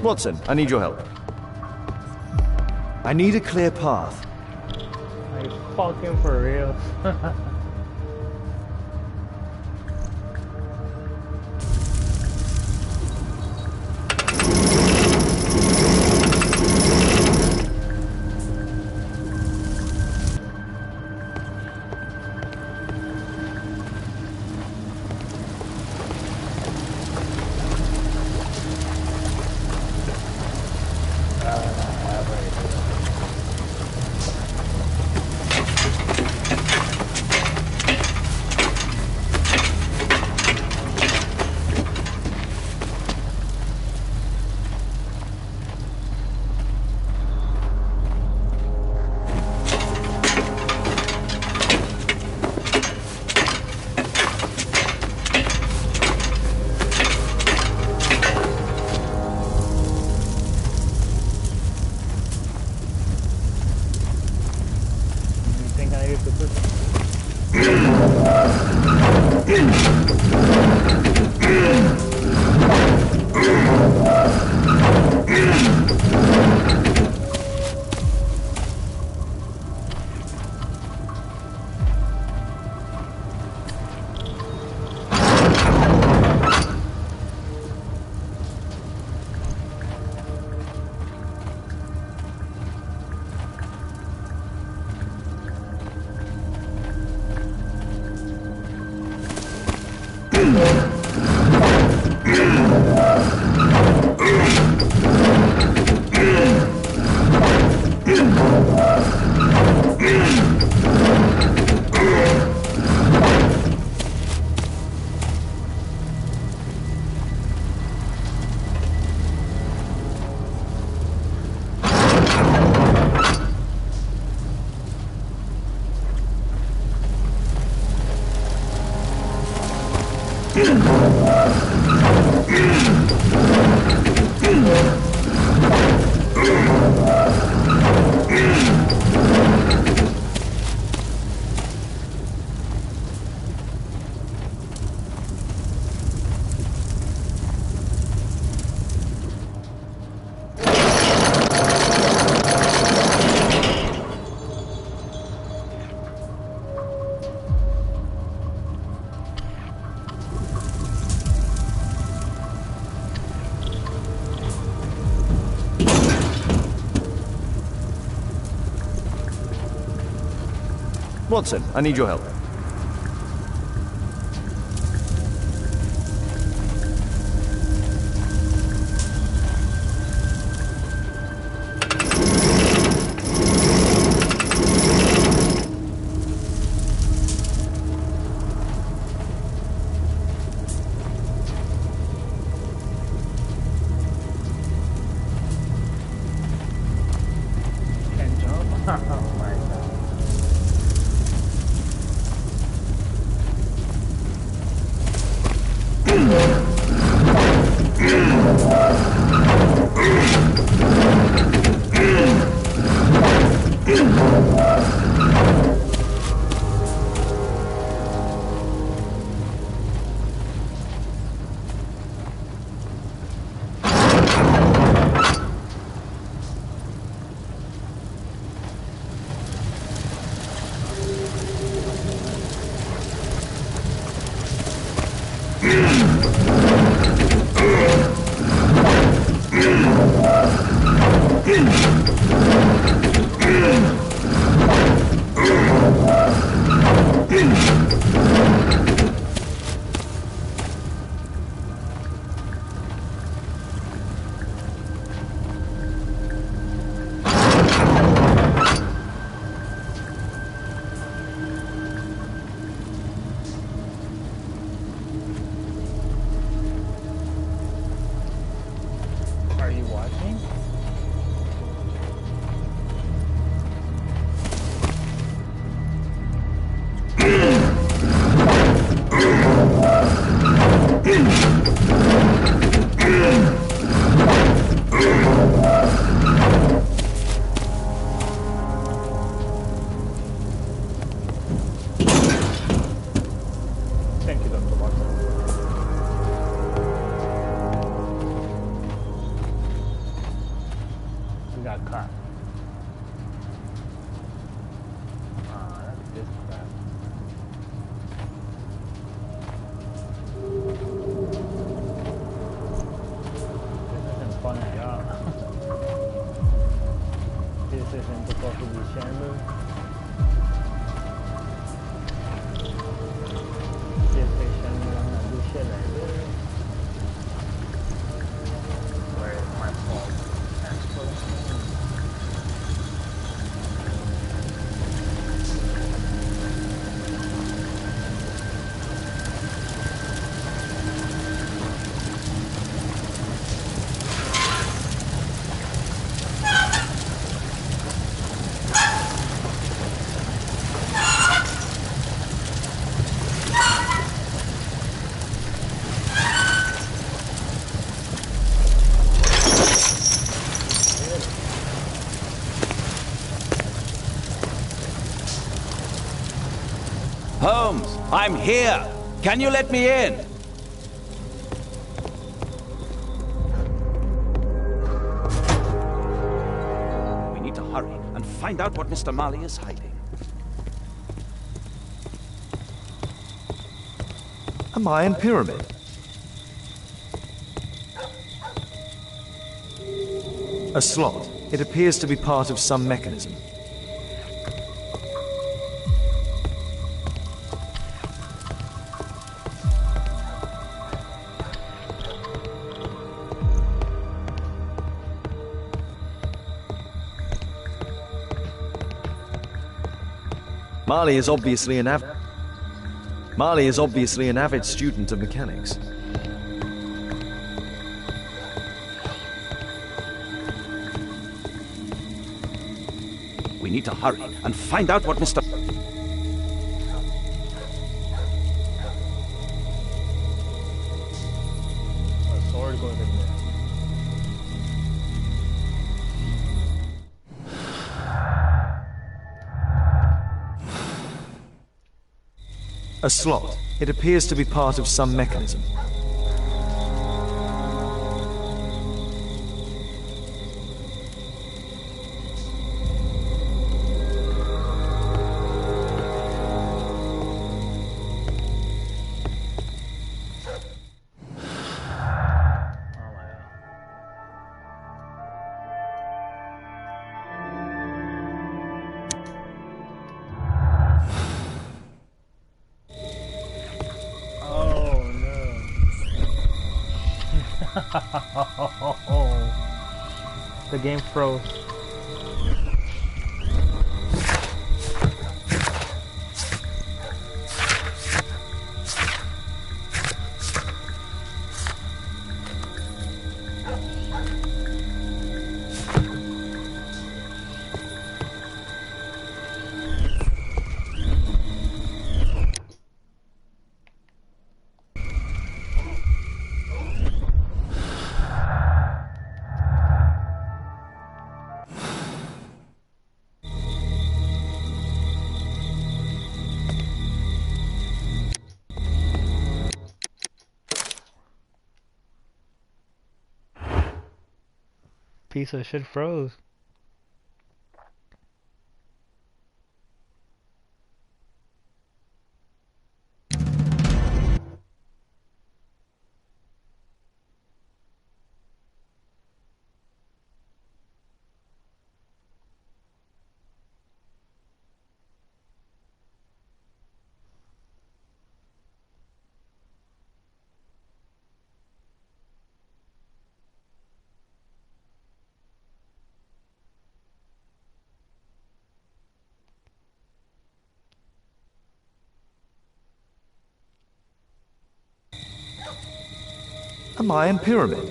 Watson, I need your help. I need a clear path. Are you fucking for real? Watson, I need your help. Holmes, I'm here. Can you let me in? We need to hurry and find out what Mr. Mali is hiding. A Mayan pyramid. A slot. It appears to be part of some mechanism. Marley is obviously an avid student of mechanics. We need to hurry and find out what Mr. A sword goes in there. A slot. It appears to be part of some mechanism. The game froze. Piece of shit froze. A Mayan pyramid.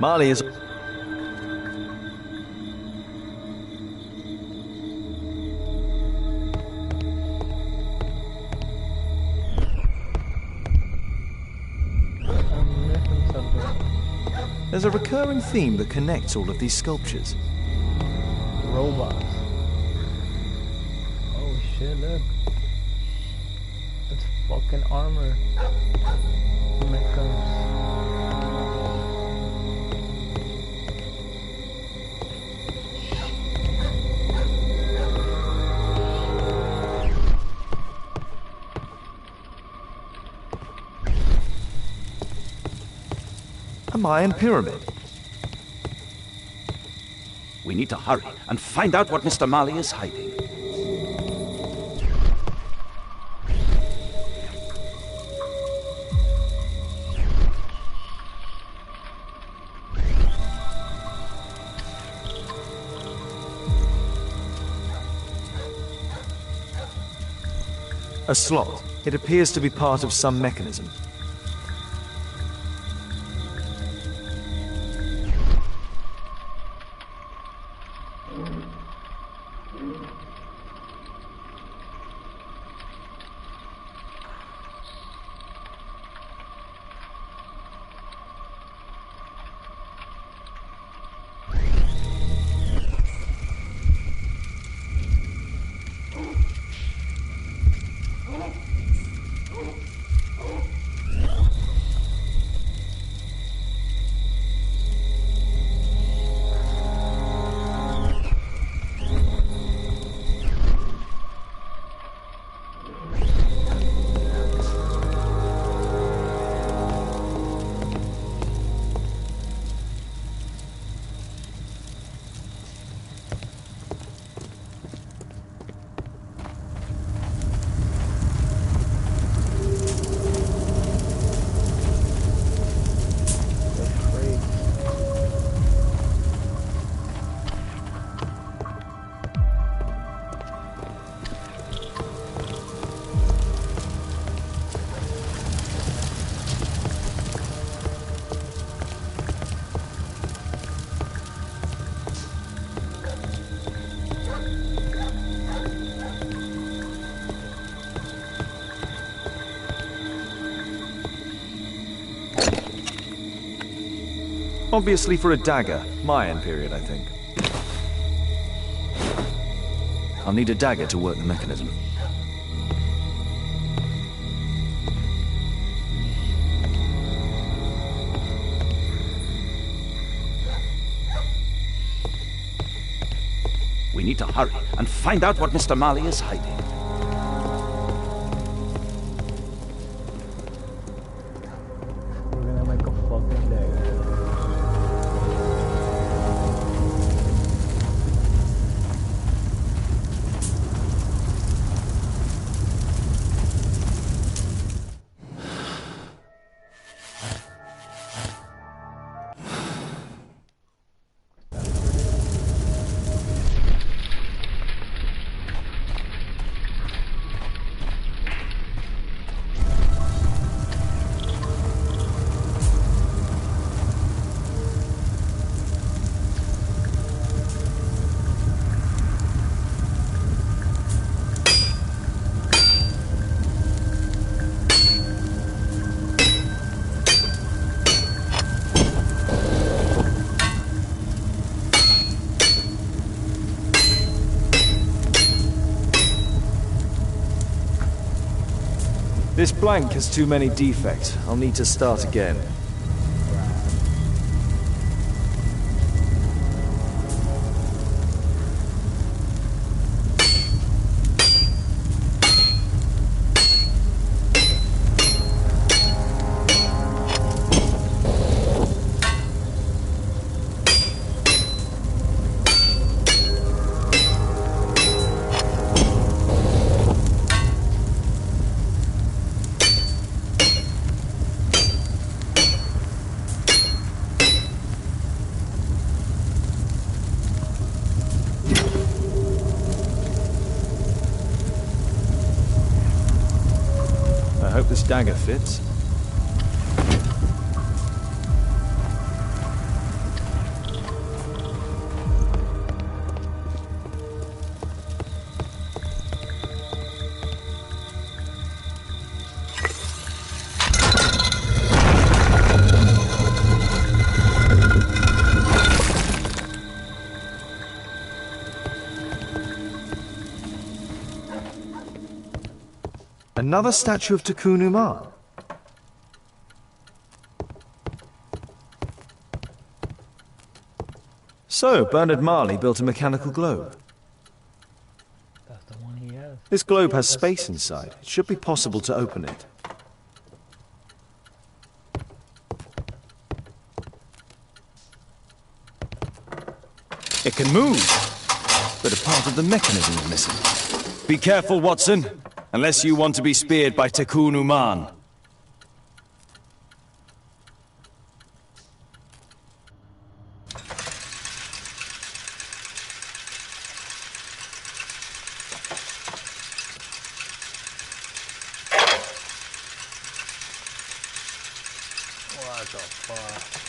Marley is... There's a recurring theme that connects all of these sculptures. Robots. Oh shit, look. It's fucking armor. Mechas. A Mayan pyramid. We need to hurry and find out what Mr. Mali is hiding. A slot. It appears to be part of some mechanism. Obviously for a dagger. Mayan period, I think. I'll need a dagger to work the mechanism. We need to hurry and find out what Mr. Mali is hiding. We're gonna make a fucking dagger. This blank has too many defects. I'll need to start again. I hope this dagger fits. Another statue of Tikkun Uman. So, Bernard Marley built a mechanical globe. That's the one he has. This globe has space inside. It should be possible to open it. It can move, but a part of the mechanism is missing. Be careful, Watson, unless you want to be speared by Tikkun Uman. What the fuck?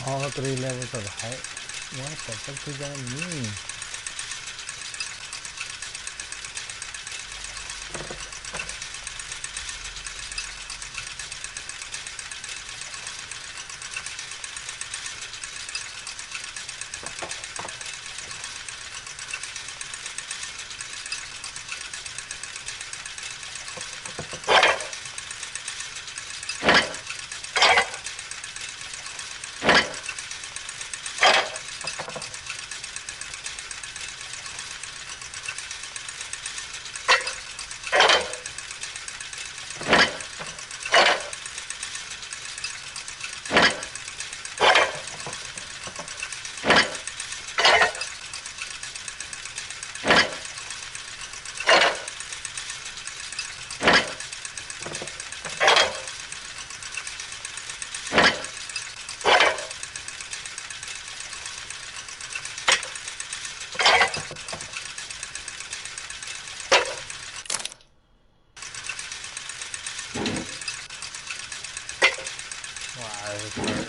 All 3 levels of height? What the fuck does that mean? Wow, this is hard.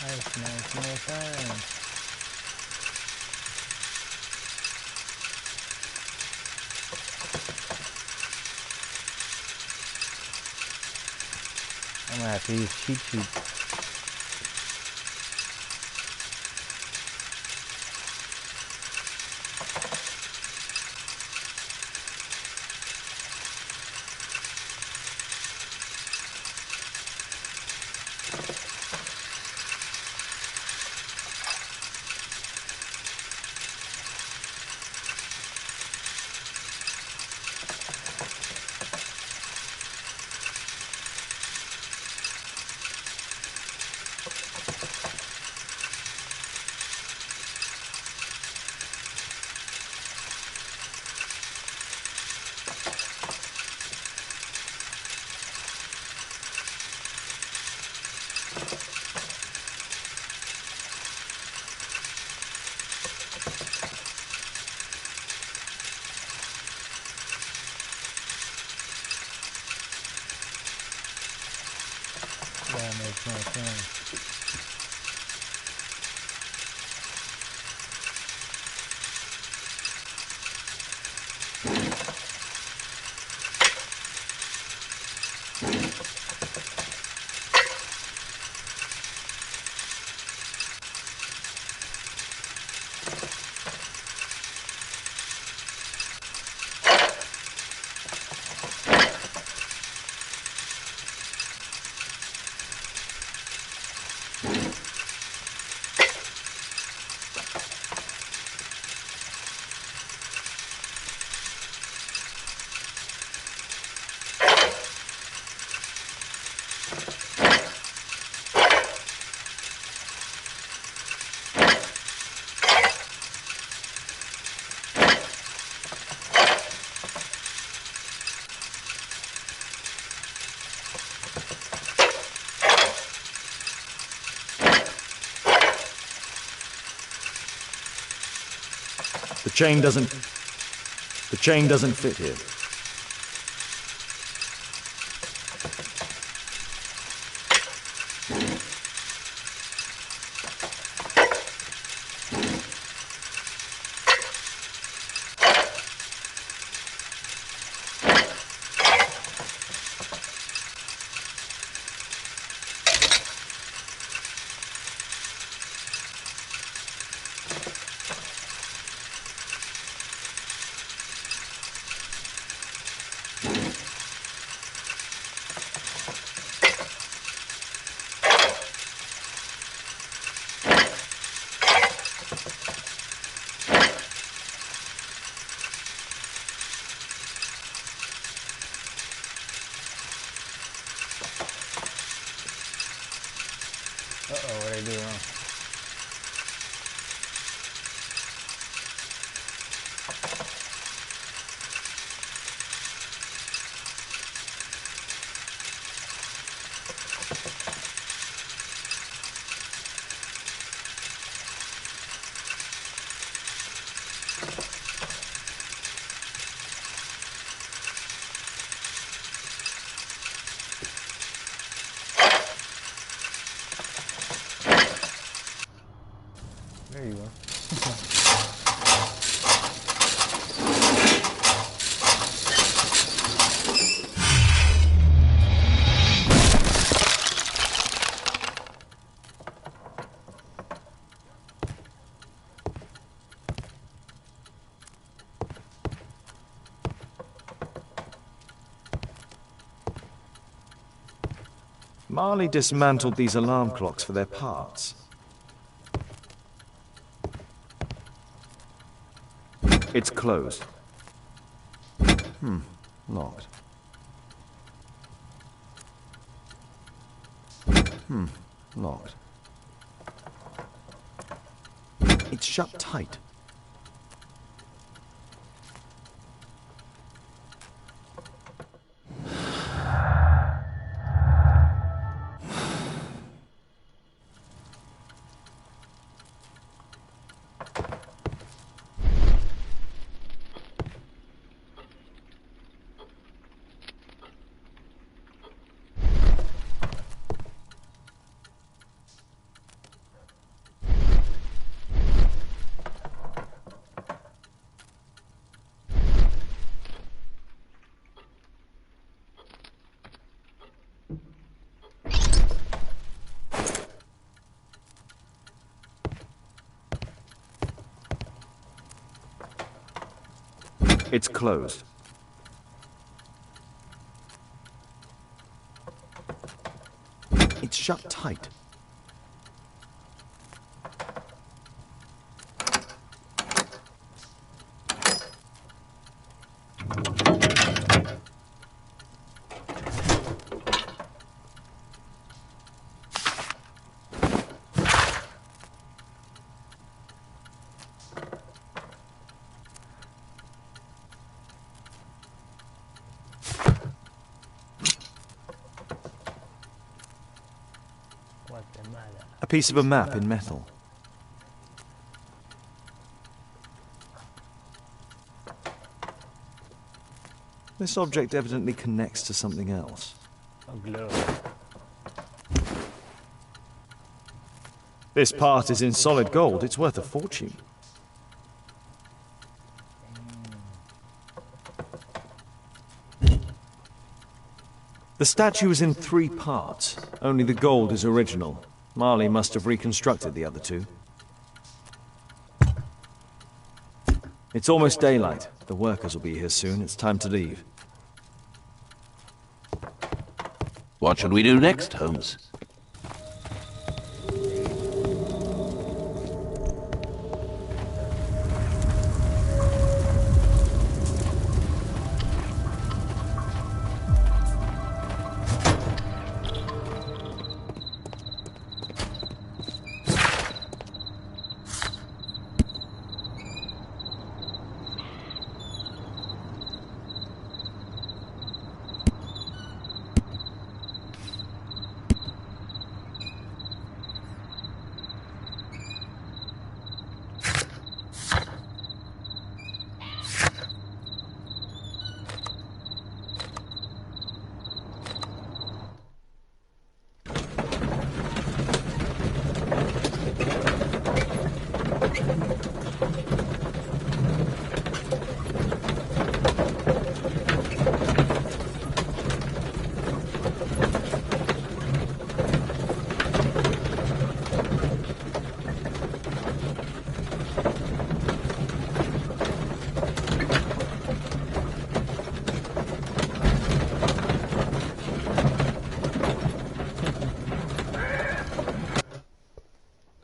Nice. I'm gonna have to use cheat sheets. That makes no sense. The chain doesn't fit here. Uh-oh, what did I do wrong? There you go. Marley dismantled these alarm clocks for their parts. It's closed. Locked. Locked. It's shut tight. It's closed. It's shut tight. A piece of a map in metal. This object evidently connects to something else. A globe. This part is in solid gold. It's worth a fortune. The statue is in 3 parts. Only the gold is original. Marley must have reconstructed the other 2. It's almost daylight. The workers will be here soon. It's time to leave. What should we do next, Holmes?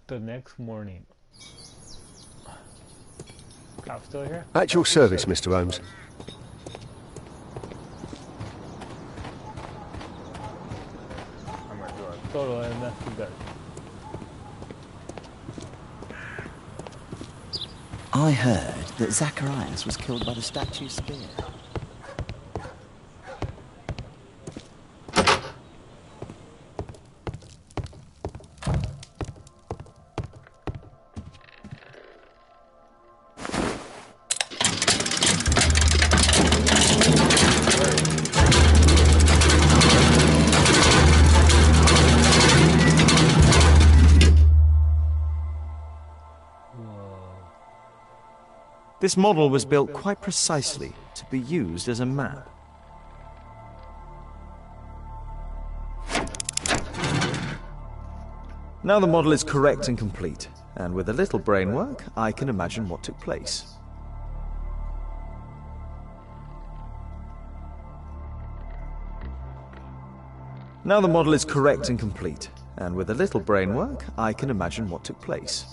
The next morning. Cop still here? At your service, Mr. Holmes. I'm gonna do a total investigation. I heard that Zacharias was killed by the statue spear. This model was built quite precisely to be used as a map. Now the model is correct and complete, and with a little brain work, I can imagine what took place. Now the model is correct and complete, and with a little brain work, I can imagine what took place.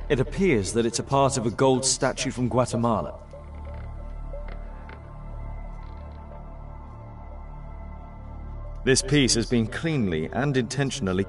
It appears that it's a part of a gold statue from Guatemala. This piece has been cleanly and intentionally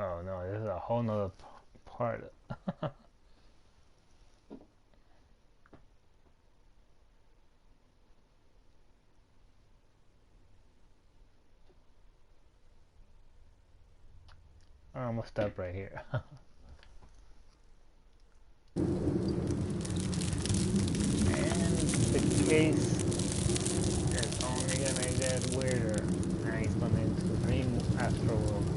Oh no, this is a whole nother part. I'm gonna stop right here. And the case is only gonna get weirder. Now he's gonna into dream astral world.